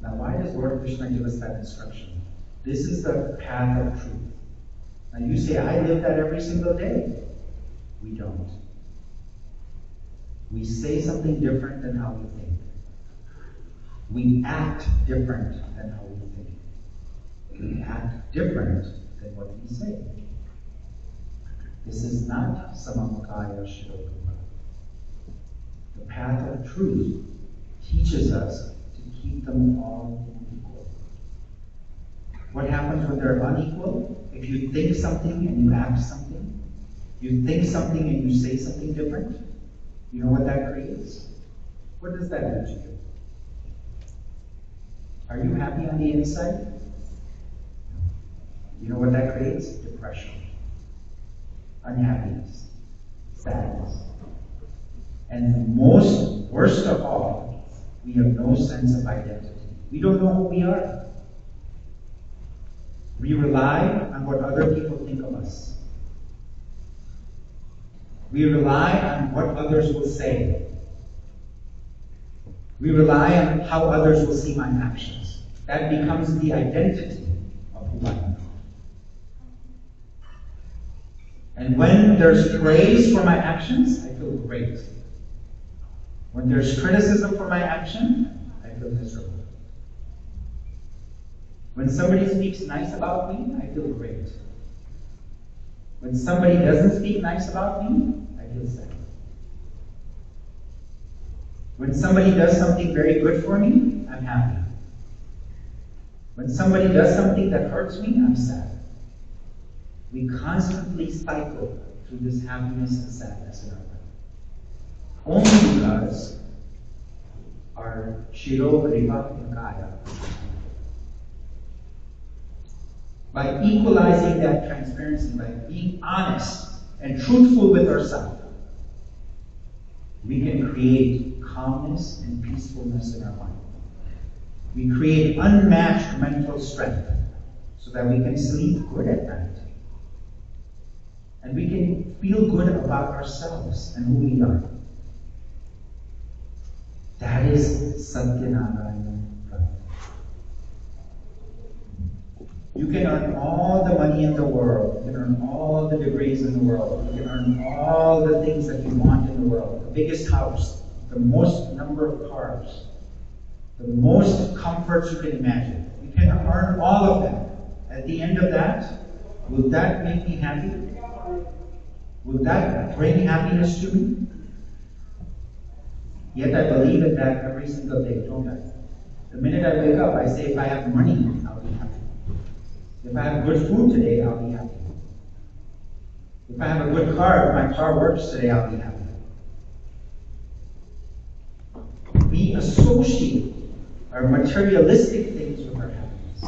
Now, why does Lord Krishna give us that instruction? This is the path of truth. Now, you say, I live that every single day. We don't. We say something different than how we think. We act different than how we think. We act different than what we say. This is not Samamakaya Shirokuma. The path of truth teaches us to keep them all equal. What happens when they're unequal? If you think something and you act something, you think something and you say something different, you know what that creates? What does that do to you? Are you happy on the inside? You know what that creates? Depression, unhappiness, sadness. And worst of all, we have no sense of identity. We don't know who we are. We rely on what other people think of us. We rely on what others will say. We rely on how others will see my actions. That becomes the identity of who I am. And when there's praise for my actions, I feel great. When there's criticism for my action, I feel miserable. When somebody speaks nice about me, I feel great. When somebody doesn't speak nice about me, I feel sad. When somebody does something very good for me, I'm happy. When somebody does something that hurts me, I'm sad. We constantly cycle through this happiness and sadness in our life. Only because our Shiro Riva and Kaya. By equalizing that transparency, by being honest and truthful with ourselves, we can create calmness and peacefulness in our mind. We create unmatched mental strength so that we can sleep good at night. And we can feel good about ourselves and who we are. That is Satyanarayana Prabhu. You can earn all the money in the world. You can earn all the degrees in the world. You can earn all the things that you want in the world. The biggest house, the most number of cars, the most comforts you can imagine. You can earn all of them. At the end of that, will that make me happy? Will that bring happiness to me? Yet I believe in that every single day, don't I? The minute I wake up, I say, if I have money, I'll be happy. If I have good food today, I'll be happy. If I have a good car, if my car works today, I'll be happy. We associate our materialistic things with our happiness.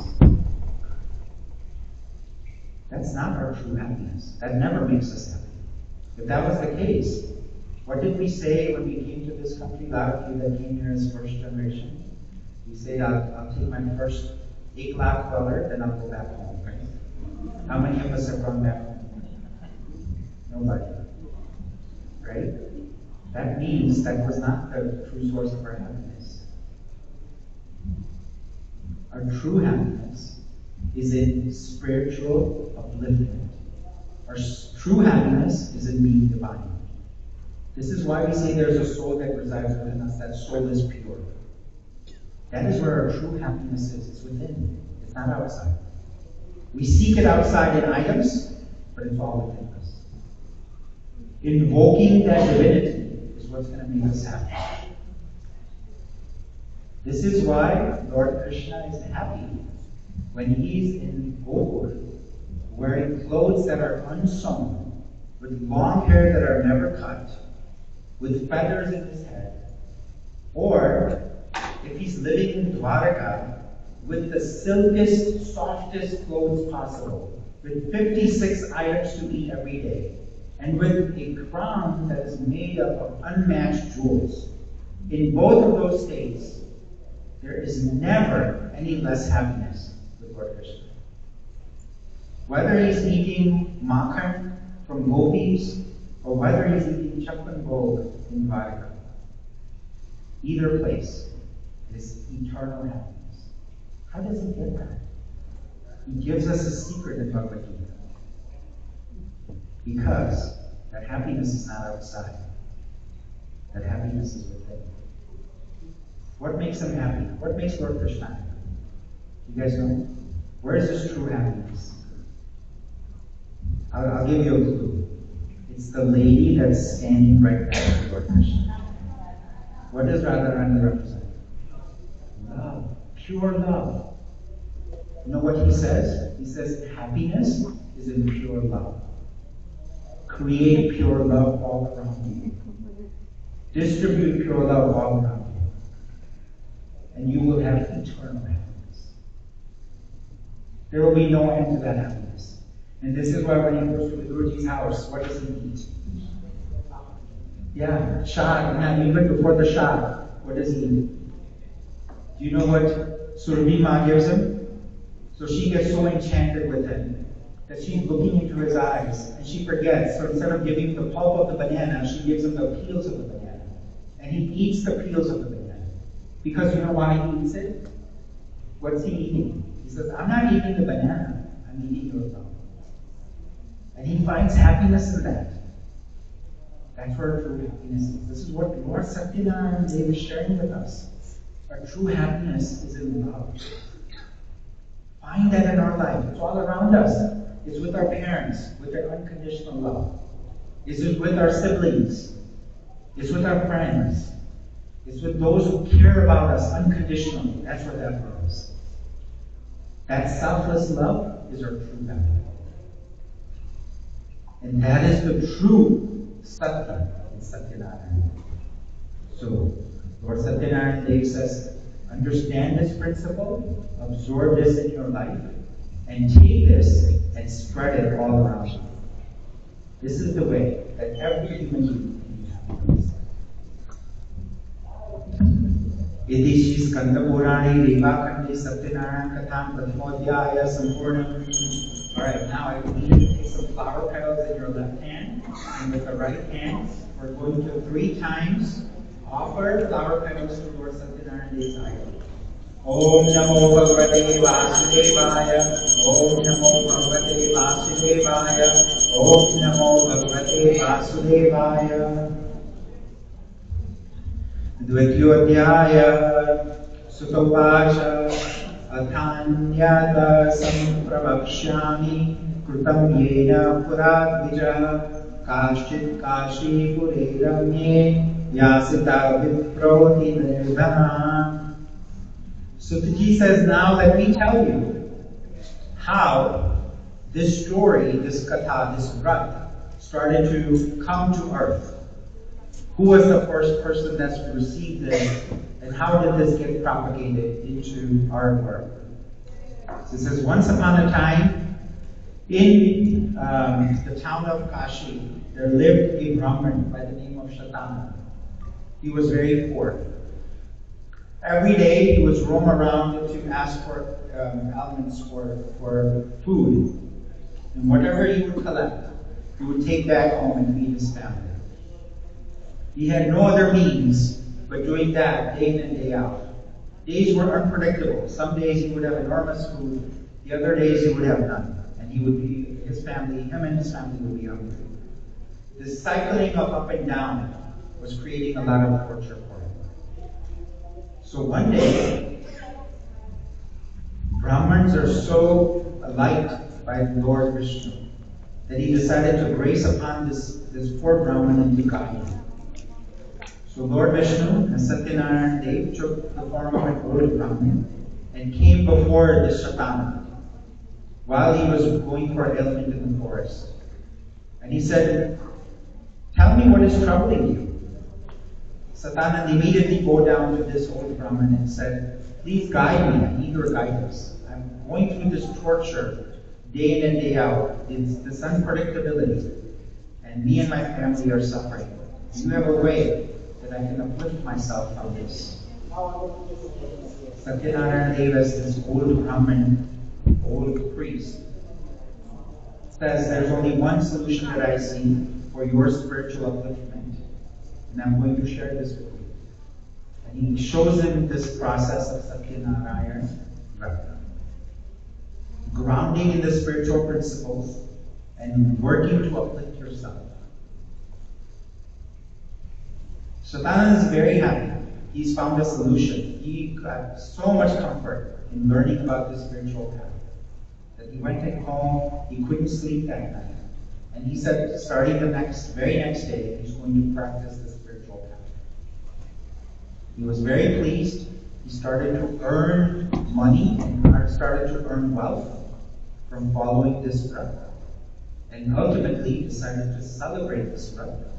That's not our true happiness. That never makes us happy. If that was the case, what did we say when we came to this country? A lot of you that came here as first generation, we said, I'll take my first $8 lakh, then I'll go back home, right? How many of us have gone back home? Nobody. Right? That means that was not the true source of our happiness. Our true happiness is in spiritual upliftment. Our true happiness is in being divine. This is why we say there's a soul that resides within us. That soul is pure. That is where our true happiness is. It's within. It's not outside. We seek it outside in items, but it's all within us. Invoking that divinity is what's going to make us happy. This is why Lord Krishna is happy when he's in Gokul, wearing clothes that are unsewn, with long hair that are never cut, with feathers in his head, or if he's living in Dwaraka, with the silkiest, softest clothes possible, with 56 items to eat every day, and with a crown that is made up of unmatched jewels. In both of those states, there is never any less happiness with Lord Krishna. Whether he's eating makhan from gopis, or whether he's eating chakpan bhog in Dwaraka, either place is eternal happiness. How does he get that? He gives us a secret in Bhagavad Gita. Because that happiness is not outside. That happiness is within. What makes him happy? What makes Lord Krishna happy? You guys know? Where is his true happiness? I'll give you a clue. It's the lady that's standing right next to Lord Krishna. What does Radharani represent? Love. Pure love. You know what he says? He says happiness is in pure love. Create pure love all around you. Distribute pure love all around you. And you will have eternal happiness. There will be no end to that happiness. And this is why when he goes to the Guruji's house, what does he eat? Yeah, shad. And even before the shad, what does he eat? Do you know what Surabhi Ma gives him? So she gets so enchanted with him that she's looking into his eyes and she forgets. So instead of giving the pulp of the banana, she gives him the peels of the banana. And he eats the peels of the banana. Because you know why he eats it? What's he eating? He says, I'm not eating the banana, I'm eating your love. And he finds happiness in that. That's where true happiness is. This is what Lord Satyanarayana Dev is sharing with us. Our true happiness is in love. Find that in our life. It's all around us. It's with our parents, with their unconditional love. It's with our siblings. It's with our friends. It's with those who care about us unconditionally. That's where that grows. That selfless love is our true value. And that is the true Satya in Satyanarayana. So, Lord Satyanarayana Dev says, understand this principle, absorb this in your life, and take this and spread it all around you. This is the way that every human being can be happy in this life. Iti Shri Skanda Purani Revakandi Satyanarayana Katham Pratmodhyaya Sampurnam. Alright, now I need you to take some flower petals in your left hand, and with the right hand, we're going to 3 times offer flower petals to Lord Satyanarayana Dev's idol. Om Namo Bhagavate Vasudevaya. Om Namo Bhagavate Vasudevaya. Om Namo Bhagavate Vasudevaya. Dvityodhyaya Sutavacha Athanyata Sampravakshami Krutam Yena Puradvija Kashchit Kashi Pureramye Yasita Viproti Nirdhana. Sutaji says, now let me tell you how this story, this katha, this vrat, started to come to earth. Who was the first person that's received this, and how did this get propagated into our world? So it says, once upon a time, in the town of Kashi, there lived a Brahmin by the name of Shatana. He was very poor. Every day he would roam around to ask for almonds for food. And whatever he would collect, he would take back home and feed his family. He had no other means but doing that day in and day out. Days were unpredictable. Some days he would have enormous food, the other days he would have none. And he would be, him and his family would be hungry. This cycling of up and down was creating a lot of torture for him. So one day, Brahmins are so liked by Lord Vishnu that he decided to grace upon this poor Brahmin and to guide him. So Lord Vishnu and Satyanarayana Dev took the form of an old Brahmin and came before this Shatana while he was going for an elephant in the forest. And he said, tell me what is troubling you. Satana immediately go down to this old Brahmin and said, please guide me, I need your guidance. I'm going through this torture day in and day out. It's this unpredictability. And me and my family are suffering. You have a way that I can uplift myself from this. Satyanarayana Deva is this old Brahmin, old priest. Says there's only one solution that I see for your spiritual upliftment. And I'm going to share this with you. And he shows him this process of Satyanarayana Vrata. Grounding in the spiritual principles and working to uplift yourself. Shatana is very happy. He's found a solution. He got so much comfort in learning about this spiritual path that he went home, he couldn't sleep that night. And he said, starting the very next day, he's going to practice the spiritual path. He was very pleased. He started to earn money and started to earn wealth from following this vrata. And ultimately decided to celebrate this vrata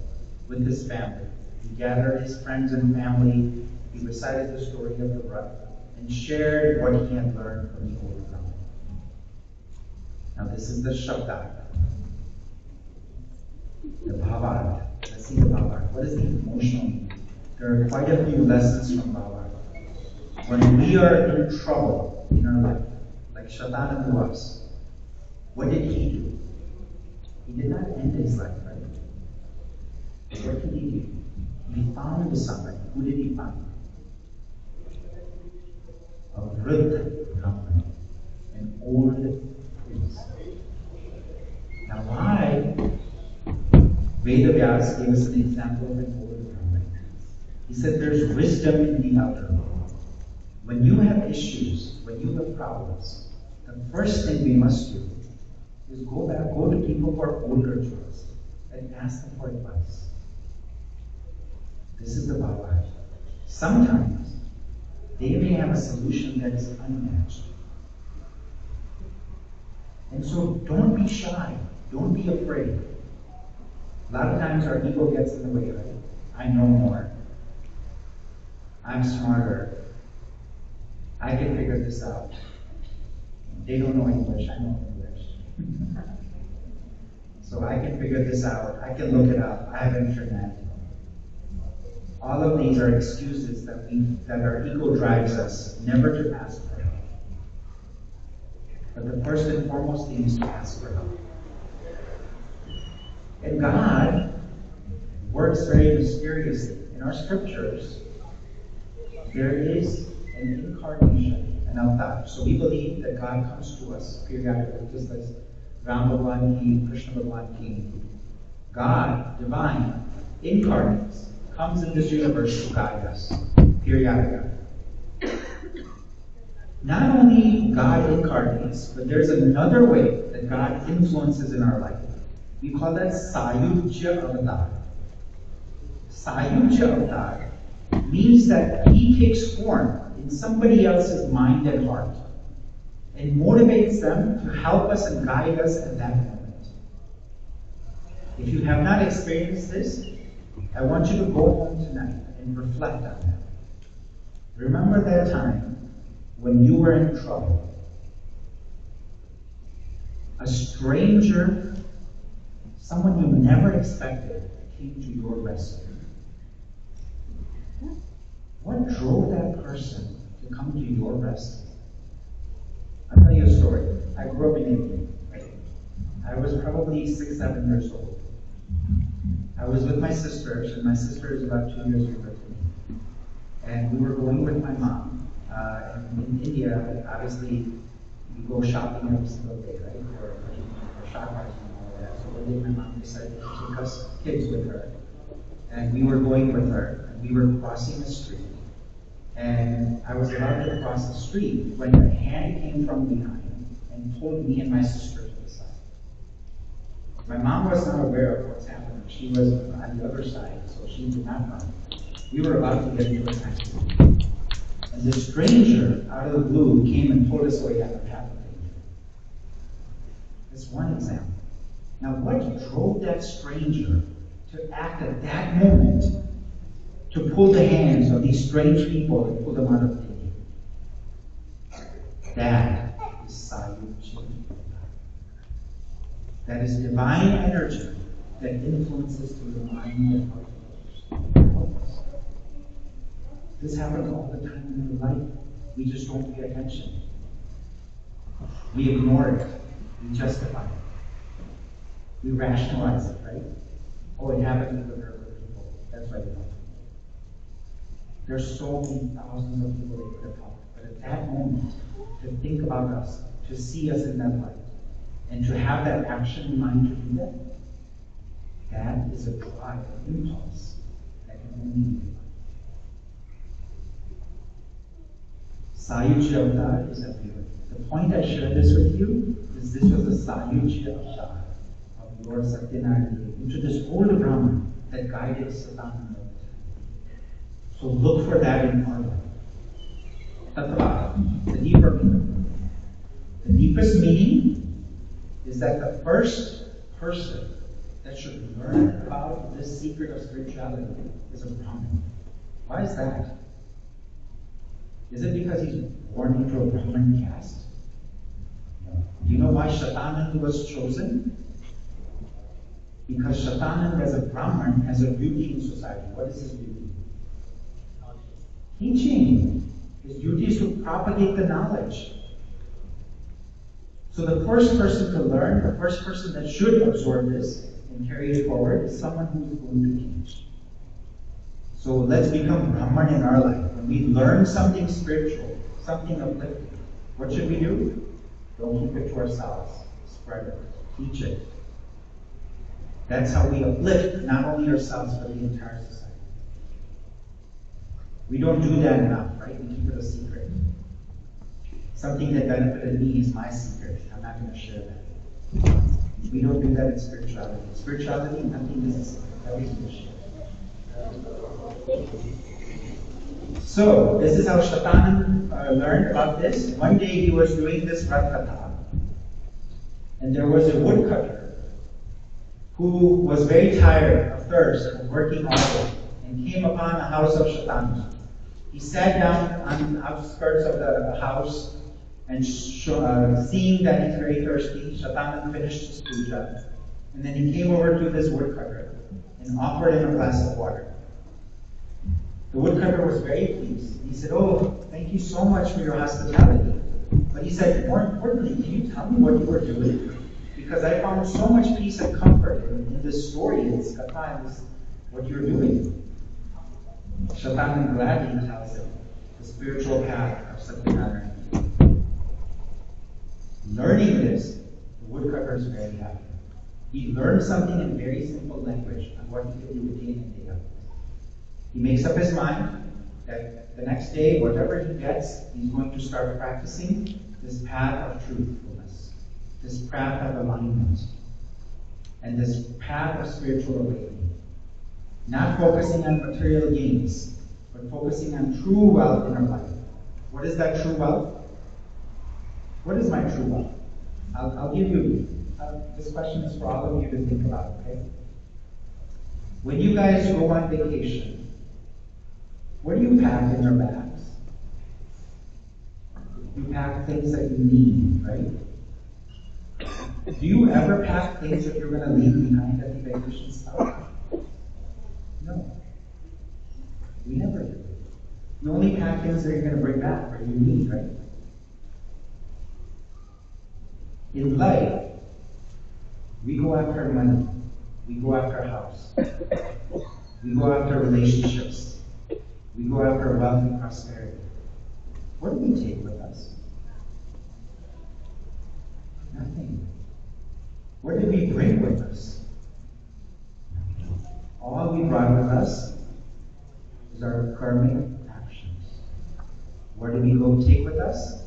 with his family. He gathered his friends and family. He recited the story of the vrata and shared what he had learned from the old Brahman. Now this is the Shabda. The Bhava. Let's see the Bhava. What is the emotional meaning? There are quite a few lessons from Bhava. When we are in trouble in our life, like Shatana was, what did he do? He did not end his life, right? What did he do? He found somebody. Who did he find? A Vriddha Brahman, an old priest. Now why? Veda Vyas gave us an example of an old Brahman. He said there's wisdom in the elder. When you have issues, when you have problems, the first thing we must do is go to people who are older to us and ask them for advice. This is the Baba. Sometimes they may have a solution that is unmatched. And so don't be shy. Don't be afraid. A lot of times our ego gets in the way, right? I know more. I'm smarter. I can figure this out. They don't know English. I know English. So I can figure this out. I can look it up. I have internet. All of these are excuses that our ego drives us never to ask for help. But the first and foremost thing is to ask for help. And God works very mysteriously. In our scriptures, there is an incarnation, an avatar. So we believe that God comes to us periodically, just as Ram Bhagwan ki, Krishna Bhagwan ki. God, divine, incarnates, comes in this universe to guide us periodically. Not only God incarnates, but there's another way that God influences in our life. We call that Sayujya Avatar. Sayujya Avatar means that he takes form in somebody else's mind and heart and motivates them to help us and guide us at that moment. If you have not experienced this, I want you to go home tonight and reflect on that. Remember that time when you were in trouble. A stranger, someone you never expected, came to your rescue. What drove that person to come to your rescue? I'll tell you a story. I grew up in India. Right? I was probably 6, 7 years old. I was with my sisters, and my sister is about 2 years older than me. And we were going with my mom. In India, obviously, you go shopping every single day, right? For shoppers and all that. So one day my mom decided to take us kids with her. And we were going with her, and we were crossing the street. And I was about to cross the street when a hand came from behind and pulled me and my sister to the side. My mom was not aware of what's happening. She was on the other side, so she did not run. We were about to get into an accident. And this stranger, out of the blue, came and pulled us away down the path of danger. That's one example. Now, what drove that stranger to act at that moment to pull the hands of these strange people and pull them out of danger? That is Sayujya. That is divine energy that influences through the mind and heart of others. This happens all the time in your life. We just don't pay attention. We ignore it. We justify it. We rationalize it, right? Oh, it happened with other people. That's why they don't. There's so many thousands of people they could have helped. But at that moment, to think about us, to see us in that light, and to have that action in mind to do that, that is a drive, an impulse that can only be divine. Sayujya Avatar is everywhere. The point I shared this with you is this was a Sayujya Avatar of Lord Satyanarayana into this old Brahman that guided Satananda. So look for that in our life. Tattva, the deeper meaning. The deepest meaning is that the first person that should learn about this secret of spirituality is a Brahmin. Why is that? Is it because he's born into a Brahmin caste? No. Do you know why Shatanand was chosen? Because Shatanand as a Brahmin has a duty in society. What is his duty? Teaching. His duty is to propagate the knowledge. So the first person to learn, the first person that should absorb this and carry it forward is someone who is going to teach. So let's become Brahman in our life. When we learn something spiritual, something uplifting, what should we do? Don't keep it to ourselves. Spread it. Teach it. That's how we uplift not only ourselves, but the entire society. We don't do that enough, right? We keep it a secret. something that benefited me is my secret. I'm not going to share that. We don't do that in spirituality. Spirituality, nothing is a secret. Everything is shared. So, this is how Shatan learned about this. One day he was doing this Rat Katha, and there was a woodcutter who was very tired of thirst and working all day, and came upon the house of Shatan. He sat down on the outskirts of the house, and seeing that he's very thirsty, Shatan finished his puja, and then he came over to this woodcutter and offered him a glass of water. The woodcutter was very pleased. He said, "Oh, thank you so much for your hospitality." But he said, "More importantly, can you tell me what you were doing? Because I found so much peace and comfort in this story, in this katha, in this, what you're doing." Shatan gladly tells him the spiritual path of Satyanarayana. Learning this, the woodcutter is very happy. He learned something in very simple language on what he could do day in and day out. He makes up his mind that the next day, whatever he gets, he's going to start practicing this path of truthfulness, this path of alignment, and this path of spiritual awakening. Not focusing on material gains, but focusing on true wealth in our life. What is that true wealth? What is my true wealth? I'll give you, this question is for all of you to think about, okay? When you guys go on vacation, what do you pack in your bags? You pack things that you need, right? Do you ever pack things that you're going to leave behind at the vacation stop? No. We never do. You only pack things that you're going to bring back or you need, right? In life, we go after money. We go after a house. We go after relationships. We go after wealth and prosperity. What do we take with us? Nothing. What did we bring with us? All we brought with us is our karmic actions. Where do we go take with us?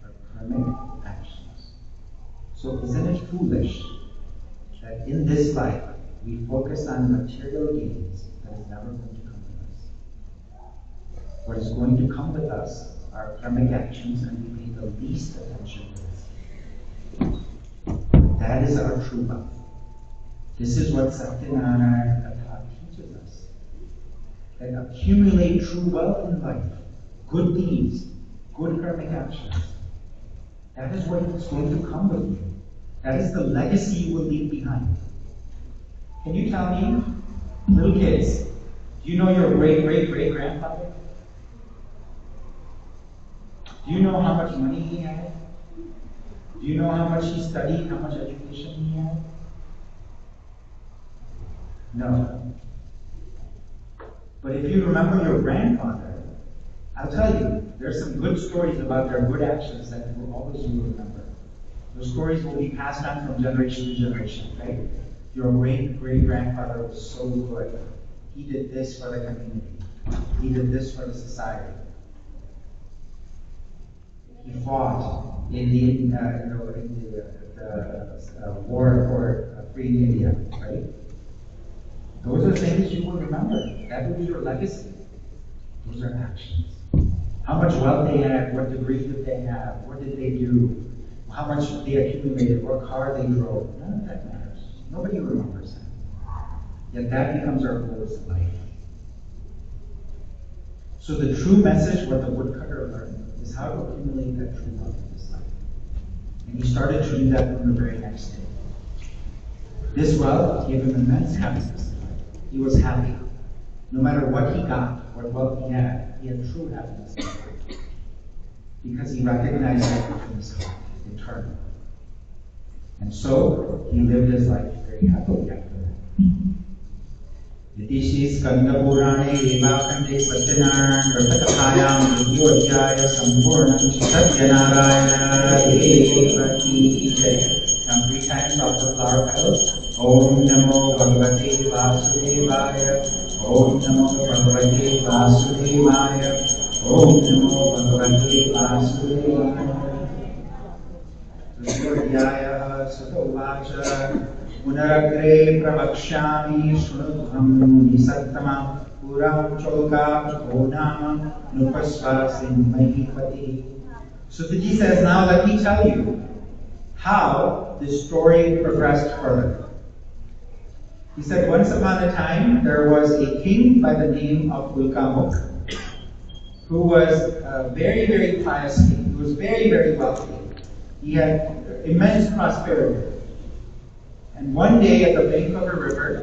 Our karmic actions. So isn't it foolish that in this life we focus on material gains that is never going to come with us? What is going to come with us are karmic actions, and we pay the least attention to this. That is our true wealth. This is what Satyanarayana Katha teaches us. That accumulate true wealth in life, good deeds, good karmic actions. That is what is going to come with you. That is the legacy you will leave behind. Can you tell me, little kids, do you know your great-great-great-grandfather? Do you know how much money he had? Do you know how much he studied, how much education he had? No. But if you remember your grandfather, I'll tell you, there's some good stories about their good actions that will always you remember. Those stories will be passed on from generation to generation, right? Your great-great-grandfather was so good. He did this for the community. He did this for the society. He fought in the war for freeing India, right? Those are things you will remember. That will be your legacy. Those are actions. How much wealth they had, what degree did they have, what did they do, how much they accumulated, what car they drove. None of that matters. Nobody remembers that. Yet that becomes our goals in life. So the true message, what the woodcutter learned, is how to accumulate that true wealth in his life. And he started to do that from the very next day. This wealth gave him immense happiness in life. He was happy. No matter what he got, what wealth he had true happiness in life. Because he recognized that in his heart, eternal. And so, he lived his life very happily after that. Yatishi Skanda Purane Evakande Satyanarayana Vratakatayam Yogyaya Sampurnam Satyanarayana Devaki Jaya. Now 3 times off the flower petals. Om Namo Bhagavate Vasudevaya. Om Namo Bhagavate Vasudevaya. Om Namo Bhagavate Vasudevaya. Swasyadhyayah Sutavacha Punaragre Pravakshyami Shunudham Nisattama Puram Cholka Pradonam Nupasvasin Mahipati. Sutaji says, now let me tell you how this story progressed further. He said, once upon a time, there was a king by the name of Ulkamuk, who was a very, very pious king. He was very, very wealthy. He had immense prosperity. And one day at the bank of a river,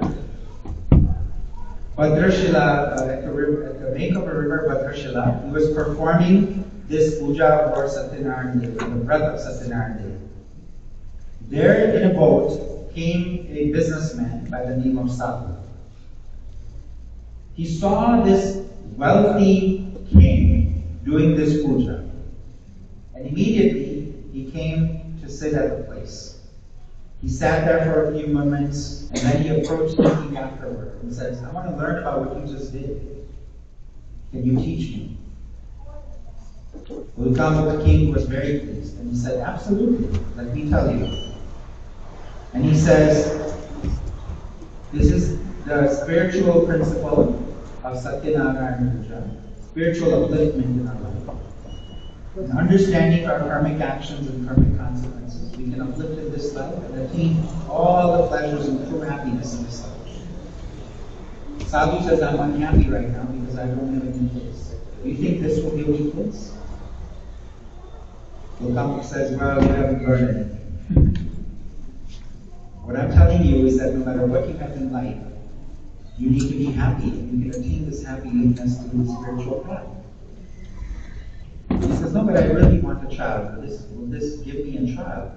Bhadrashila, at the bank of a river, Bhadrashila, he was performing this puja for Satyanarayana Dev, the breath of Satyanarayana Dev. There in a boat came a businessman by the name of Sadhu. He saw this wealthy king doing this puja. And immediately he came to sit at the place. He sat there for a few moments and then he approached the king afterward and says, I want to learn about what you just did. Can you teach me? Ulkamuk the king was very pleased and he said, absolutely, let me tell you. And he says, this is the spiritual principle of Satyanarayana Puja, spiritual upliftment in our life. In understanding our karmic actions and karmic consequences, we can uplift in this life and attain all the pleasures and true happiness in this life. Sadhu says, I'm unhappy right now because I don't have any kids. Do you think this will give me kids? Ulkamuk says, well, you haven't learned anything. What I'm telling you is that no matter what you have in life, you need to be happy. You can attain this happiness through the spiritual path. He says, no, but I really want a child. Will this give me a child?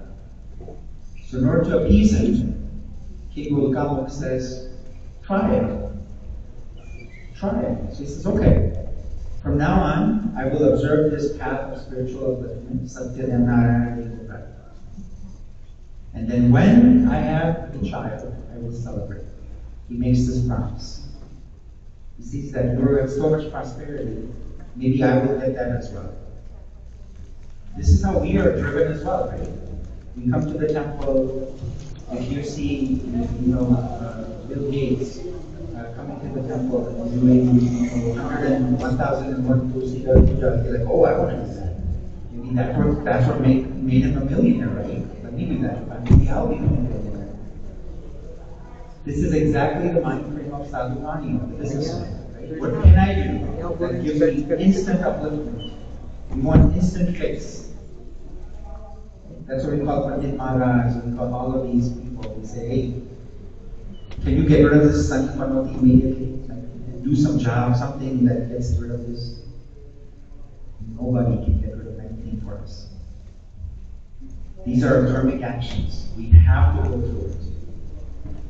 So in order to appease him, King Ulkamuk says, try it. Try it. So he says, okay. From now on, I will observe this path of spiritual upliftment, Satyanarayana. And then when I have a child, I will celebrate. He makes this promise. He sees that you have so much prosperity, maybe I will get that as well. This is how we are driven as well, right? We come to the temple. If you see, Bill Gates coming to the temple and doing 101 puja, you're like, oh, I want to do that. Maybe that's what made him a millionaire, right? Let me do that. Maybe I'll become a millionaire. This is exactly the mind frame of Sadhuvani, of the businessman. Right? What can I do that gives me instant upliftment? We want instant fix. That's what we call Pandit Maharaj, we call all of these people. We say, hey, can you get rid of this Santi Parnoti immediately? Like, do some job, something that gets rid of this. Nobody can get rid of anything for us. These are karmic actions. We have to go through it.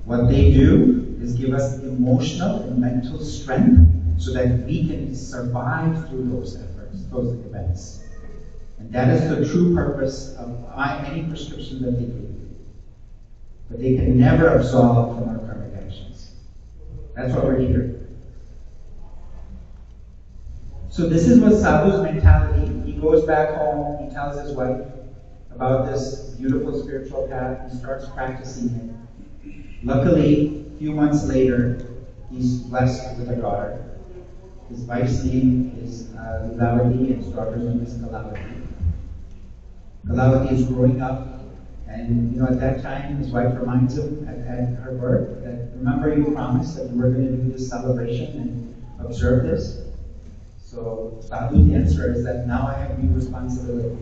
What they do is give us emotional and mental strength so that we can survive through those efforts, those events. And that is the true purpose of any prescription that they give. But they can never absolve from our karmic actions. That's why we're here. So this is what Sadhu's mentality. He goes back home, he tells his wife about this beautiful spiritual path, he starts practicing it. Luckily, a few months later, he's blessed with a daughter. His wife's name is Lilavati, and his daughter's name is Kalavati. Kalavati is growing up, and at that time, his wife reminds him at her birth that, remember you promised that you were going to do this celebration and observe this? So Sadhu's answer is that now I have new responsibility.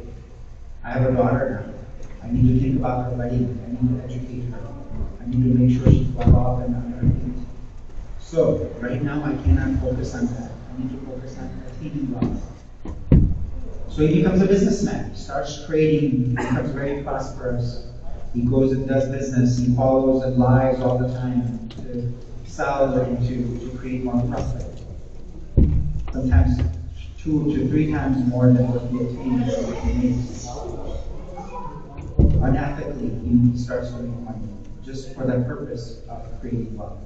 I have a daughter now. I need to think about her wedding. I need to educate her. I need to make sure she's well off and on her feet. So right now I cannot focus on that. I need to focus on attaining wealth. So he becomes a businessman. He starts trading. He becomes very prosperous. He goes and does business. He follows and lies all the time to sell and to create more profit. Sometimes 2 to 3 times more than what he attains or what he makes. Unethically, he starts earning money just for the purpose of creating wealth.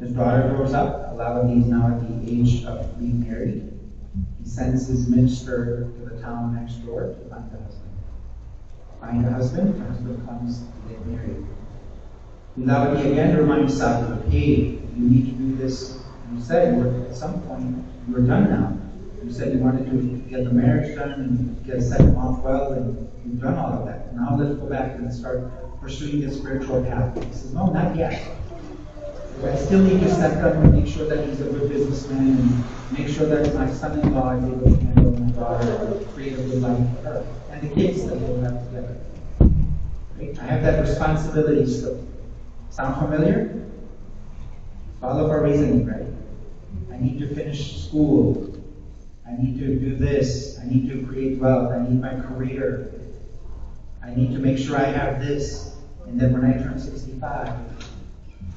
His daughter grows up. Alavati is now at the age of being married. He sends his minister to the town next door to find a husband. find a husband, the husband comes to get married. Lilavati again reminds Sadhu, hey, you need to do this. You said at some point you were done now. You said you wanted to get the marriage done and set them off well, and you've done all of that. Now let's go back and start pursuing this spiritual path. He says, no, not yet. I still need to set them and make sure that he's a good businessman and make sure that my son-in-law is able to handle my daughter and create a good life for her and the kids that we'll have together. Right? I have that responsibility still. Sound familiar? Follow our reasoning, right? I need to finish school. I need to do this. I need to create wealth. I need my career. I need to make sure I have this. And then when I turn 65,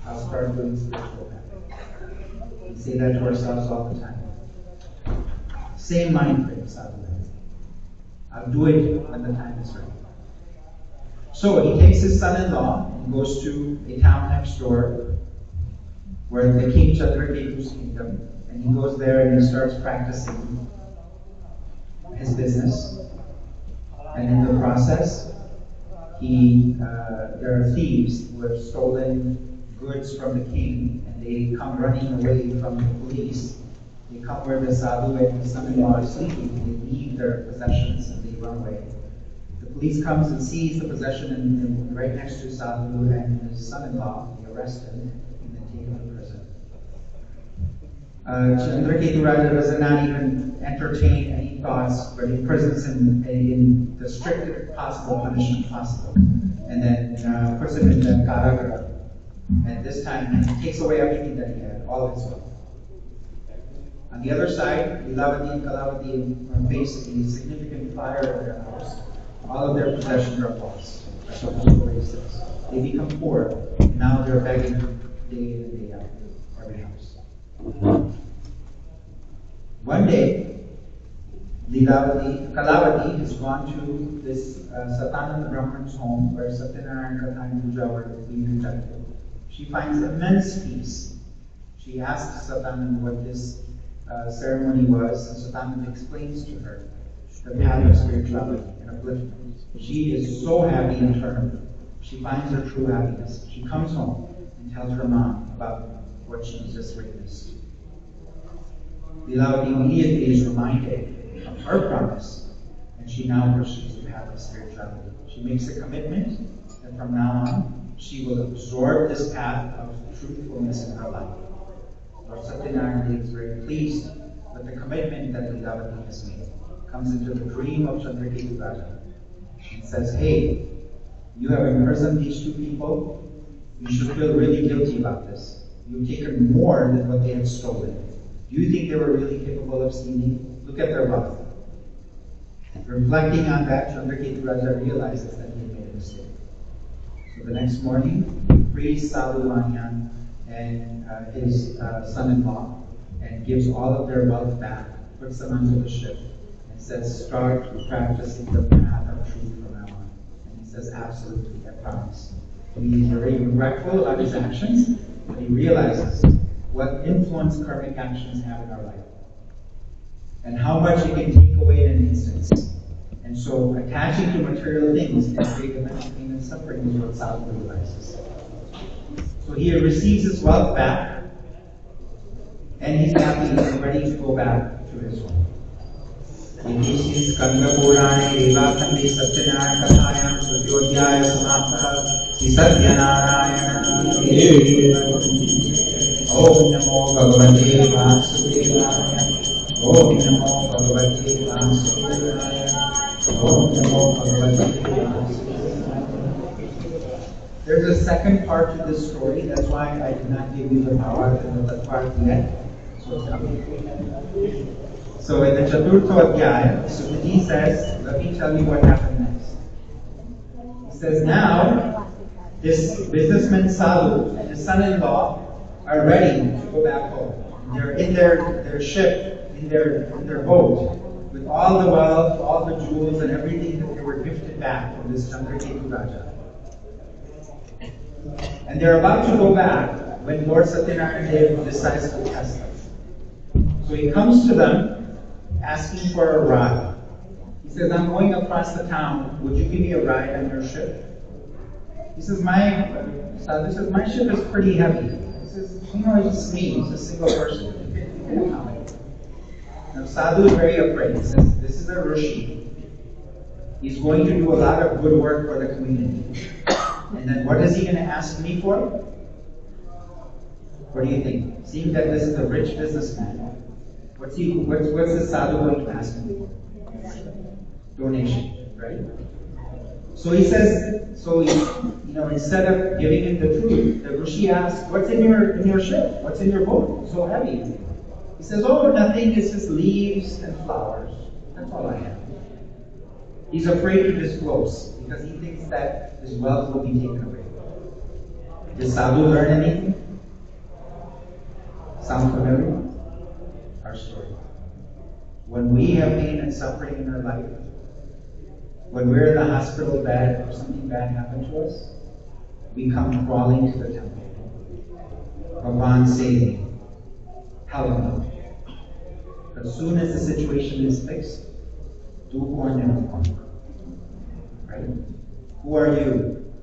I'll start doing spiritual path. We say that to ourselves all the time. Same mind frame, sadhu. I'll do it when the time is right. So he takes his son-in-law and goes to a town next door where the king Chandraketu's kingdom, and he goes there and he starts practicing his business. And in the process, there are thieves who have stolen goods from the king, and they come running away from the police. They come where the sadhu and his son-in-law are sleeping. They leave their possessions and they run away. The police comes and sees the possession and right next to sadhu and his son-in-law. They arrest him and then take him to prison. Chandraketu Raja does not even entertain any thoughts, but he imprisons him in the strictest possible punishment possible, and then puts him in the Karagara. And this time he takes away everything that he had, all of his wealth. On the other side, Lilavati and Kalavati face a significant fire in their house. All of their possessions are lost. That's what the story says. They become poor, and now they're begging day in and day out for every house. One day, Kalavati has gone to this Satananda Brahman's home where Satyanarayana Katha and Puja were being conducted. She finds immense peace. She asks Satananda what this ceremony was, and Satananda explains to her the path of spirituality and upliftment. She is so happy internally. She finds her true happiness. She comes home and tells her mom about what she just witnessed. Lilavati immediately is reminded of her promise, and she now pursues the path of spirituality. She makes a commitment that from now on, she will absorb this path of truthfulness in her life. Lord Satyanarayana is very pleased with the commitment that Lilavati has made. Comes into the dream of Chandraketu Raja and says, hey, you have imprisoned these two people. You should feel really guilty about this. You've taken more than what they had stolen. Do you think they were really capable of stealing? Look at their wealth. Reflecting on that, Chandraketu Raja realizes that he had made a mistake. So the next morning, he frees Sadhu Vanyan and his son-in-law and gives all of their wealth back, puts them onto the ship, and says, start practicing the path of truth from now on. And he says, absolutely, I promise. He's very regretful about his actions, but he realizes what influence karmic actions have in our life and how much it can take away in an instant. And so attaching to material things can create immense pain and suffering is what Sadhu realizes. So he receives his wealth back, and he's happy and ready to go back to his home. Om Namo Bhagavate Vasudevaya. Om Namo Bhagavate Vasudevaya. Om Namo Bhagavate Vasudevaya. There's a second part to this story. That's why I did not give you the Bhavat and the part yet. So it's coming. So in the Chaturtha Adhyaya, Sukhaji says, let me tell you what happened next. He says, now, this businessman Sadhu and his son-in-law are ready to go back home. They're in their ship, in their boat, with all the wealth, all the jewels, and everything that they were gifted back from this Chandraketu Raja. And they're about to go back when Lord Satyanarayana Dev decides to test them. So he comes to them asking for a ride. He says, I'm going across the town. Would you give me a ride on your ship? He says, Sadhu says, my ship is pretty heavy. He says, it's just me. It's a single person. You can accommodate. Now, Sadhu is very afraid. He says, this is a Rishi. He's going to do a lot of good work for the community. And then what is he going to ask me for? What do you think? Seeing that this is a rich businessman, what's the Sadhu going to ask me for? Donation, right? So he says, instead of giving him the truth, the Rishi asks, what's in your ship? What's in your boat? It's so heavy. He says, oh, nothing, it's just leaves and flowers. That's all I have. He's afraid to disclose because he thinks that his wealth will be taken away. Did Sadhu learn anything? Sound familiar? Our story. When we have pain and suffering in our life, when we're in the hospital bed or something bad happened to us, we come crawling to the temple. Bhagavan save me. Help me. As soon as the situation is fixed, do one. Right? Who are you?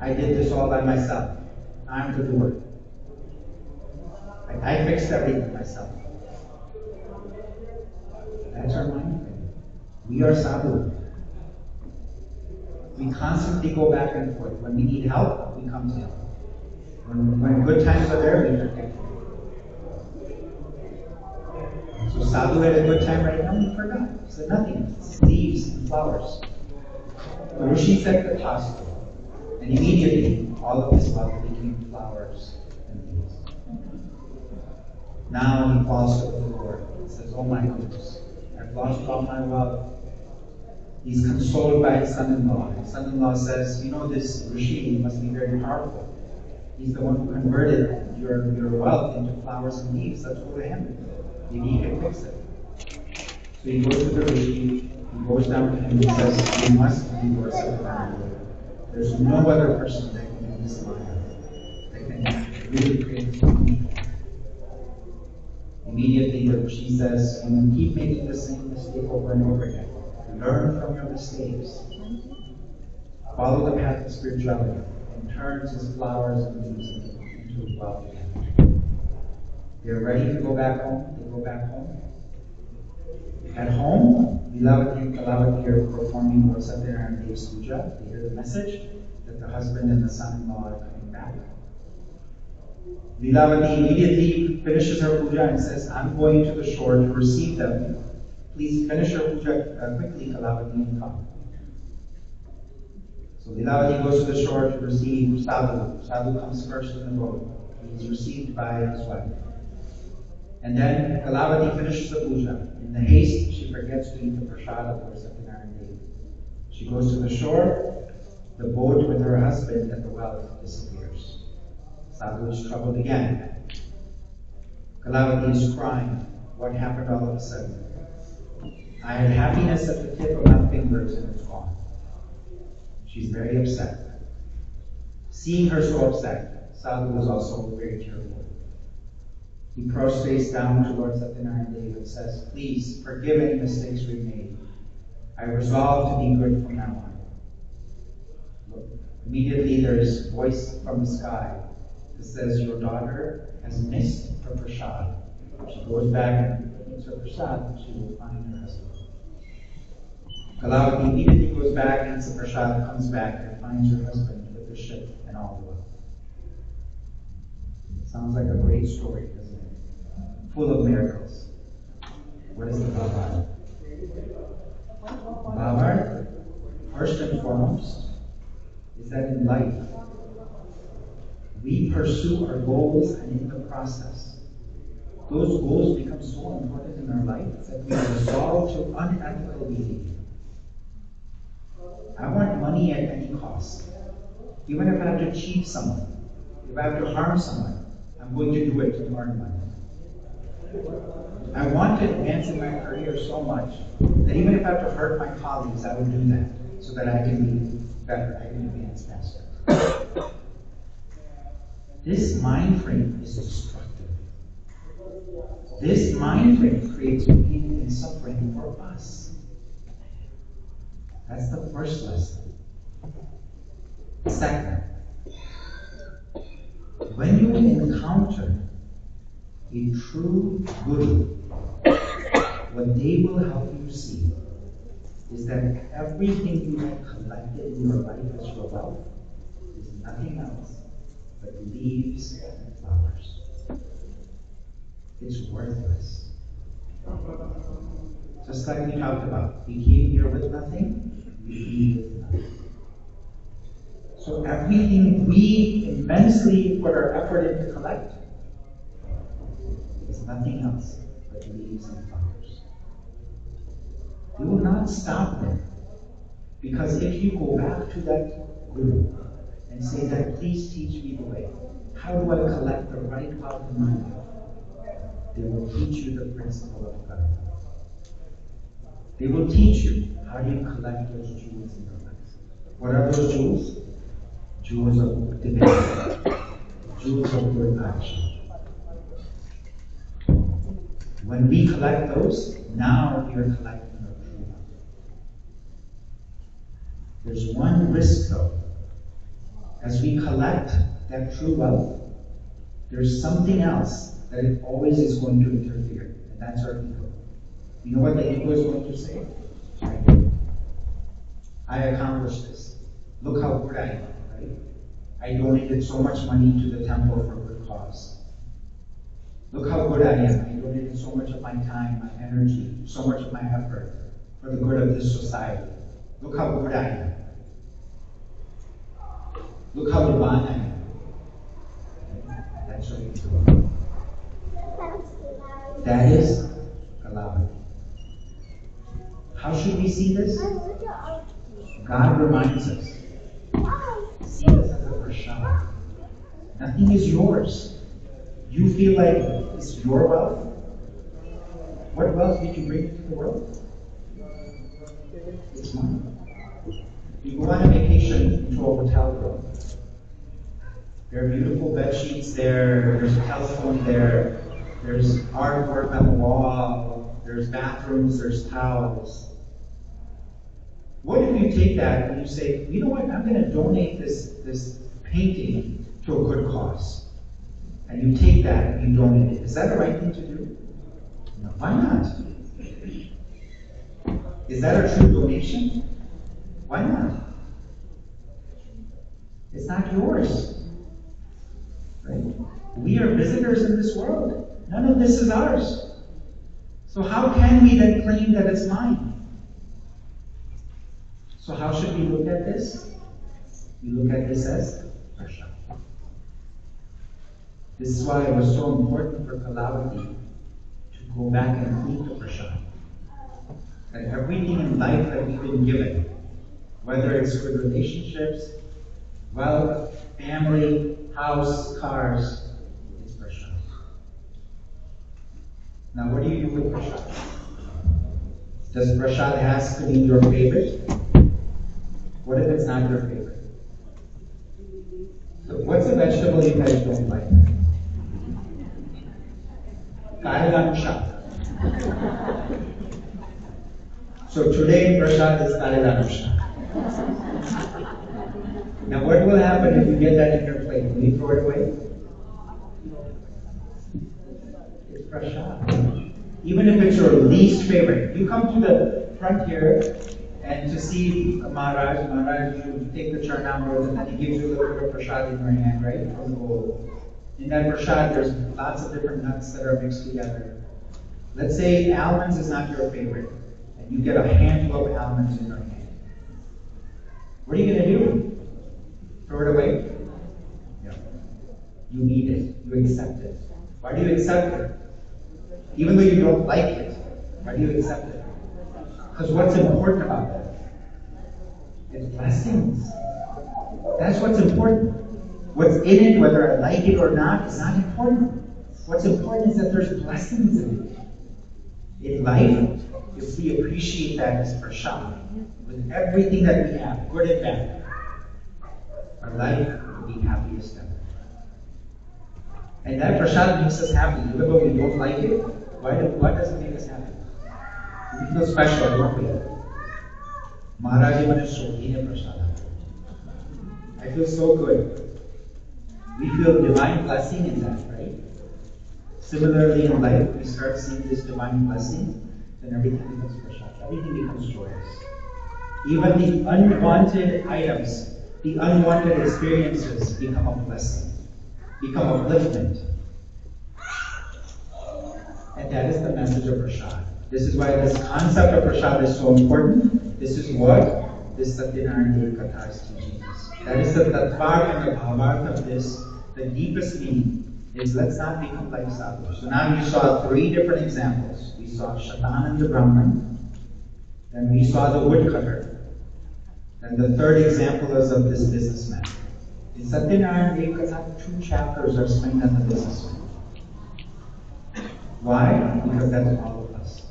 I did this all by myself. I'm the doer. I fixed everything myself. That's our mind frame. We are sadhu. We constantly go back and forth. When we need help, we come to him. When good times are there, we forget him. So Sadhu had a good time right now, he forgot. He said nothing. It's leaves and flowers. The Rishi said the hospital, and immediately all of his wealth became flowers and leaves. Now he falls to the Lord and says, oh my goodness, I've lost all my wealth. He's consoled by his son-in-law. His son-in-law says, this Rishi must be very powerful. He's the one who converted your wealth into flowers and leaves. Let's go to him. Maybe he can fix it. So he goes to the Rishi, he goes down to him and says, you must divorce Seva Mandir. There's no other person that can do this Maya, that can really create something. Immediately the Rishi says, keep making the same mistake over and over again. Learn from your mistakes. Follow the path of spirituality and turns his flowers and leaves into wealth again. They're ready to go back home. They go back home. At home, Lilavati and Kalavati are performing Lord Satyanarayana Dev's puja. They hear the message that the husband and the son-in-law are coming back. Lilavati immediately finishes her puja and says, I'm going to the shore to receive them. Please finish your puja quickly, Kalavati, and come. So Lilavati goes to the shore to receive Sadhu. Sadhu comes first in the boat. He's received by his wife. And then Kalavati finishes the puja. In the haste, she forgets to eat the prasada for Satyanarayana Dev. She goes to the shore. The boat with her husband and the wealth disappears. Sadhu is troubled again. Kalavati is crying. What happened all of a sudden? I had happiness at the tip of my fingers and it's gone. She's very upset. Seeing her so upset, Sadhu was also very tearful. He prostrates down to Lord Satyanarayana Dev and says, please forgive any mistakes we made. I resolve to be good from now on. Look, immediately there is a voice from the sky that says, your daughter has missed her prasad. She goes back and eats her prasad, she will find her husband. Kalavati immediately goes back, eats the prasad, comes back, and finds her husband with the ship and all the wealth. Sounds like a great story, doesn't it? Full of miracles. What is the Bhavarat? Bhavarat, first and foremost, is that in life, we pursue our goals, and in the process, those goals become so important in our life that we resolve to unethical behavior. I want money at any cost. Even if I have to cheat someone, if I have to harm someone, I'm going to do it to earn money. I want to advance in my career so much that even if I have to hurt my colleagues, I will do that so that I can be better, I can advance faster. This mind frame is destructive. This mind frame creates pain and suffering for us. That's the first lesson. Second, when you encounter a true Guru, what they will help you see is that everything you have collected in your life as your wealth is nothing else but leaves and flowers. It's worthless. Just like we talked about, we came here with nothing, we leave with nothing. So everything we immensely put our effort in to collect is nothing else but leaves and flowers. We will not stop there. Because if you go back to that Guru and say that, please teach me the way, how do I collect the right wealth in my life? They will teach you the principle of karma. They will teach you how do you collect those jewels in your life. What are those jewels? Jewels of divinity, jewels of good action. When we collect those, now we are collecting our true wealth. There's one risk though. As we collect that true wealth, there's something else that it always is going to interfere, and that's our ego. You know what the ego is going to say? I accomplished this. Look how good I am, right? I donated so much money to the temple for a good cause. Look how good I am. I donated so much of my time, my energy, so much of my effort for the good of this society. Look how good I am. Look how divine I am. That's what you do. That is calamity. How should we see this? God reminds us. See this as a prashad. Nothing is yours. You feel like it's your wealth? What wealth did you bring to the world? It's mine. You go on a vacation to a hotel room. There are beautiful bed sheets there, there's a telephone there, there's artwork on the wall, there's bathrooms, there's towels. What if you take that and you say, you know what, I'm going to donate this painting to a good cause. And you take that and you donate it. Is that the right thing to do? No. Why not? Is that a true donation? Why not? It's not yours. Right? We are visitors in this world. None of this is ours. So how can we then claim that it's mine? So how should we look at this? We look at this as prashad. This is why it was so important for Kalavati to go back and eat the prashad. That everything in life that we've been given, whether it's good relationships, wealth, family, house, cars, it's prashad. Now what do you do with prashad? Does prashad has to be your favorite? What if it's not your favorite? So what's a vegetable you guys don't like? Karelan shak. So today prashad is karelan shak. Now what will happen if you get that in your plate? Will you throw it away? It's prashad. Even if it's your least favorite. You come to the front here and to see Maharaj, you take the charnamrita and then he gives you a little bit of prashad in your hand, right? From the bowl. In that prashad, there's lots of different nuts that are mixed together. Let's say almonds is not your favorite, and you get a handful of almonds in your hand. What are you going to do? Throw it away? No. You eat it. You accept it. Why do you accept it? Even though you don't like it, why do you accept it? Because what's important about that? It's blessings. That's what's important. What's in it, whether I like it or not, is not important. What's important is that there's blessings in it. In life, if we appreciate that as prashad, with everything that we have, good and bad, our life will be happiest ever. And that prashad makes us happy, even though we don't like it. Why does it make us happy? We feel special, don't we? Maharaji Manu Shokine Prasada. I feel so good. We feel divine blessing in that, right? Similarly in life, we start seeing this divine blessing, then everything becomes prasad. Everything becomes joyous. Even the unwanted items, the unwanted experiences become a blessing, become upliftment. And that is the message of prasad. This is why this concept of prasad is so important. This is what this Satyanarayana Katha is teaching us. That is the tattva and the bhavarth of this. The deepest meaning is let's not become like sadhus. So now you saw 3 different examples. We saw Shatananda Brahman, then we saw the woodcutter, and the 3rd example is of this businessman. In Satyanarayana Katha, 2 chapters are spent on the businessman. Why? Because that's all of us.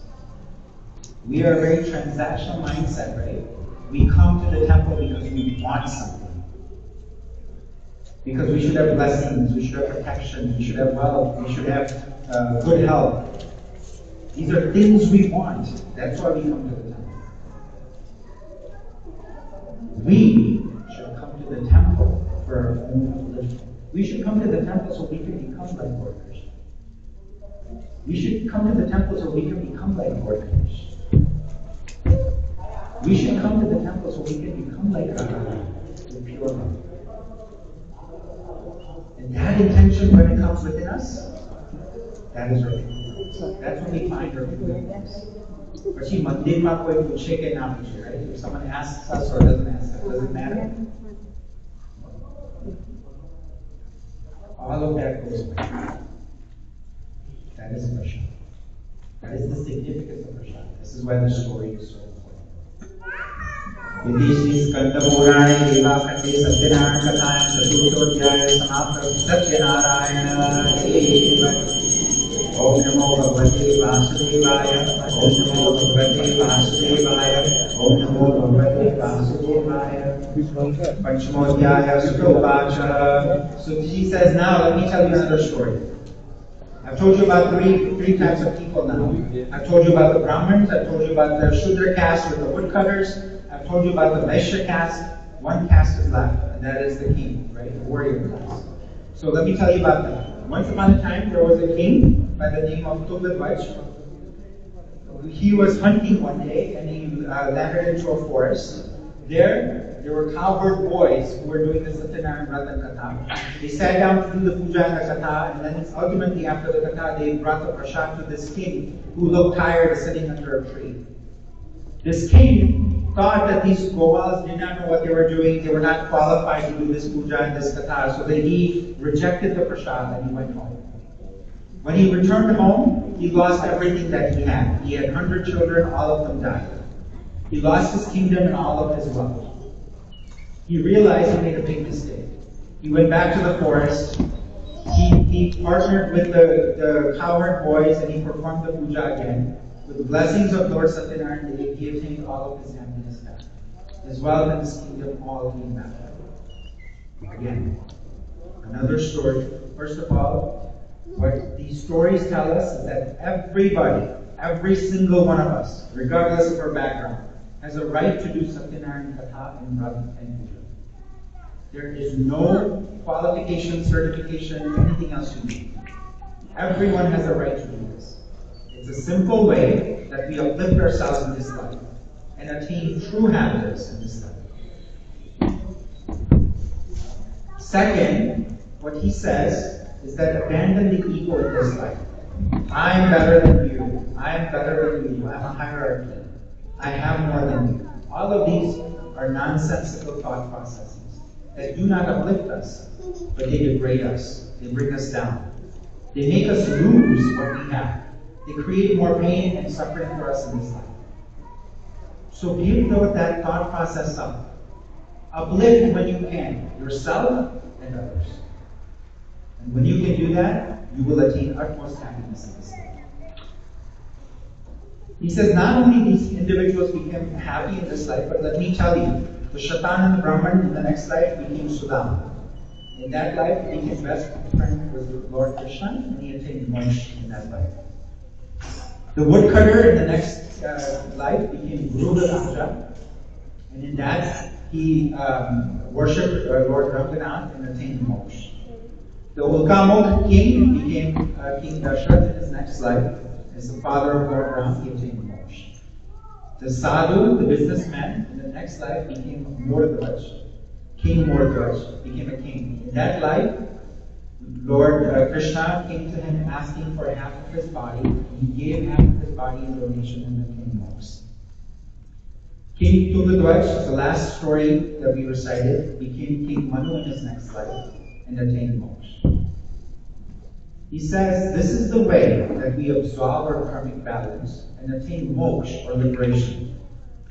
We are a very transactional mindset, right? We come to the temple because we want something. Because we should have blessings, we should have protection, we should have wealth, we should have good health. These are things we want. That's why we come to the temple. We should come to the temple for our own upliftment. We should come to the temple so we can become like workers. We should come to the temple so we can become like workers. We should come to the temple so we can become like Radha, the pure love. And that intention, when it comes within us, that is right. That's when we find our forgiveness. But see, mandir ma koi puche ke na puche, right? If someone asks us or doesn't ask us, does it matter? All of that goes away. That is prasad. That is the significance of prasad. This is why the story is so important. Yudhishthira Skanda Purane Deva Khande Satyanarayana Kathayam Chaturthodhyaya Samapta Satyanarayana Deva. Om Namo Bhagavate Vasudevaya. Om Namo Bhagavate Vasudevaya. Om Namo Bhagavate Vasudevaya. Panchmodhyaya Sutovacha. So he says, now let me tell you another story. I've told you about three types of people now. I've told you about the Brahmins, I've told you about the Shudra caste with the woodcutters, I've told you about the Vaishya caste. 1 caste is left, and that is the king, right? The warrior class. So let me tell you about that. Once upon a time, there was a king by the name of Tugladwaj. He was hunting one day, and he landed into a forest. There were cowherd boys who were doing the Satyanarayana Vrata Katha. They sat down to do the puja and the Katha, and then ultimately after the Katha, they brought the prasad to this king who looked tired of sitting under a tree. This king thought that these Gowals did not know what they were doing, they were not qualified to do this puja and this Katha, so he rejected the prasad and he went home. When he returned home, he lost everything that he had. He had 100 children, all of them died. He lost his kingdom and all of his wealth. He realized he made a big mistake. He went back to the forest. He partnered with the cowherd boys and he performed the puja again. With the blessings of Lord Satyanarayana, he attained all of his happiness back. His wealth and his kingdom all came back. Again, another story. First of all, what these stories tell us is that everybody, every single one of us, regardless of our background, has a right to do Satyanarayana Katha and Vrata and Puja. There is no qualification, certification, anything else you need. Everyone has a right to do this. It's a simple way that we uplift ourselves in this life and attain true happiness in this life. Second, what he says is that abandon the ego in this life. I'm better than you. I'm better than you. I'm a hierarchy. I have more than you. All of these are nonsensical thought processes that do not uplift us, but they degrade us. They bring us down. They make us lose what we have. They create more pain and suffering for us in this life. So give that thought process up. Uplift when you can, yourself and others. And when you can do that, you will attain utmost happiness in this life. He says not only these individuals became happy in this life, but let me tell you, the Shatan and the Brahman in the next life became Sudama. In that life, he became best friend with Lord Krishna, and he attained moksha in that life. The woodcutter in the next life became Guru Raja, And in that, he worshipped Lord Ranganath and attained moksha. The Ulkamukh king became King Dashrath in his next life. As the father of Lord Ram, he attained moksha. The sadhu, the businessman, in the next life became Mordhvaj. King Mordhvaj became a king. In that life, Lord Krishna came to him asking for half of his body. He gave half of his body in donation and became moksha. King Tungdhwaj, the last story that we recited, became King Manu in his next life and attained moksha. He says this is the way that we absolve our karmic balance and attain moksha or liberation.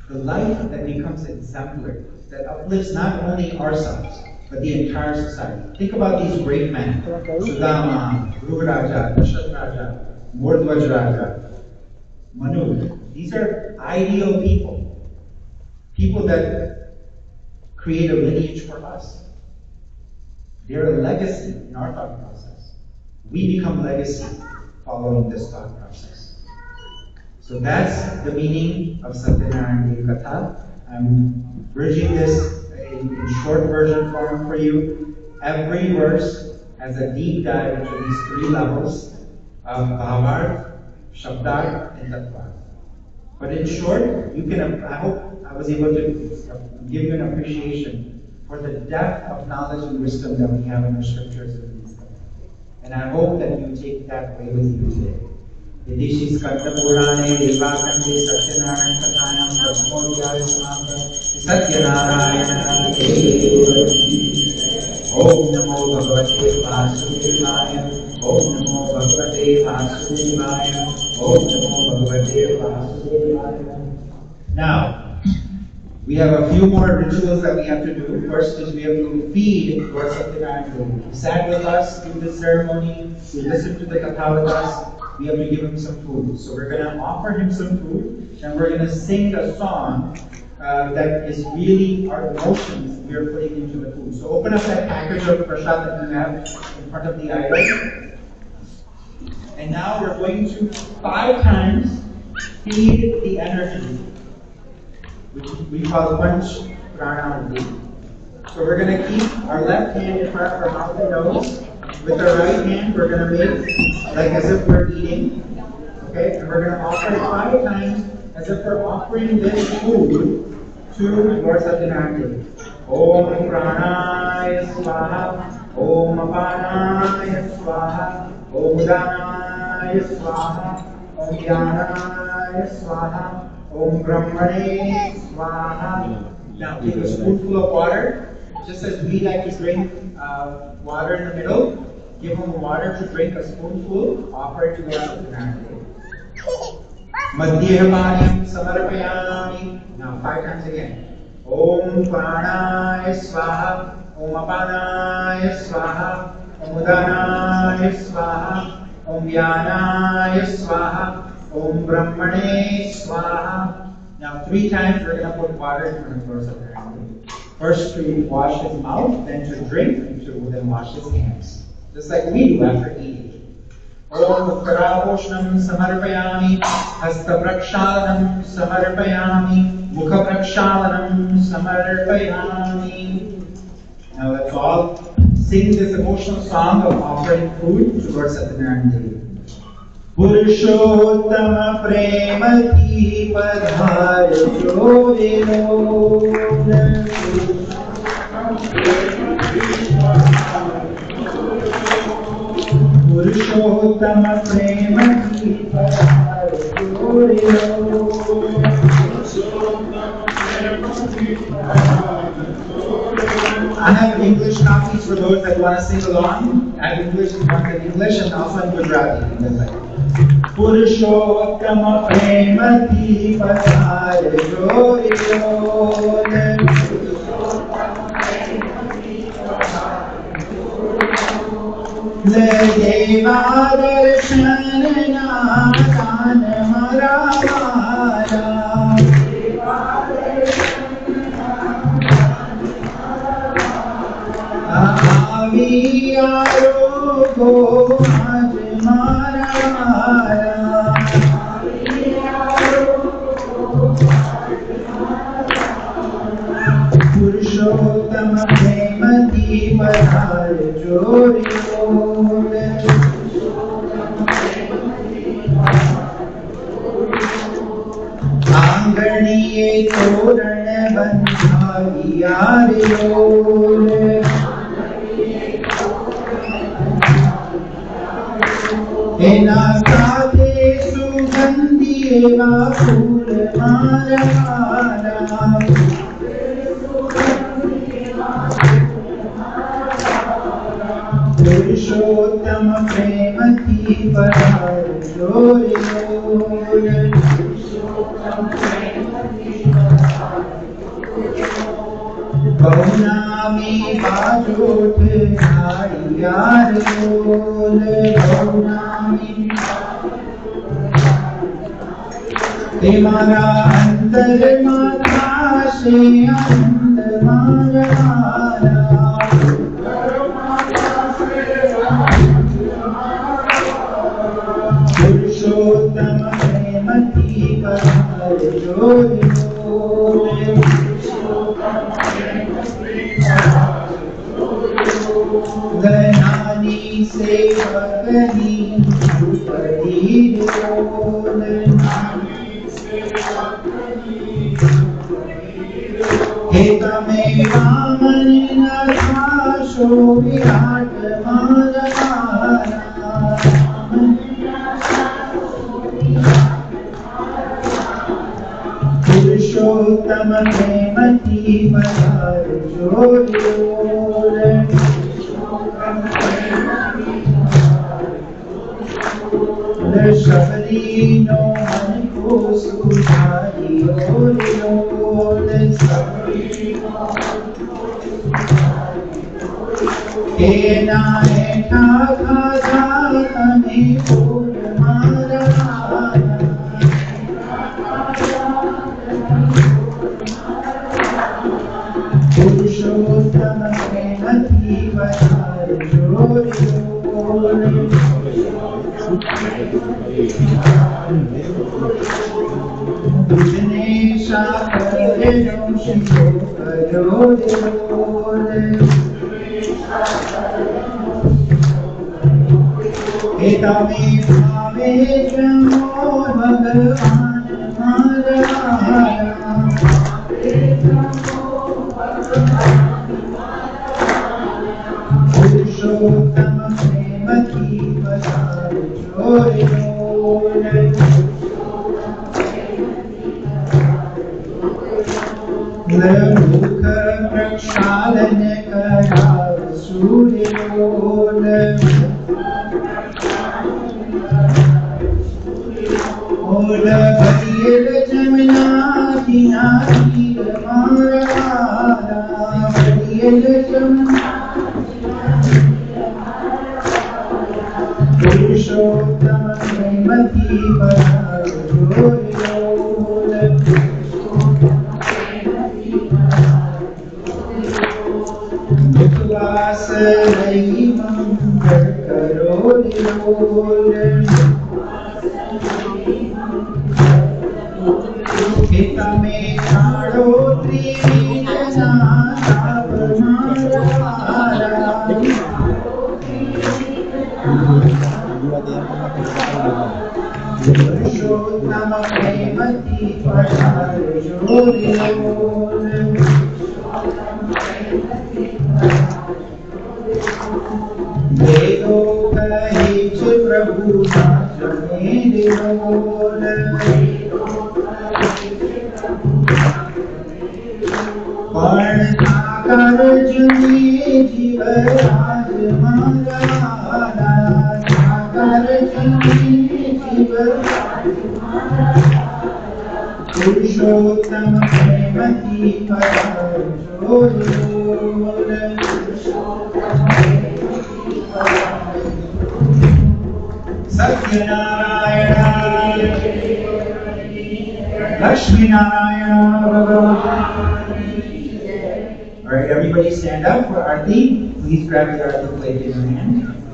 The life that becomes exemplary, that uplifts not only ourselves, but the entire society. Think about these great men, Sudama, Dhruva Raja, Dashrath Raja, Mordhvaj Raja, Manu. These are ideal people. People that create a lineage for us. They're a legacy in our thought process. We become legacy following this thought process. So that's the meaning of Satyanarayana Dev Katha. I'm bridging this in short version form for you. Every verse has a deep dive into these three levels of Bhavarth, Shabdarth, and Tattva. But in short, you can, I hope I was able to give you an appreciation for the depth of knowledge and wisdom that we have in the scriptures of these things. And I hope that you take that away with you today. Yadishi Skanda Purane Devakande Satyanarayana Kathayam Prasmodhyaya Samanta Satyanarayana Om Namo Bhagavate Vasudevaya Om Namo Bhagavate Vasudevaya Om Namo Bhagavate Vasudevaya. Now, we have a few more rituals that we have to do. First is we have to feed Lord Satyanarayana. He sat with us through this ceremony. We listened to the Katha with us. We have to give him some food. So we're going to offer him some food, and we're going to sing a song that is really our emotions we are putting into the food. So open up that package of prasad that you have in front of the idol. And now we're going to 5 times feed the energy, which we call Panch Prana. So we're going to keep our left hand in front of our mouth and nose. With our right hand, we're going to make like as if we're eating. Okay? And we're going to offer it 5 times as if we're offering this food to Lord Satyanarayana. Om Pranaya Swaha, Om Apanaya Swaha, Om Udanaya Swaha, Om Dhyanaya Swaha, Om Brahmane Swaha. Now take a spoonful of water, just as we like to drink water in the middle. Give him water to drink a spoonful, offer it to Lord Satyanarayana. Madhyamanyam samarpayami. Now 5 times again. Om Pranaya Swaha, Om Apanaya Swaha, Om Udanaya Swaha, Om Dhyanaya Swaha, Om Brahmane Swaha. Now 3 times we're going to put water in front of Lord Satyanarayana. First to wash his mouth, then to drink, and to then wash his hands. Just like we do after eating. Om Uttaraposhnam Samarpayami, Hasta Prakshalanam Samarpayami, Mukha Prakshalanam Samarpayami. Now let's all sing this emotional song of offering food to Lord Satyanarayana. Purushottama Premati Padhar Jodino. Purushottama Premati Padhar Jodino. I have English copies for those that want to sing along. I have English ones in English and also in Gujarati. Purushottama Premati Padhar Jodino. Le deva darshan natan maravara. Aviyaro ko aaj maravara. जोड़ियोले आंगणिये तोरण बंधाइया रे एना साथे सुगंधी एवा फूल माला पुरुषोत्तम प्रेम की बहार जोरे बहुनामी बाजोठ नारिया रे बहुनामी तेमारा अंतर माता से अंत मारा पुरुषोत्तम प्रेम की बहार जोरे गनानी से बकनी झुपड़ी एक में वामन नखाशो विराट मारा पुरुषोत्तम प्रेम की बहार जोड़े शबरी नो मन को सुधारी केना ऐठा खाधा हमें फूल मारा पुरुषोत्तम प्रेम की बहार जोड़े तुझने शाकर शिशो करोड़े पिता में भावे जमो भगवान मारा पुरुषोत्तम प्रेम की बहार जोड़े मुख प्रक्षालन करा सूर्योल ओल बलियल जमुना किनारी मारा बलियल जमुना पुरुषोत्तम प्रेम की बहार जोड़े विश्वास नहीं मंगल करो पिता में छाड़ो त्रिजना पुरुषोत्तम प्रेम की बहार जोड़े वेदो कहेच प्रभु मेरे बोल पण साकर जुनी जीवराज मारा साकर जुनी जीवराज पुरुषोत्तम प्रेम की बहार जोड़े Satyanarayan Lakshmi Narayana. Alright, everybody stand up for Aarti. Please grab your Aarti plate in your hand.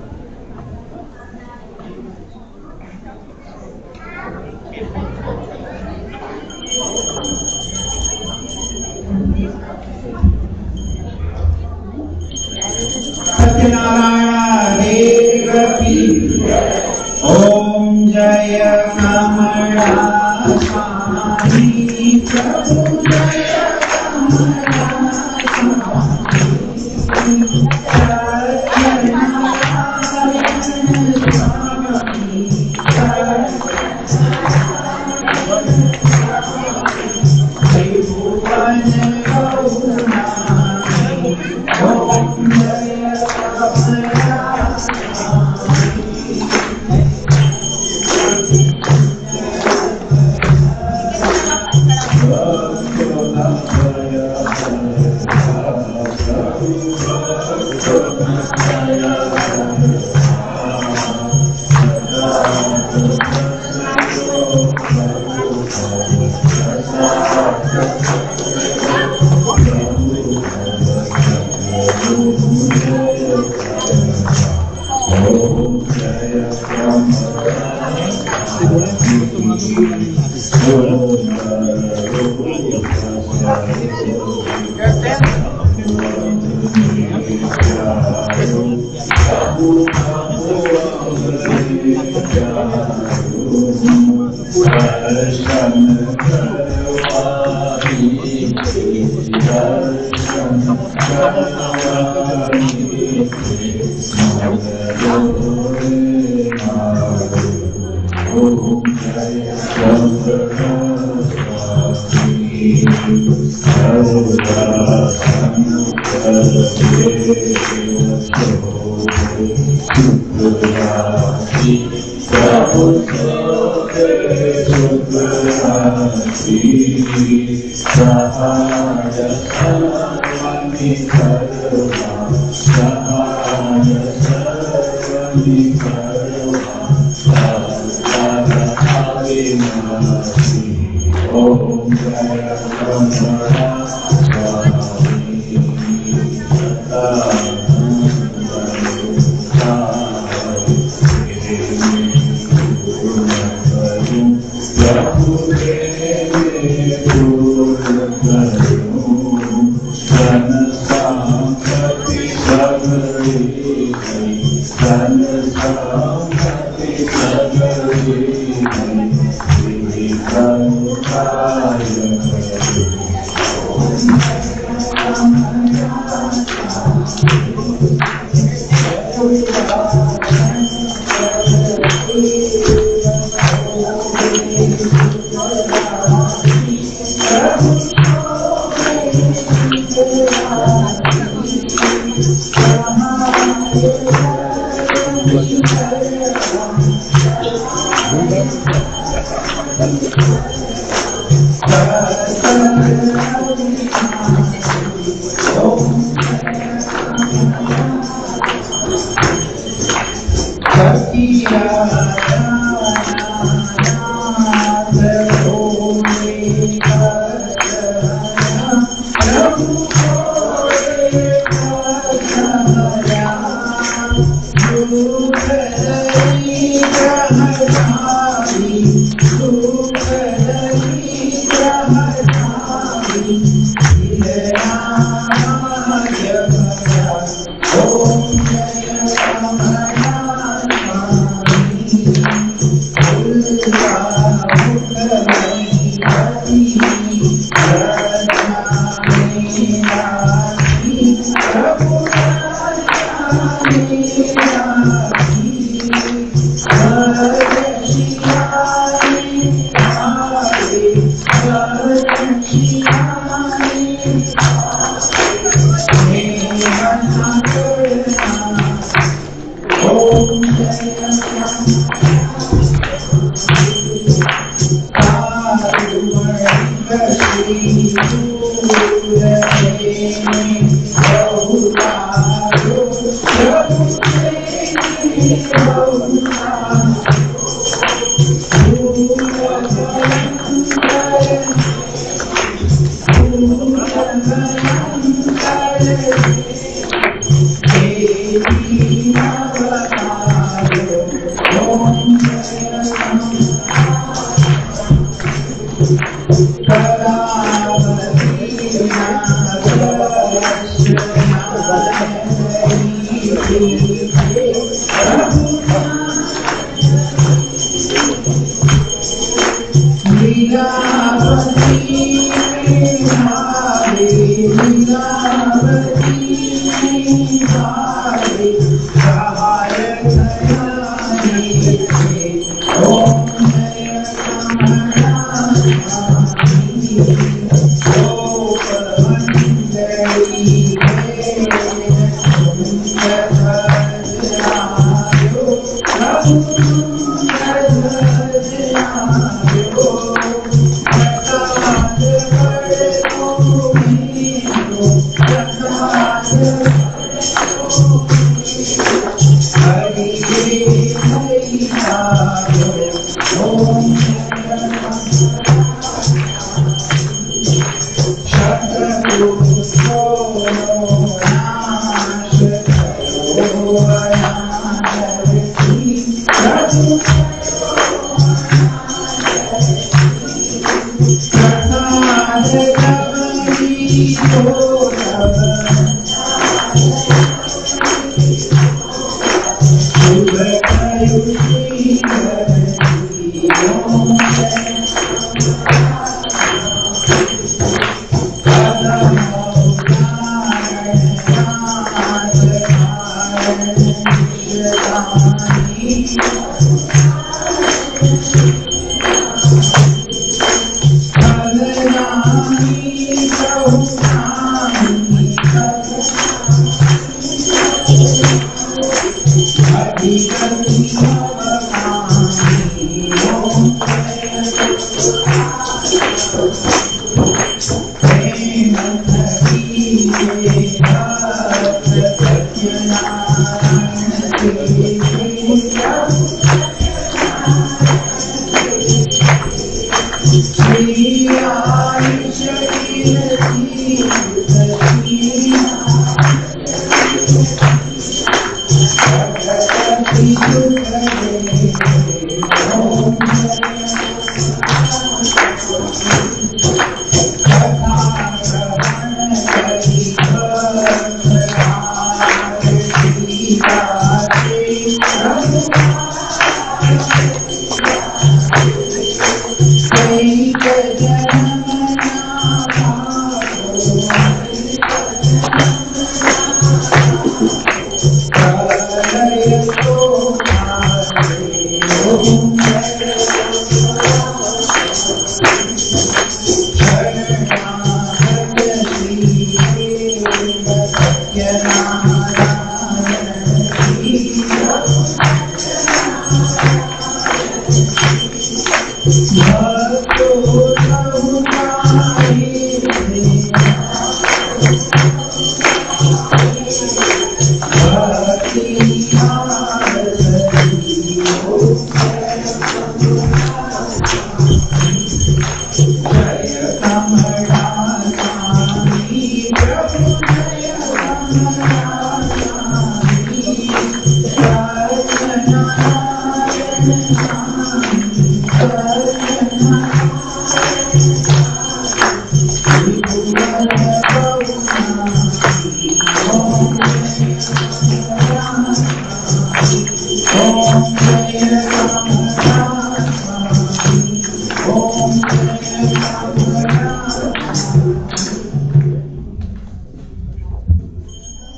Satyanarayana. Devaki ओम जय कमला स्वामी प्रभु जय कमला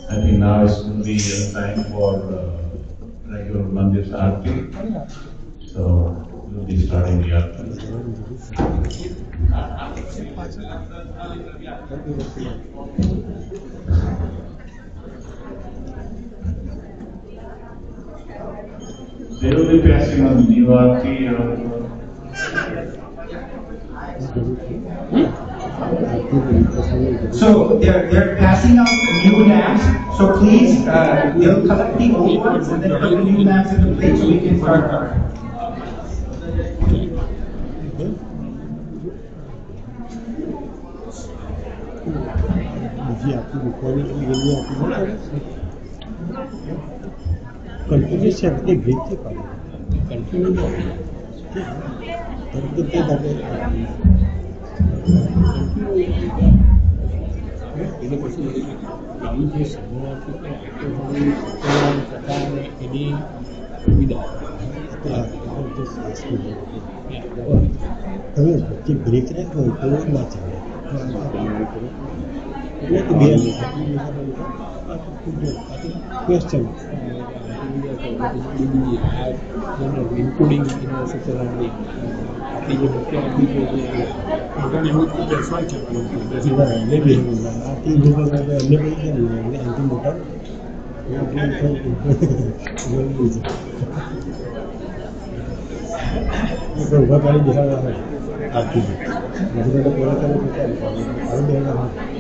I think now it's going to be time for regular Mandir Aarti. So we'll be starting the Aarti. They will be passing on the new Aarti. So they're passing out the new lamps. So please, they'll collect the old ones and then put the new lamps in the plate so we can start our. Continue से अपने भेजते पारे continue कितने दबे એની જે શરૂઆત છે તે આટલી કથાને એની સુવિધા તમે વચ્ચે બ્રેક રાખ્યો તો ના ચાલે એટલે બે ક્વેશ્ચન ઇન્ક્લુડિંગ સત્યનારાયણ આપણી જે મુખ્ય આપણી જે પોતાને એવું જ બેસવા છે અન્ય બી આથી લોકો અન્ય બી કેમ એનાથી મોટા ઉભા પાડી બેસાડવા હોય આથી બધું પૂરા કરે હવે બેસવા હોય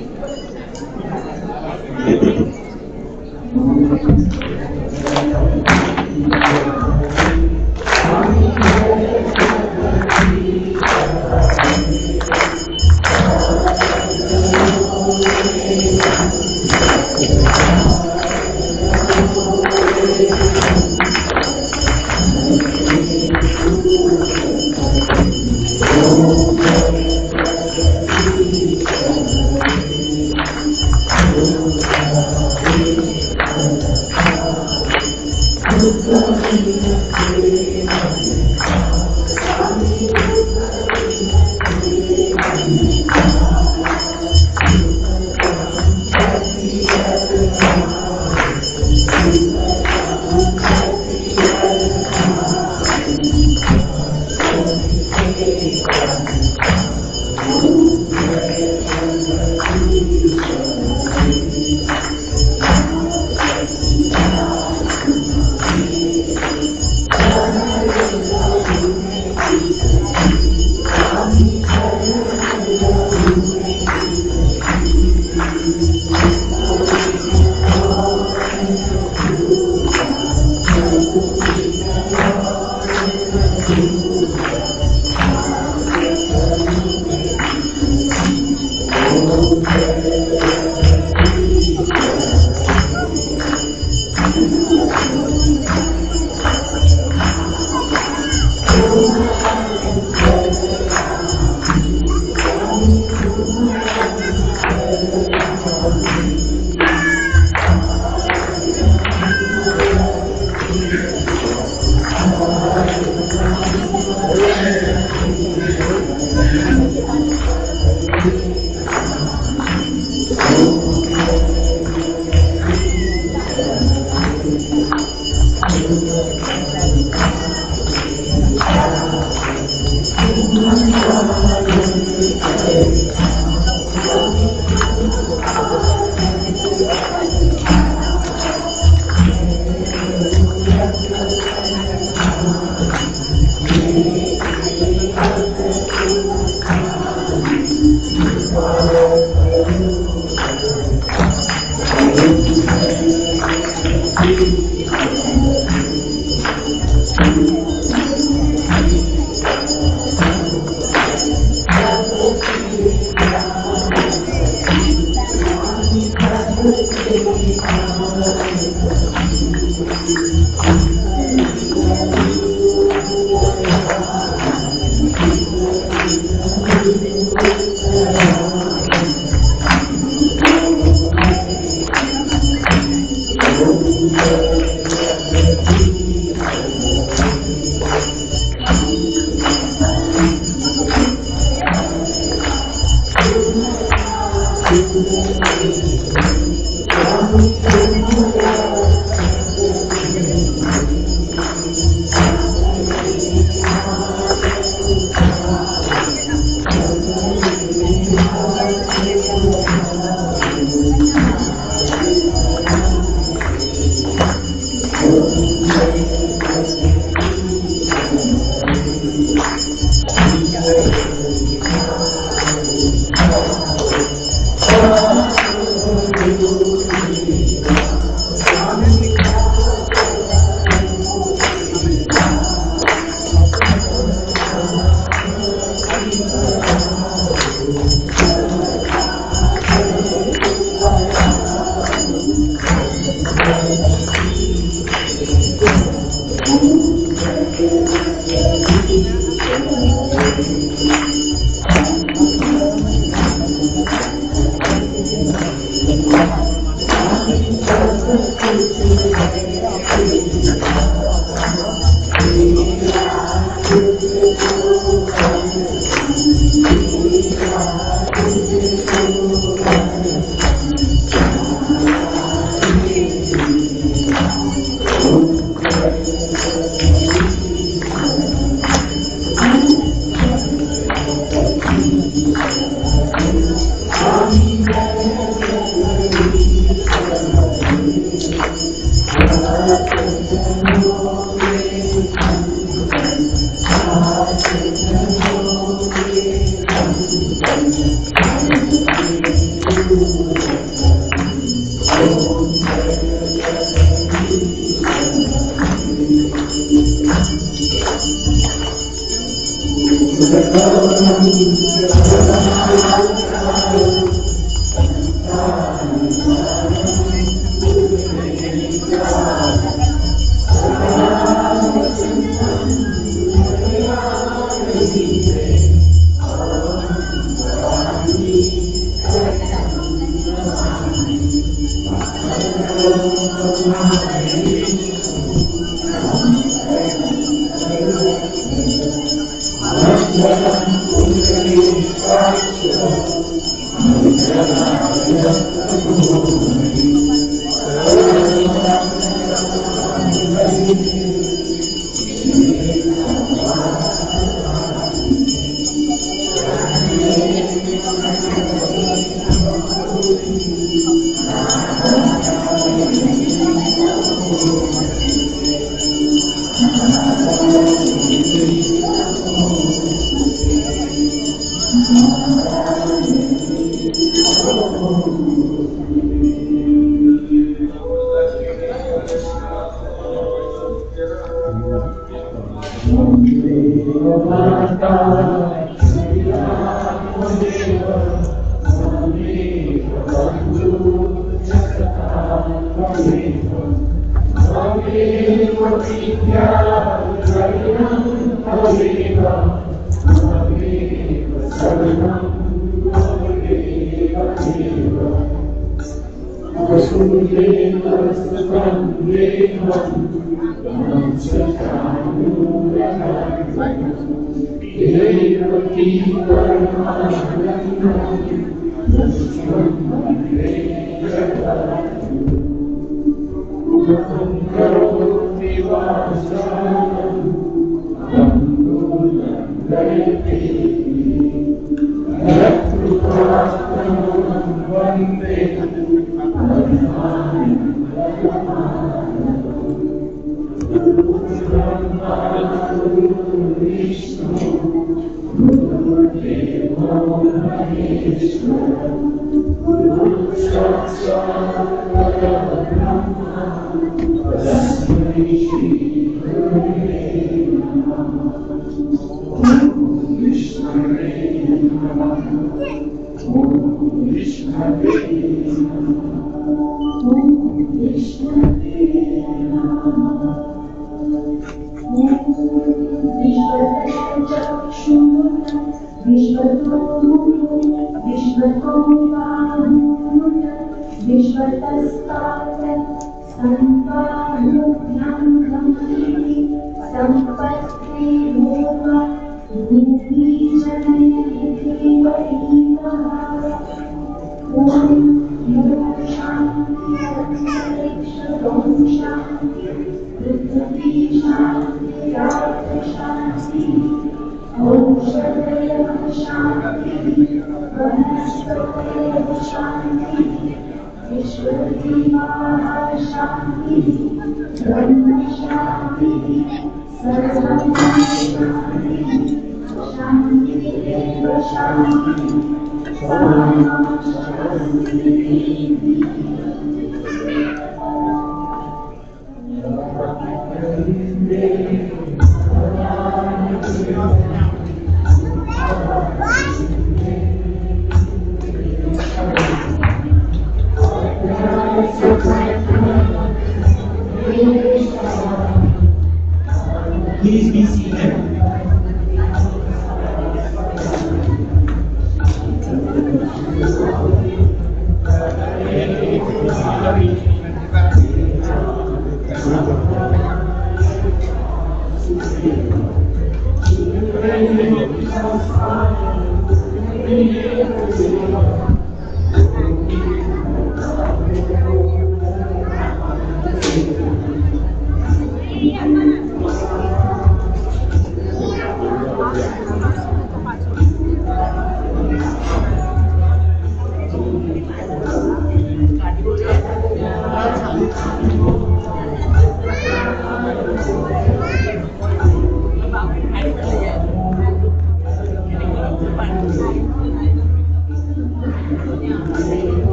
Please be seated.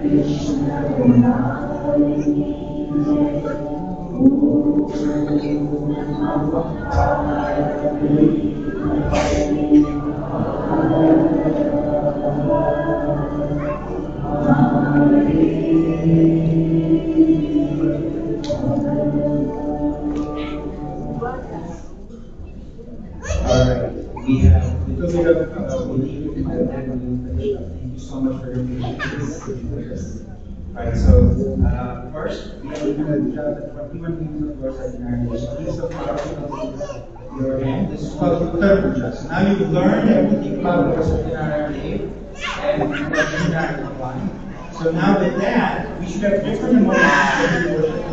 Alright, we have a little bit of belief in the Thank you so much for your patience. Alright, so first, we have the 21 people of course at the Please of your hand. This is called Uttar Puja. So now you've learned everything about the Satyanarayana Day and Satyanarayana Bhagwan. So now with that, we should have different emotions for worship.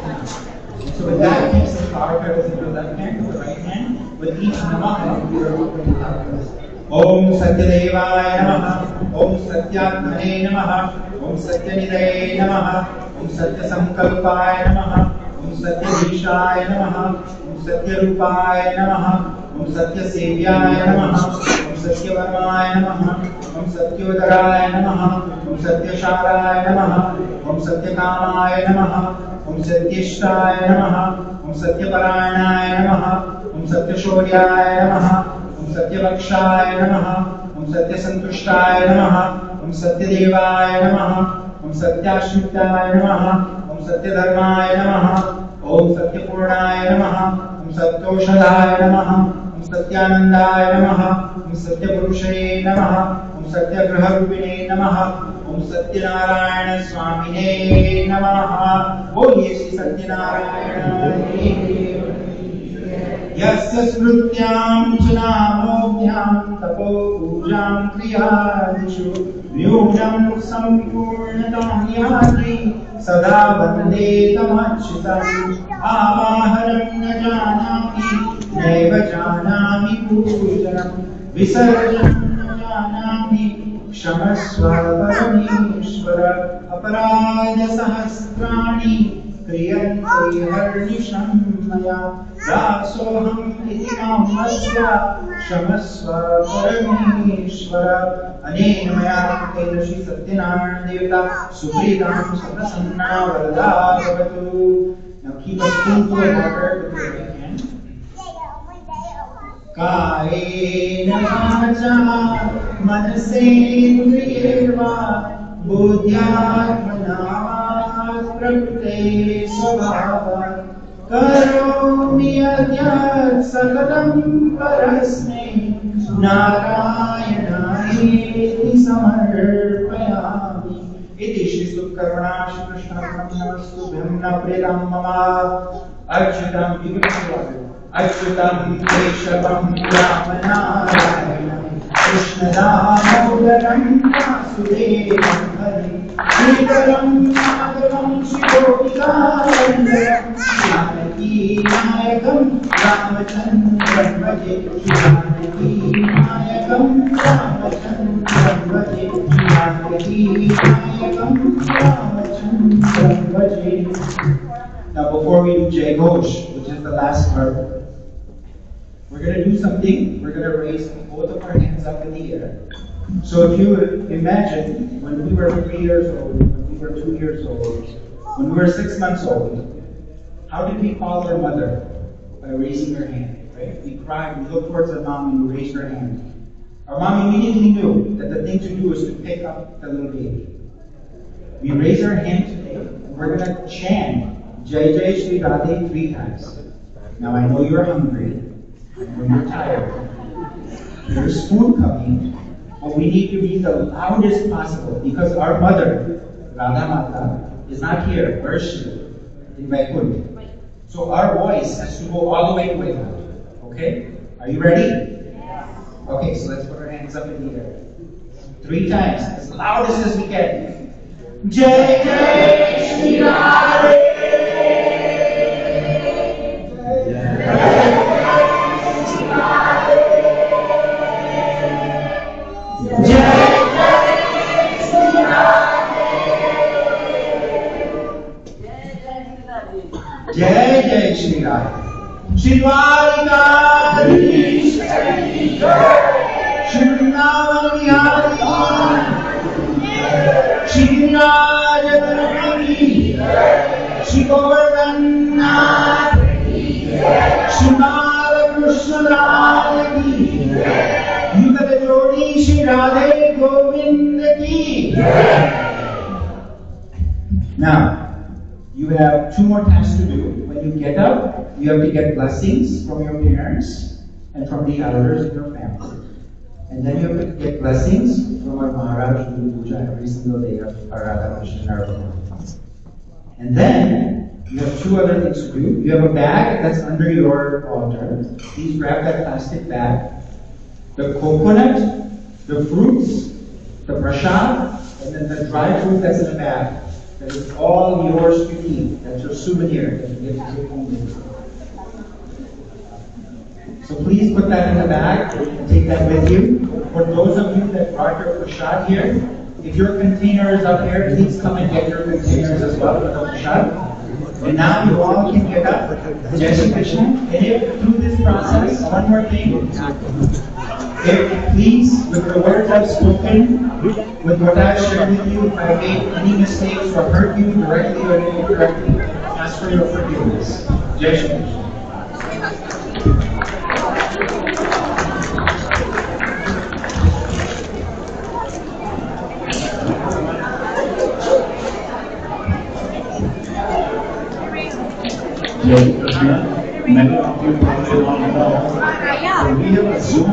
So with that, keep the flower petals in your left hand, with the right hand. With each namaha, we are opening the flower petals. Om Satyadevaya Namaha, Om Satyatmane Namaha, Om Satyanidaya Namaha, Om Satyasankalpaya Namaha, Om Satyadishaya Namaha, Om Satyarupaya Namaha, Om Satyasevyaya Namaha, Om Satyavarmaya Namaha, Om Satyodaraya Namaha, Om Satyasharaya Namaha, Om Satyakamaya Namaha, Om Satyashtaya Namaha, Om Satyaparayanaaya Namaha, Om Satyashoryaya Namaha, Om Satyavakshaya Namaha, Om Satyasantushtaya Namaha, Om Satyadevaya Namaha, Om Satyashritaya Namaha, Om Satyadharmaya Namaha, Om Satyapurnaya Namaha, Om Satyoshadaya Namaha, Om Satyanandaya Namaha, Om Satyapurushaye Namaha, Om Satyagraharupine Namaha, Om Satyanarayana Swamine Namaha. Boliye Shri Satyanarayana Dev. Yasya smrutyam chanamobhyam tapo pujam kriyadishu vyojam sampurnatam yati sada vande tamachyutam avaharam na janami naiva janami pujanam visarjanam na janami kshamasva parameshvara aparada sahasrani Kriyanti harnisham maya dasoham iti mamasya shamasva parameshvara anena maya kena Shri Satyanarayana Devata supritam saprasanna varada bhavatu. Now keep a spoonful of water with your right hand. Kayena vacha manasendriyeva buddhyatmana प्रकृते स्वभावात् करोमि यद्यत् सकलं परस्मै नारायणायेति समर्पयामि। इति श्री सुकर्मणा श्री कृष्णार्पणमस्तुभ्यं न प्रेतं मम अच्युतं केशवं रामनारायणं कृष्णदामोदरं वासुदेवं हरिं श्रीकरं माधवं श्रीगोपिकावल्लभं जानकी नायकं रामचन्द्रं भजे जानकी नायकं रामचन्द्रं भजे जानकी नायकं रामचन्द्रं भजे. Now before we do Jai Ghosh, which is the last part, we're going to do something. We're going to raise both of our hands up in the air. So if you imagine when we were 3 years old, when we were 2 years old, when we were 6 months old, how did we call our mother? By raising her hand, right? We cried, we looked towards our mom and we raised her hand. Our mom immediately knew that the thing to do was to pick up the little baby. We raise our hand today and we're going to chant Jai Jai Shri Radhe 3 times. Now I know you're hungry, when you're tired. There's food coming, but we need to be the loudest possible because our mother, Radha Mata, is not here. Where is she? In Vaikuntha. So our voice has to go all the way to Vaikuntha. Okay? Are you ready? Yes. Okay, so let's put our hands up in the air. 3 times, as loudest as we can. Jai Jai Shri Radhe. Jai Jai Shri Radhe. Shri Dwarikadhish Shri Vrindavan Bihari Shri Raja Gurupati, Shri Govardhanath, Shri Krishna Lal ki, Yugal Jodi Shri Radhe Govind ki. Now, you have 2 more tasks to do. When you get up, you have to get blessings from your parents and from the elders in your family. And then you have to get blessings from our Maharaj who do puja every single day of Radha Krishna. And then you have 2 other things to do. You have a bag that's under your altar. Please grab that plastic bag. The coconut, the fruits, the prasad, and then the dry fruit that's in the bag. That is all yours to eat. That's your souvenir that you get to take home with you. So please put that in the bag and take that with you. For those of you that brought your prasad here, if your container is up here, please come and get your containers as well with the prasad. And now you all can get up. Jai Shri Krishna. And if through this process, one more thing. If please, with the words I've spoken, with what I've shared with you, if I made any mistakes or hurt you directly or indirectly, ask for your forgiveness. Jai Shri Krishna. Many of you probably don't know. So we have a Zoom,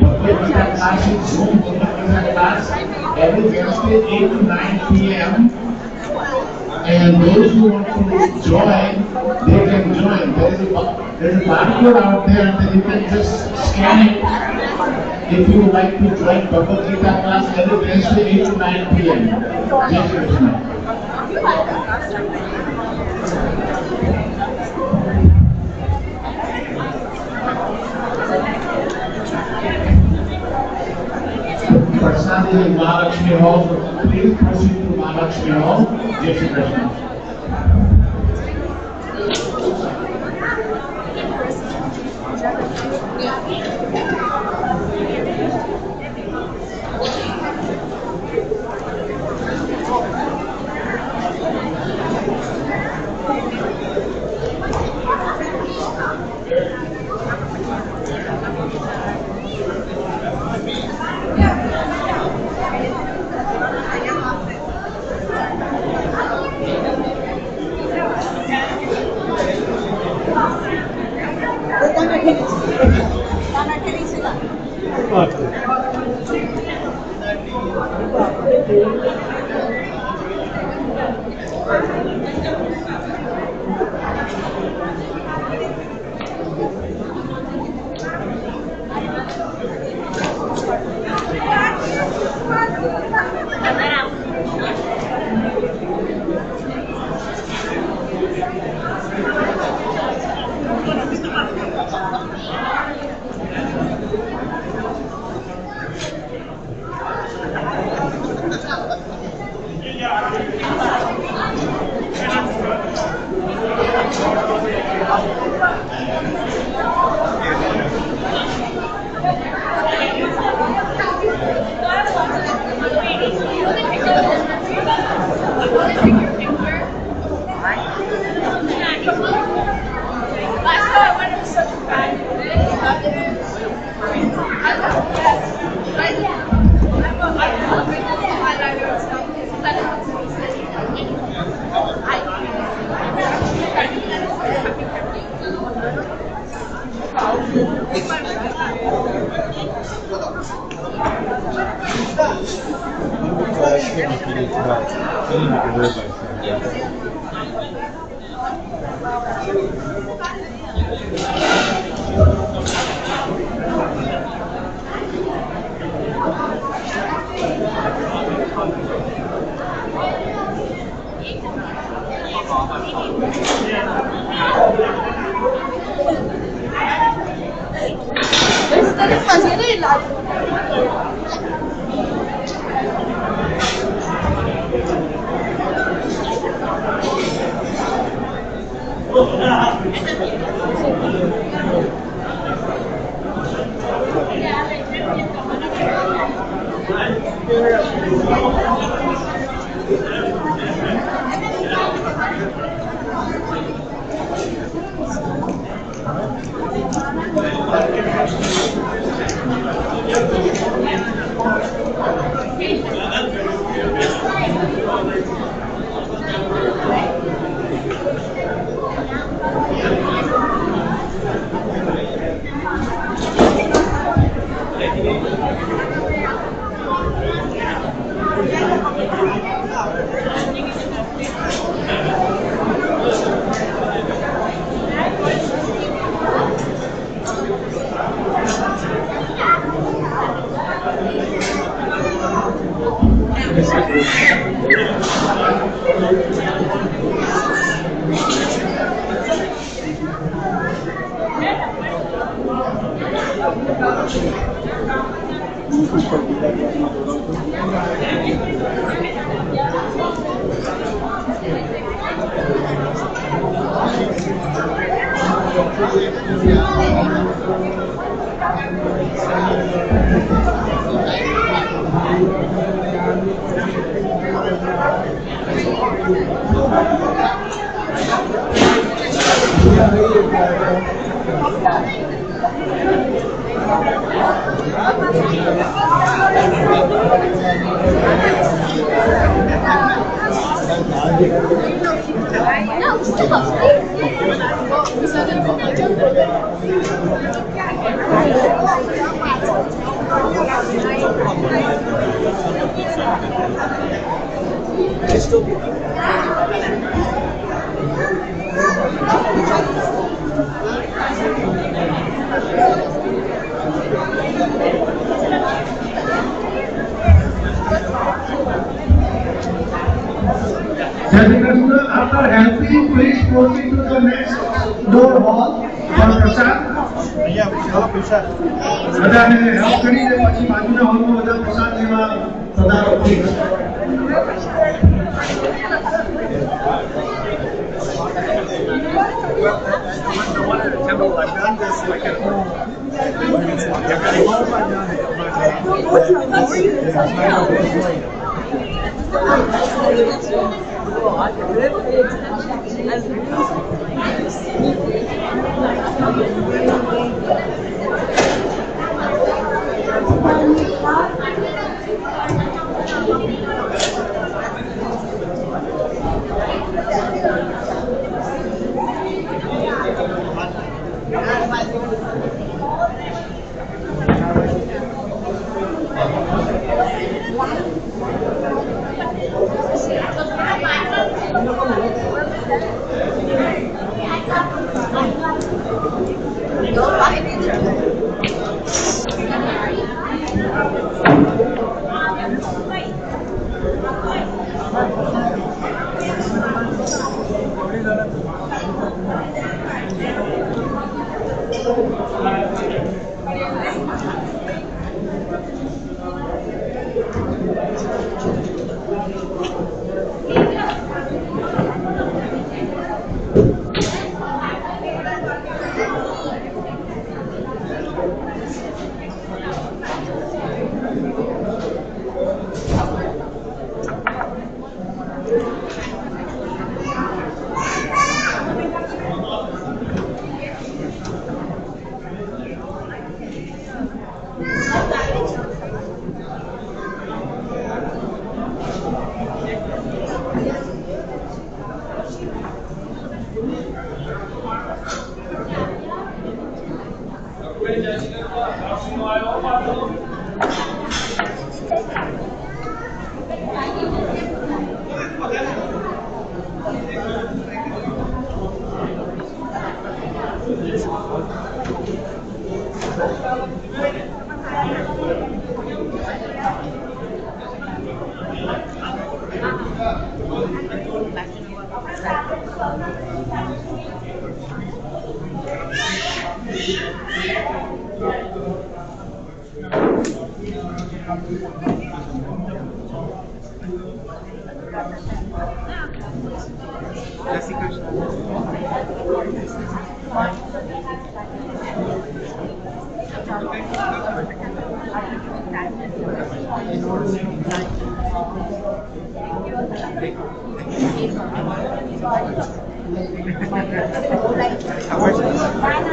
Bhagavad Gita class in Zoom, Bhagavad Gita class, every Wednesday 8 to 9 p.m. And those who want to join, they can join. There's a barcode out there that you can just scan it if you would like to join Bhagavad Gita class every Wednesday 8 to 9 p.m. Jai Shri Krishna. Prasad is in Mahalakshmi Hall, so please proceed to Mahalakshmi Hall. Jai Shri Krishna. After helping, please proceed to the next door hall for prasad. બધાને help કરીને પછી બાજુના હોલમાં બધા પ્રસાદ લેવા પધારો please.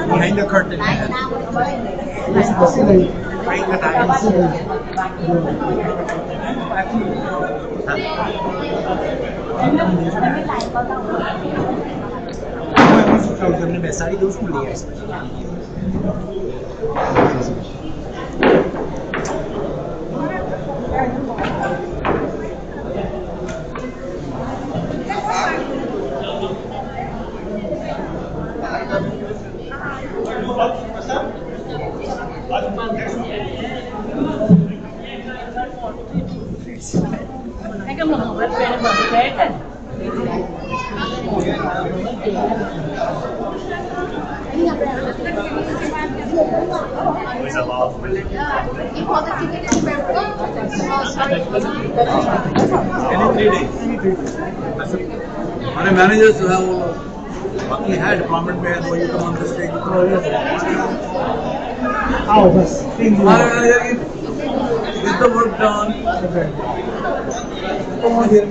Behind the curtain. हमने बेसाड़ी दोस्त को लिया Hay cái một người bên bờ kế Any 3 days. And managers have he had permit में वो you come on the stage. आओ बस 3 दिन Get the work done. come on here.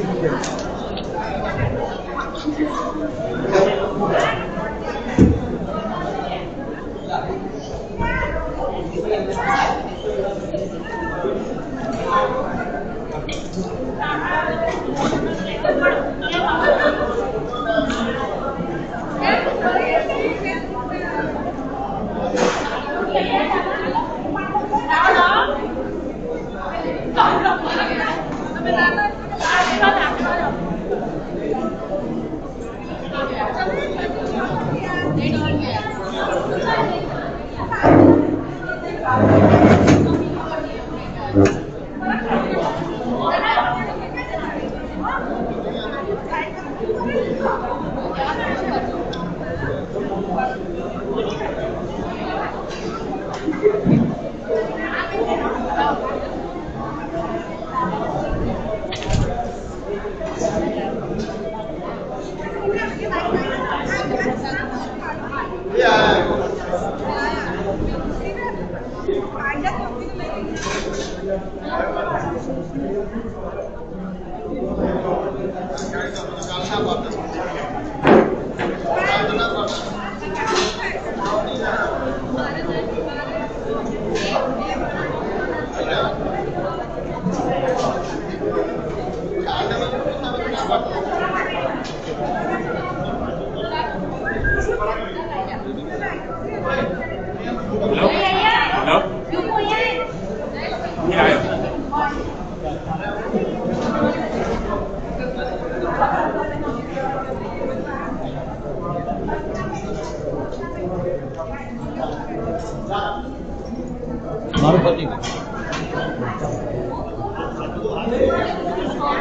मारुपति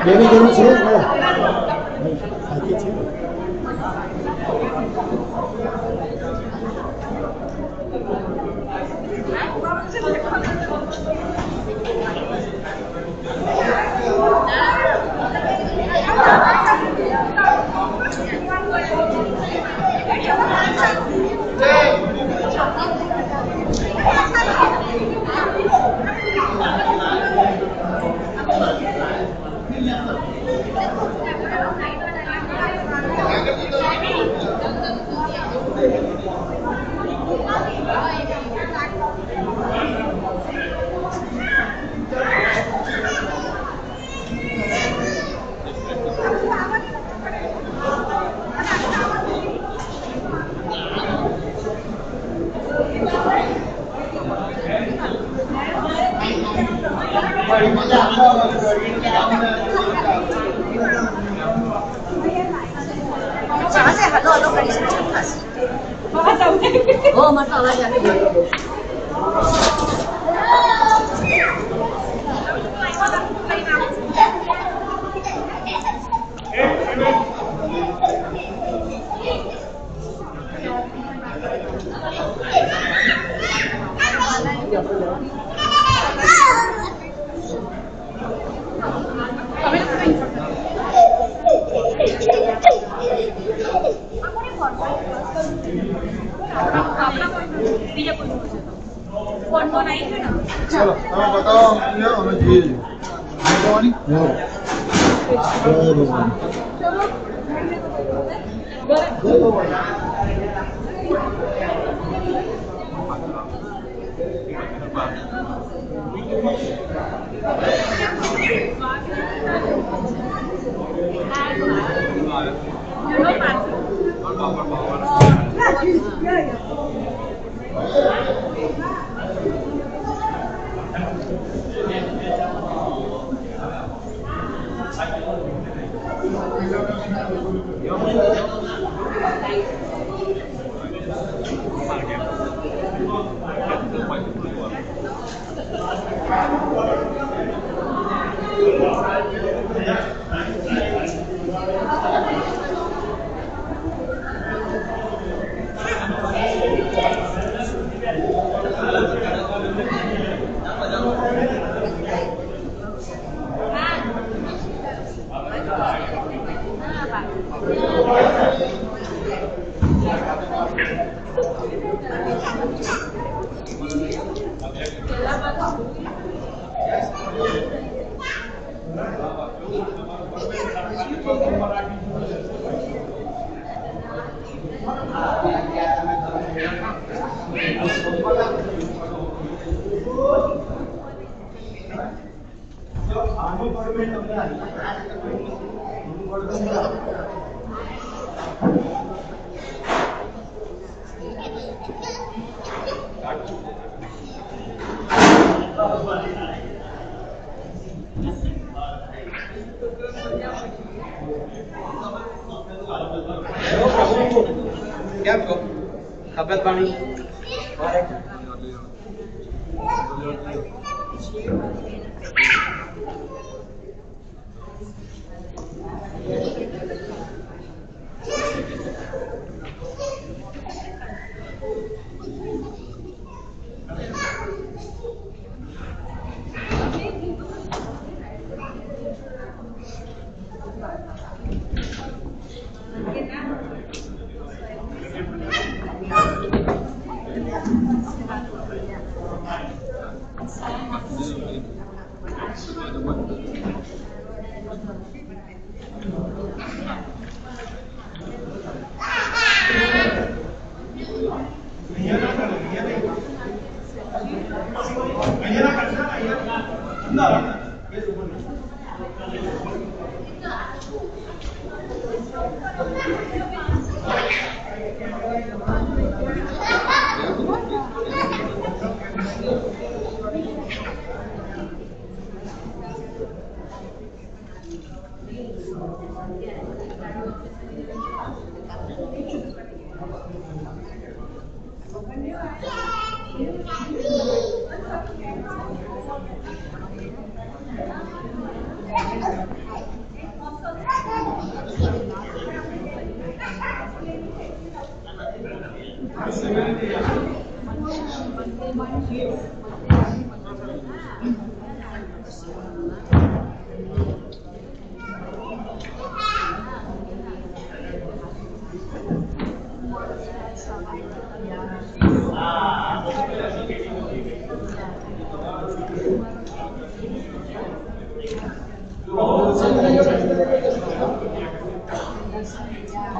મેની જરૂર છે બાકી છે जहाँ से हेलो हेलो करी से फंस ओ मत आवाज आ रही है चलो अब बताओ ये हमें जी कौन જય ભગવાન क्या खपत पानी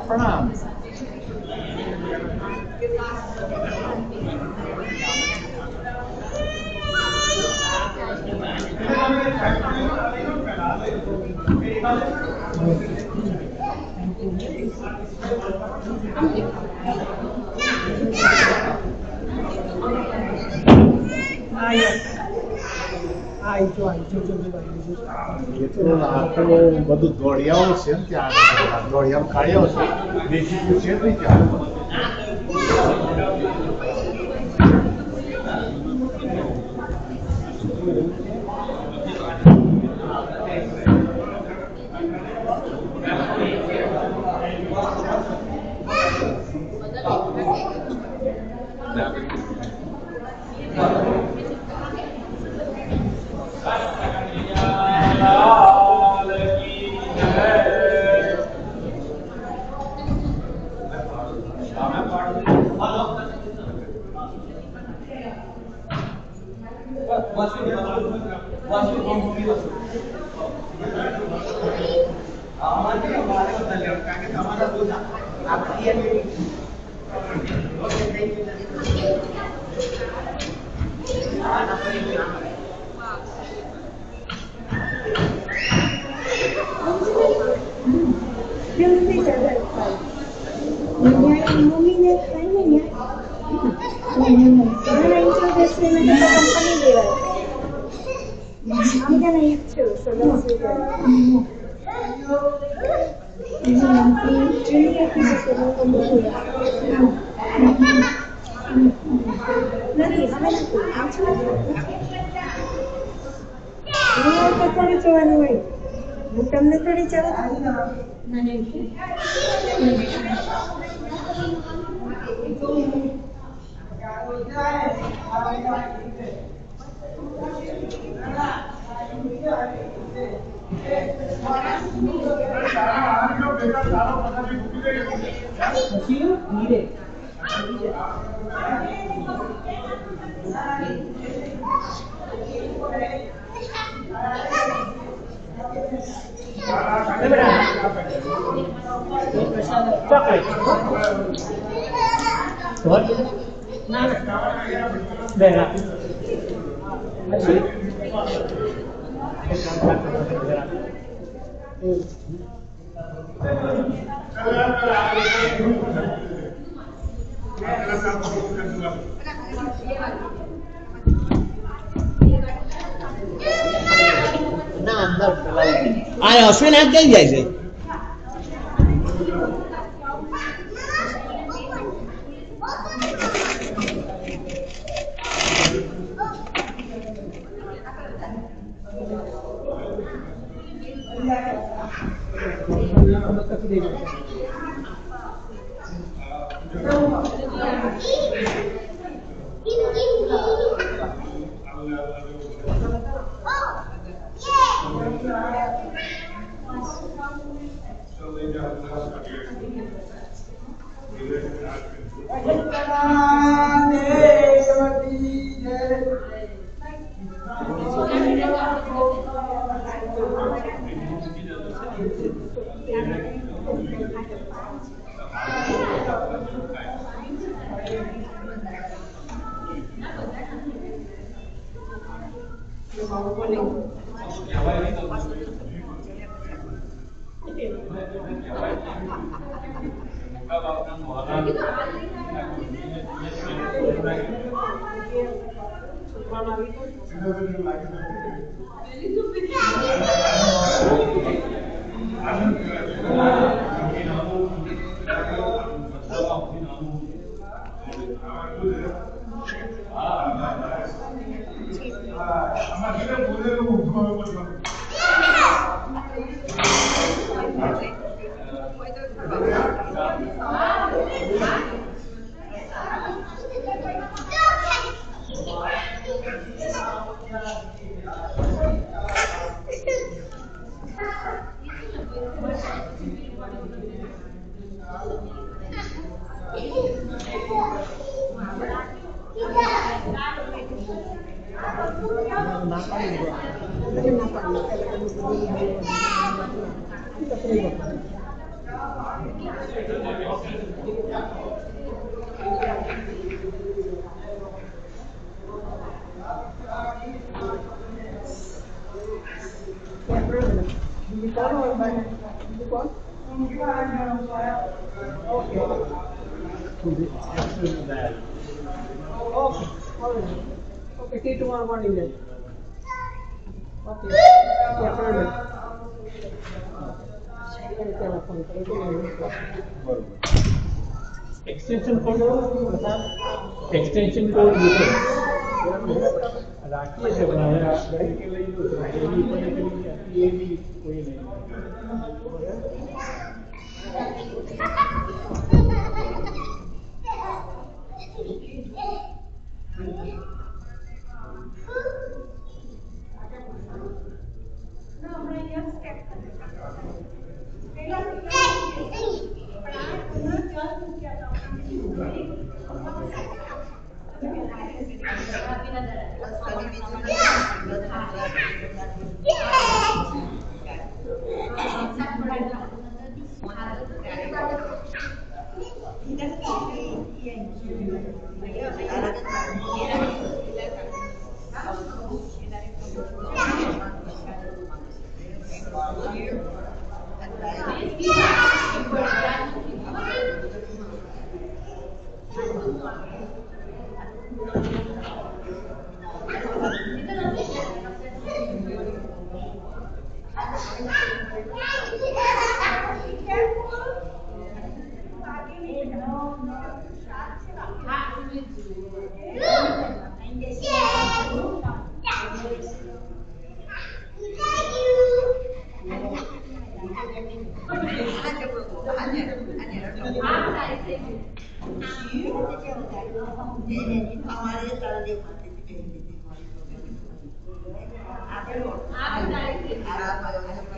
प्रणाम બધું દોડિયાઓ છે ને ત્યાં દોડિયાઓ કાઢ્યો છે દેશી છે ને ત્યાં I'm gonna eat too, so let's do that. તમને થોડી ચાલો Chocolate. What? There. આ અશ્વિન આજ કઈ જાય છે Okay, see you tomorrow morning then. Okay. Extension code. Extension code. राखी से बनाया गाड़ी के लिए तो रेडी करने के लिए ये भी कोई नहीं आप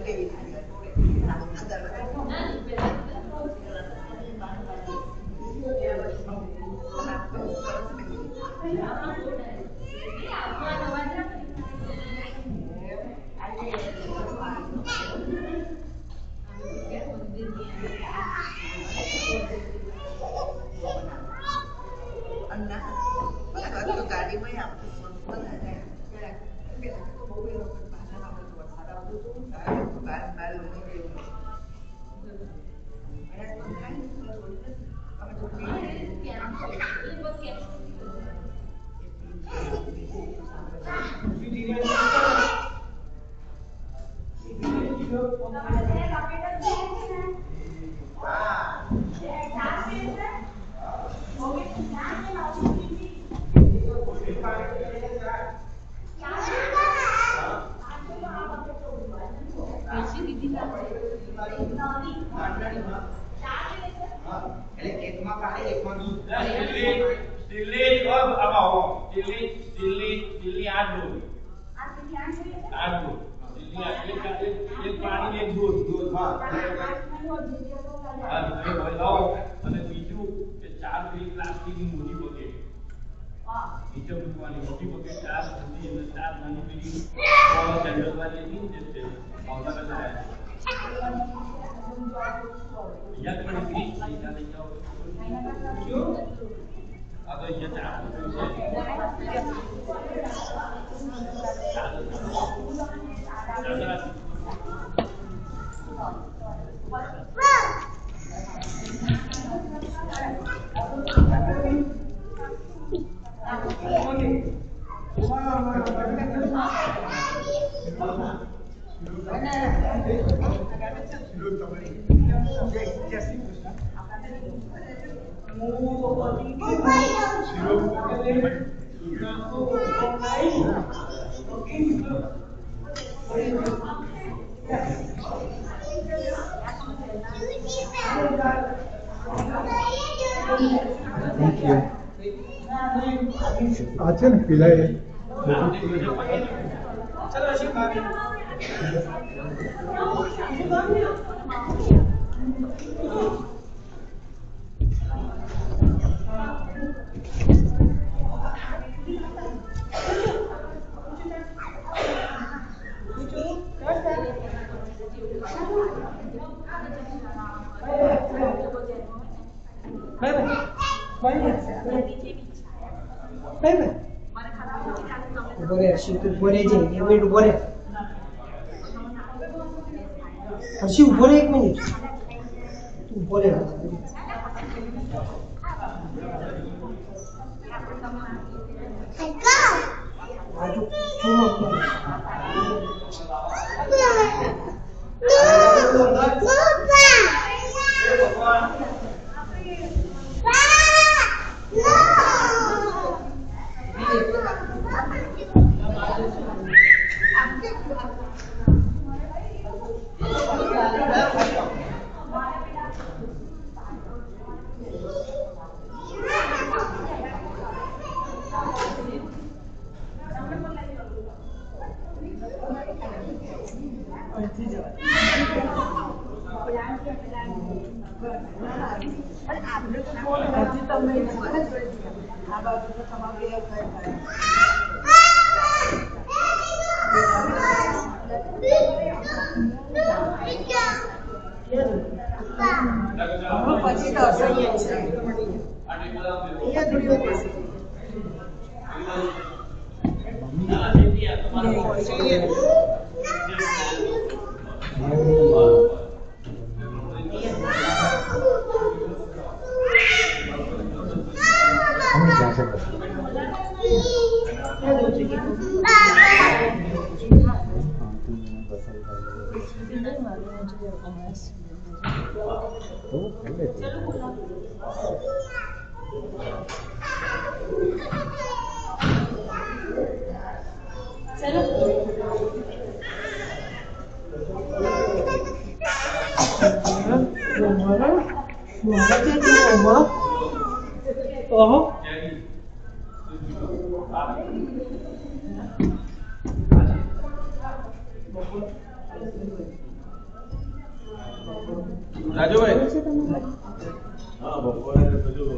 Delete अब delete आठ दूध एक पानी एक दूध हाँ અને બીજું કે ચાર પેલી પ્લાસ્ટિકની મોટી બકેટ નીચે મૂકવાની મોટી બકેટ ચાર મોટી અને ચાર નાની પેલી જનરલ વાળી હતી ને જે પાવડર કરાયા અહીંયા પણ ગ્રીસ અહીંયા લઈ જાઓ આ તો અહીંયા ચાર अच्छा ना पिलाए Boleh, situ boleh je. Dia boleh boleh. Situ boleh 1 minit. Tu boleh. Aduh, cuma. Raju भाई हाँ बपोरे બધું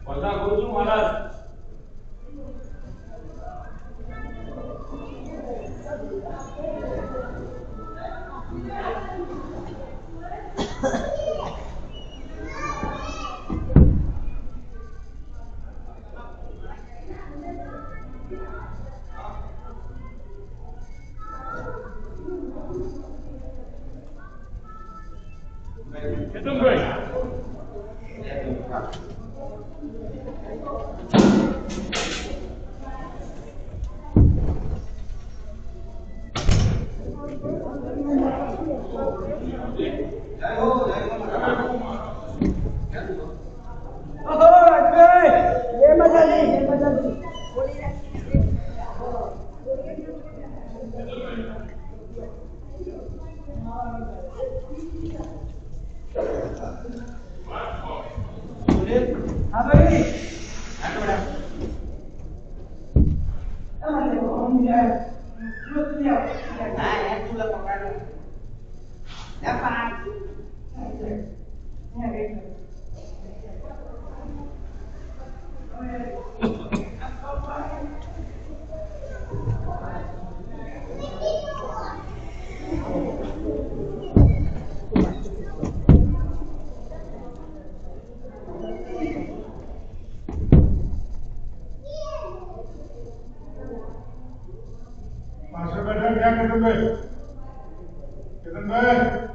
બધા કહું છું મહારાજ. કેતનભાઈ पास बैठा क्या केतनभाई? केतनभाई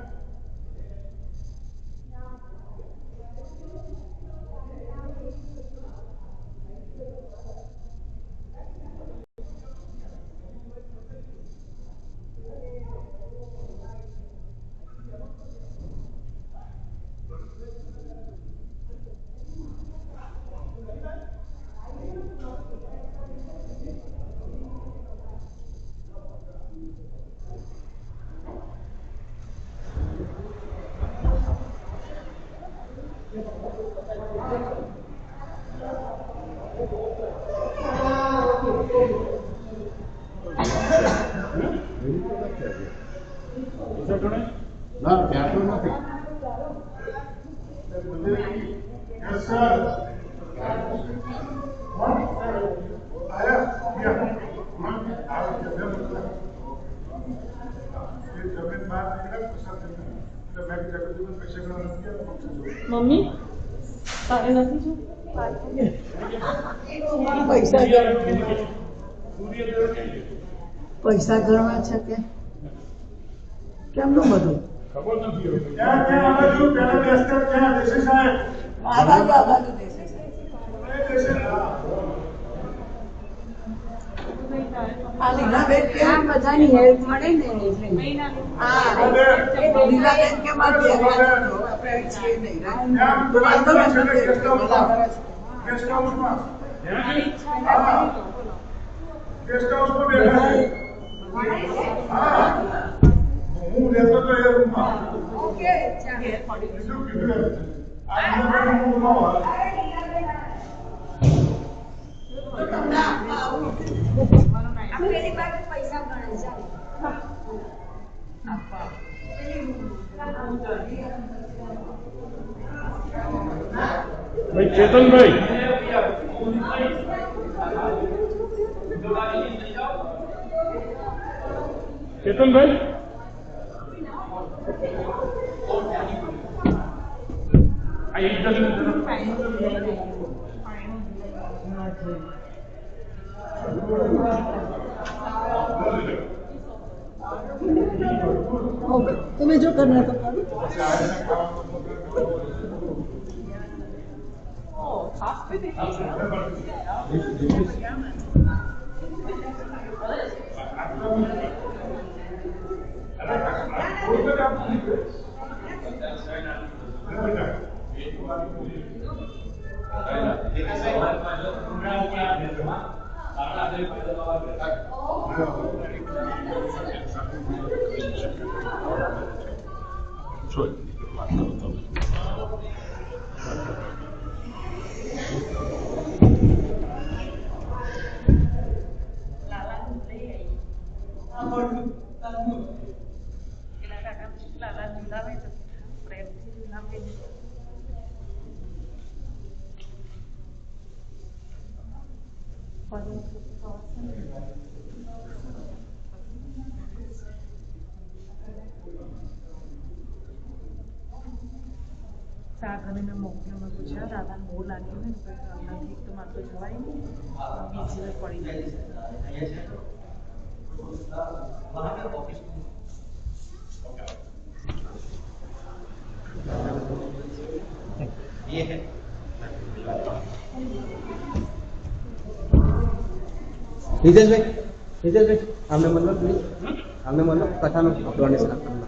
ના ત્યાં તો નથી. यस सर आया क्या जमीन बात મમ્મી તારે નથી જો પૈસા ગણવા છે કે કેમનું બધું खबर નથી क्या क्या आवाज जो पहला बेस्टर क्या देसी साहब બાબા દેશે આ લીલાબેન કે આ બધાની હેલ્પ મળે ને એટલે હા લીલાબેન કે મારી આપણે છીએ નહીં વાંધો નથી गेस्ट हाउस में गेस्ट हाउस में बैठा है हां હું રહેતો તો એ રૂમમાં ઓકે બીજું કીધું આ હું નો પેલી બાજુ પૈસા ગણે છે ભાઈ ચેતનભાઈ ચેતનભાઈ આ એક તમે જો કરना તો સાગરીને મોકલ્યો પૂછ્યા દાદાને બહુ લાગ્યું ને અંદરથી તો મારે તો જવાય નહીં બીજી વાર પડી જાય हितेश भाई हमने मतलब प्लीज हमने मतलब कथा में डोनेशन करना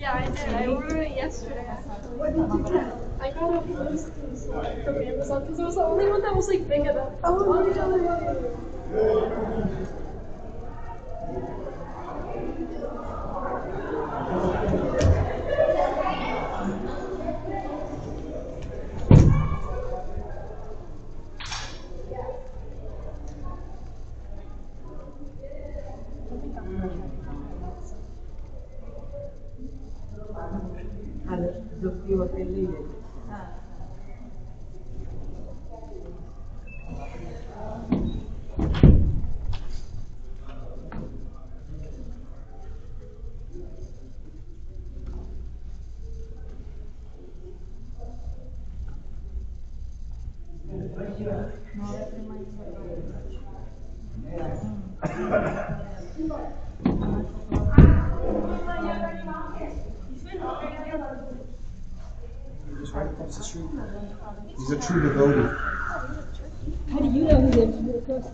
Yeah, I did. I ordered it yesterday. What did you get? I got a Bluetooth from Amazon because it was the only one that was like big enough. Oh, Dukti hotel ले ले Right across the street. He's a true devotee. how do you know who lives really close to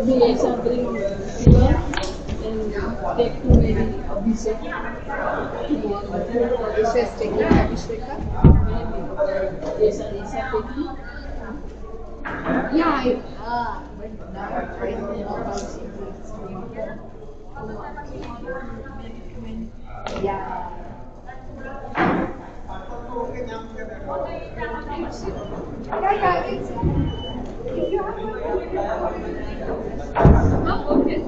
maybe something here and take to maybe Abhishek. Abhishek taking Abhishek. Yes, taking. Yeah, but now I don't know how she is. Yeah. If you have okay.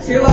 सेवा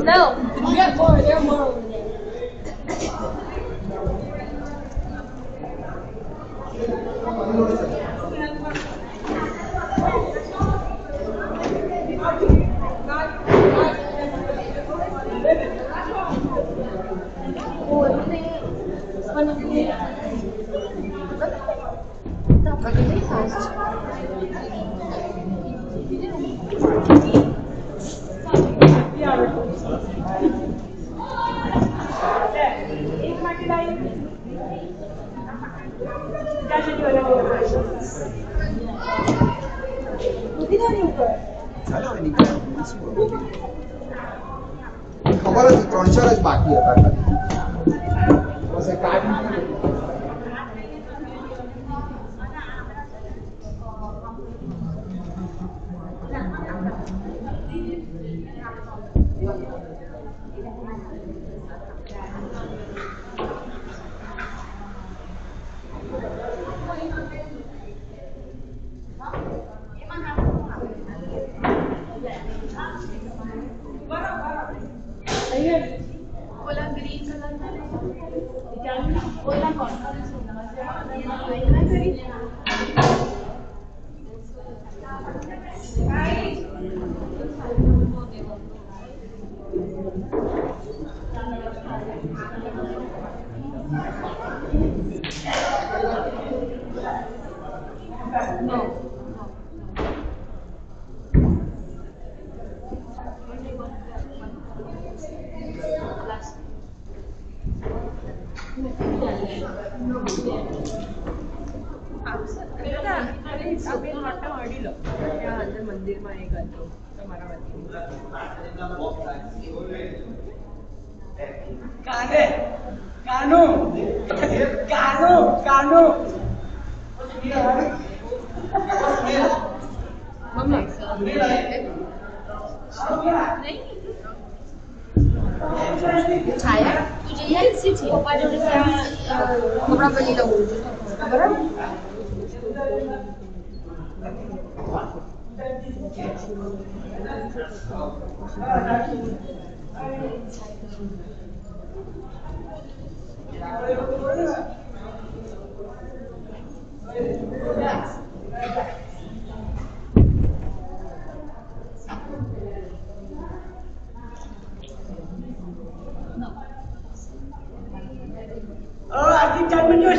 No, we got more. There are more over there. ખબર હતી 3-4 જ બાકી હતા બસ એ card મંદિરમાં એક હતો તમારા વતી કાને કાનો કાનો કાનો મમ્મા छाया तुझे यार इससे थी पापा जो कपड़ा पहनी लगो बराबर आरती 4 मिनट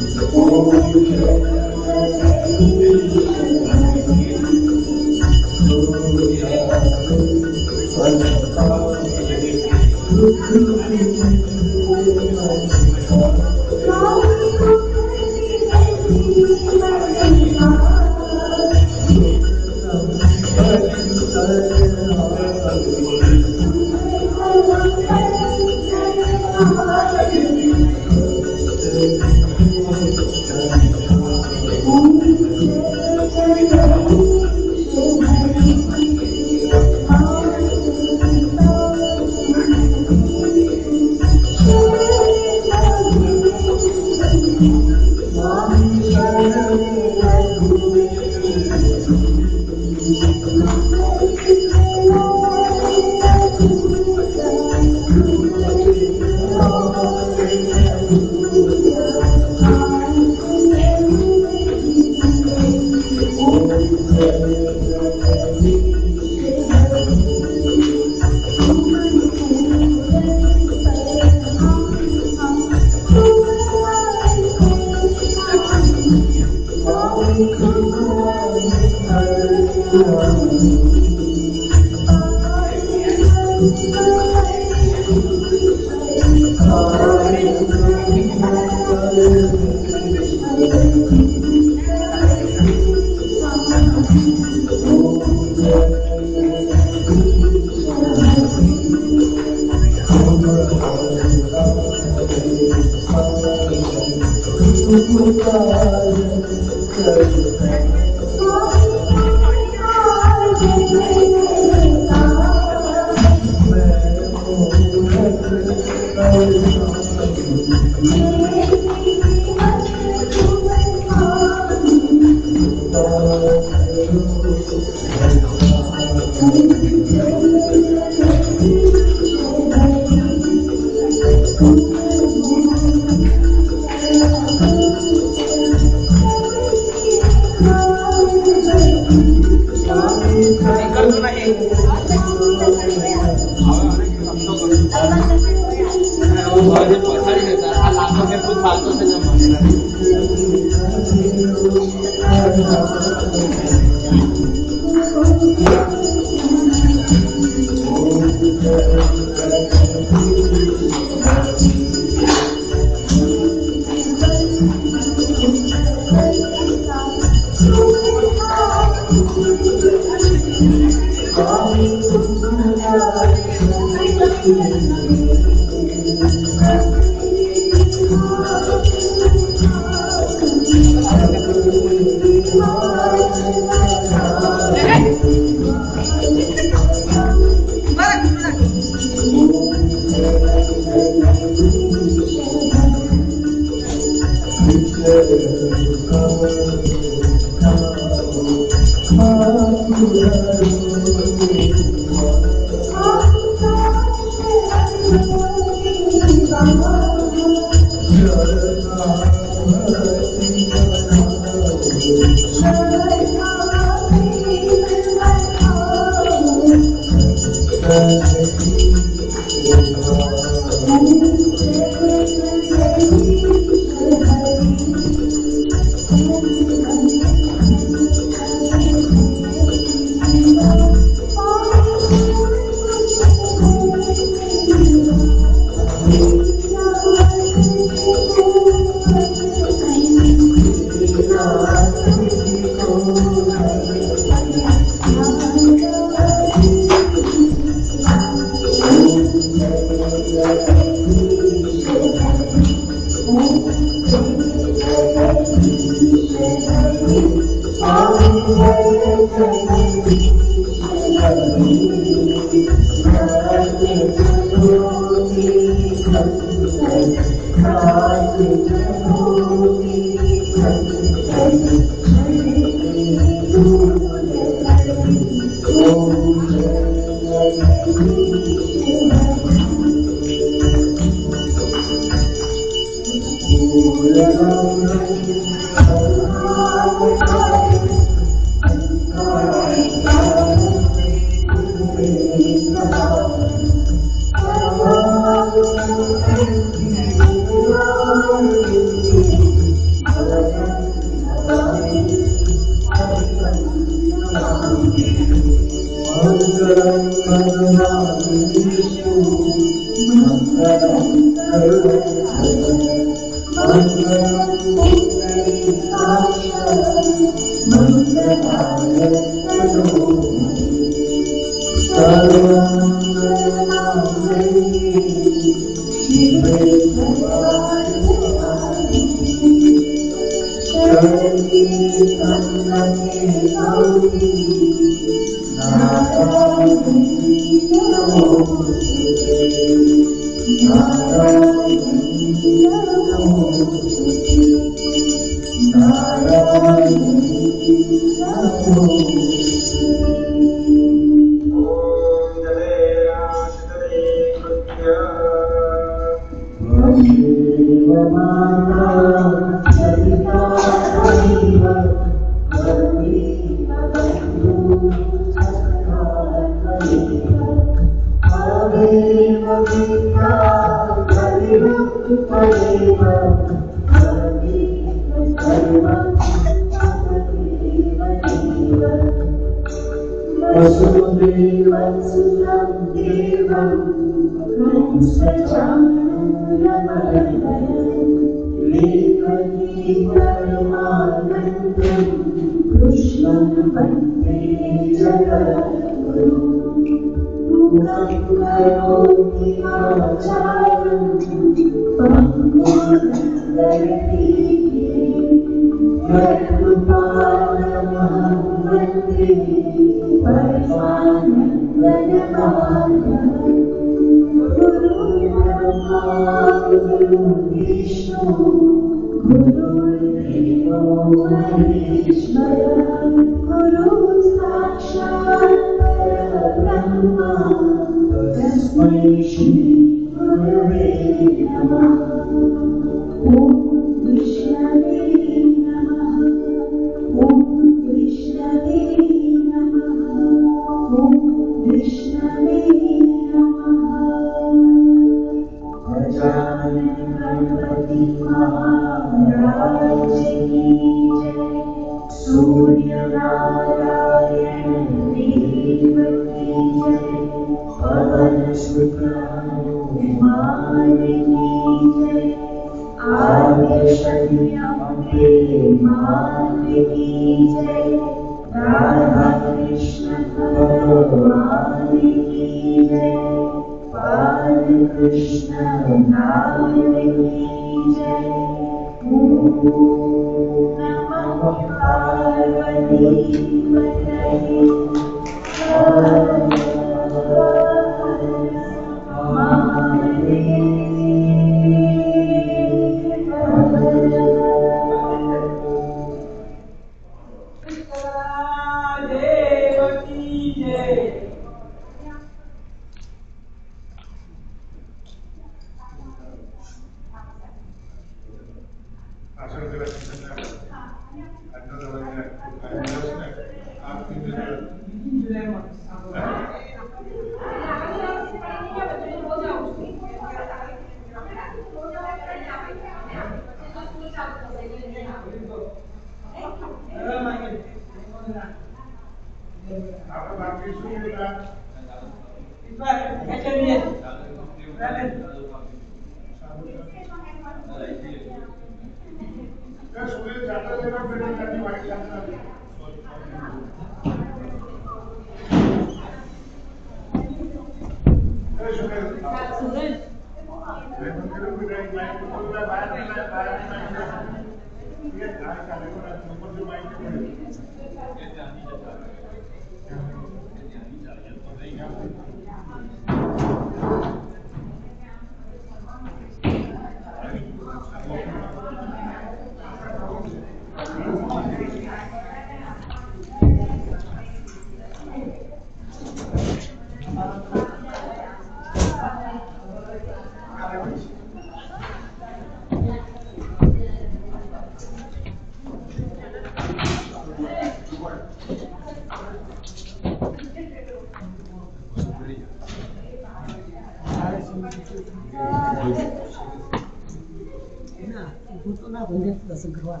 ના હું તો ના ભલે દર્શન કરવા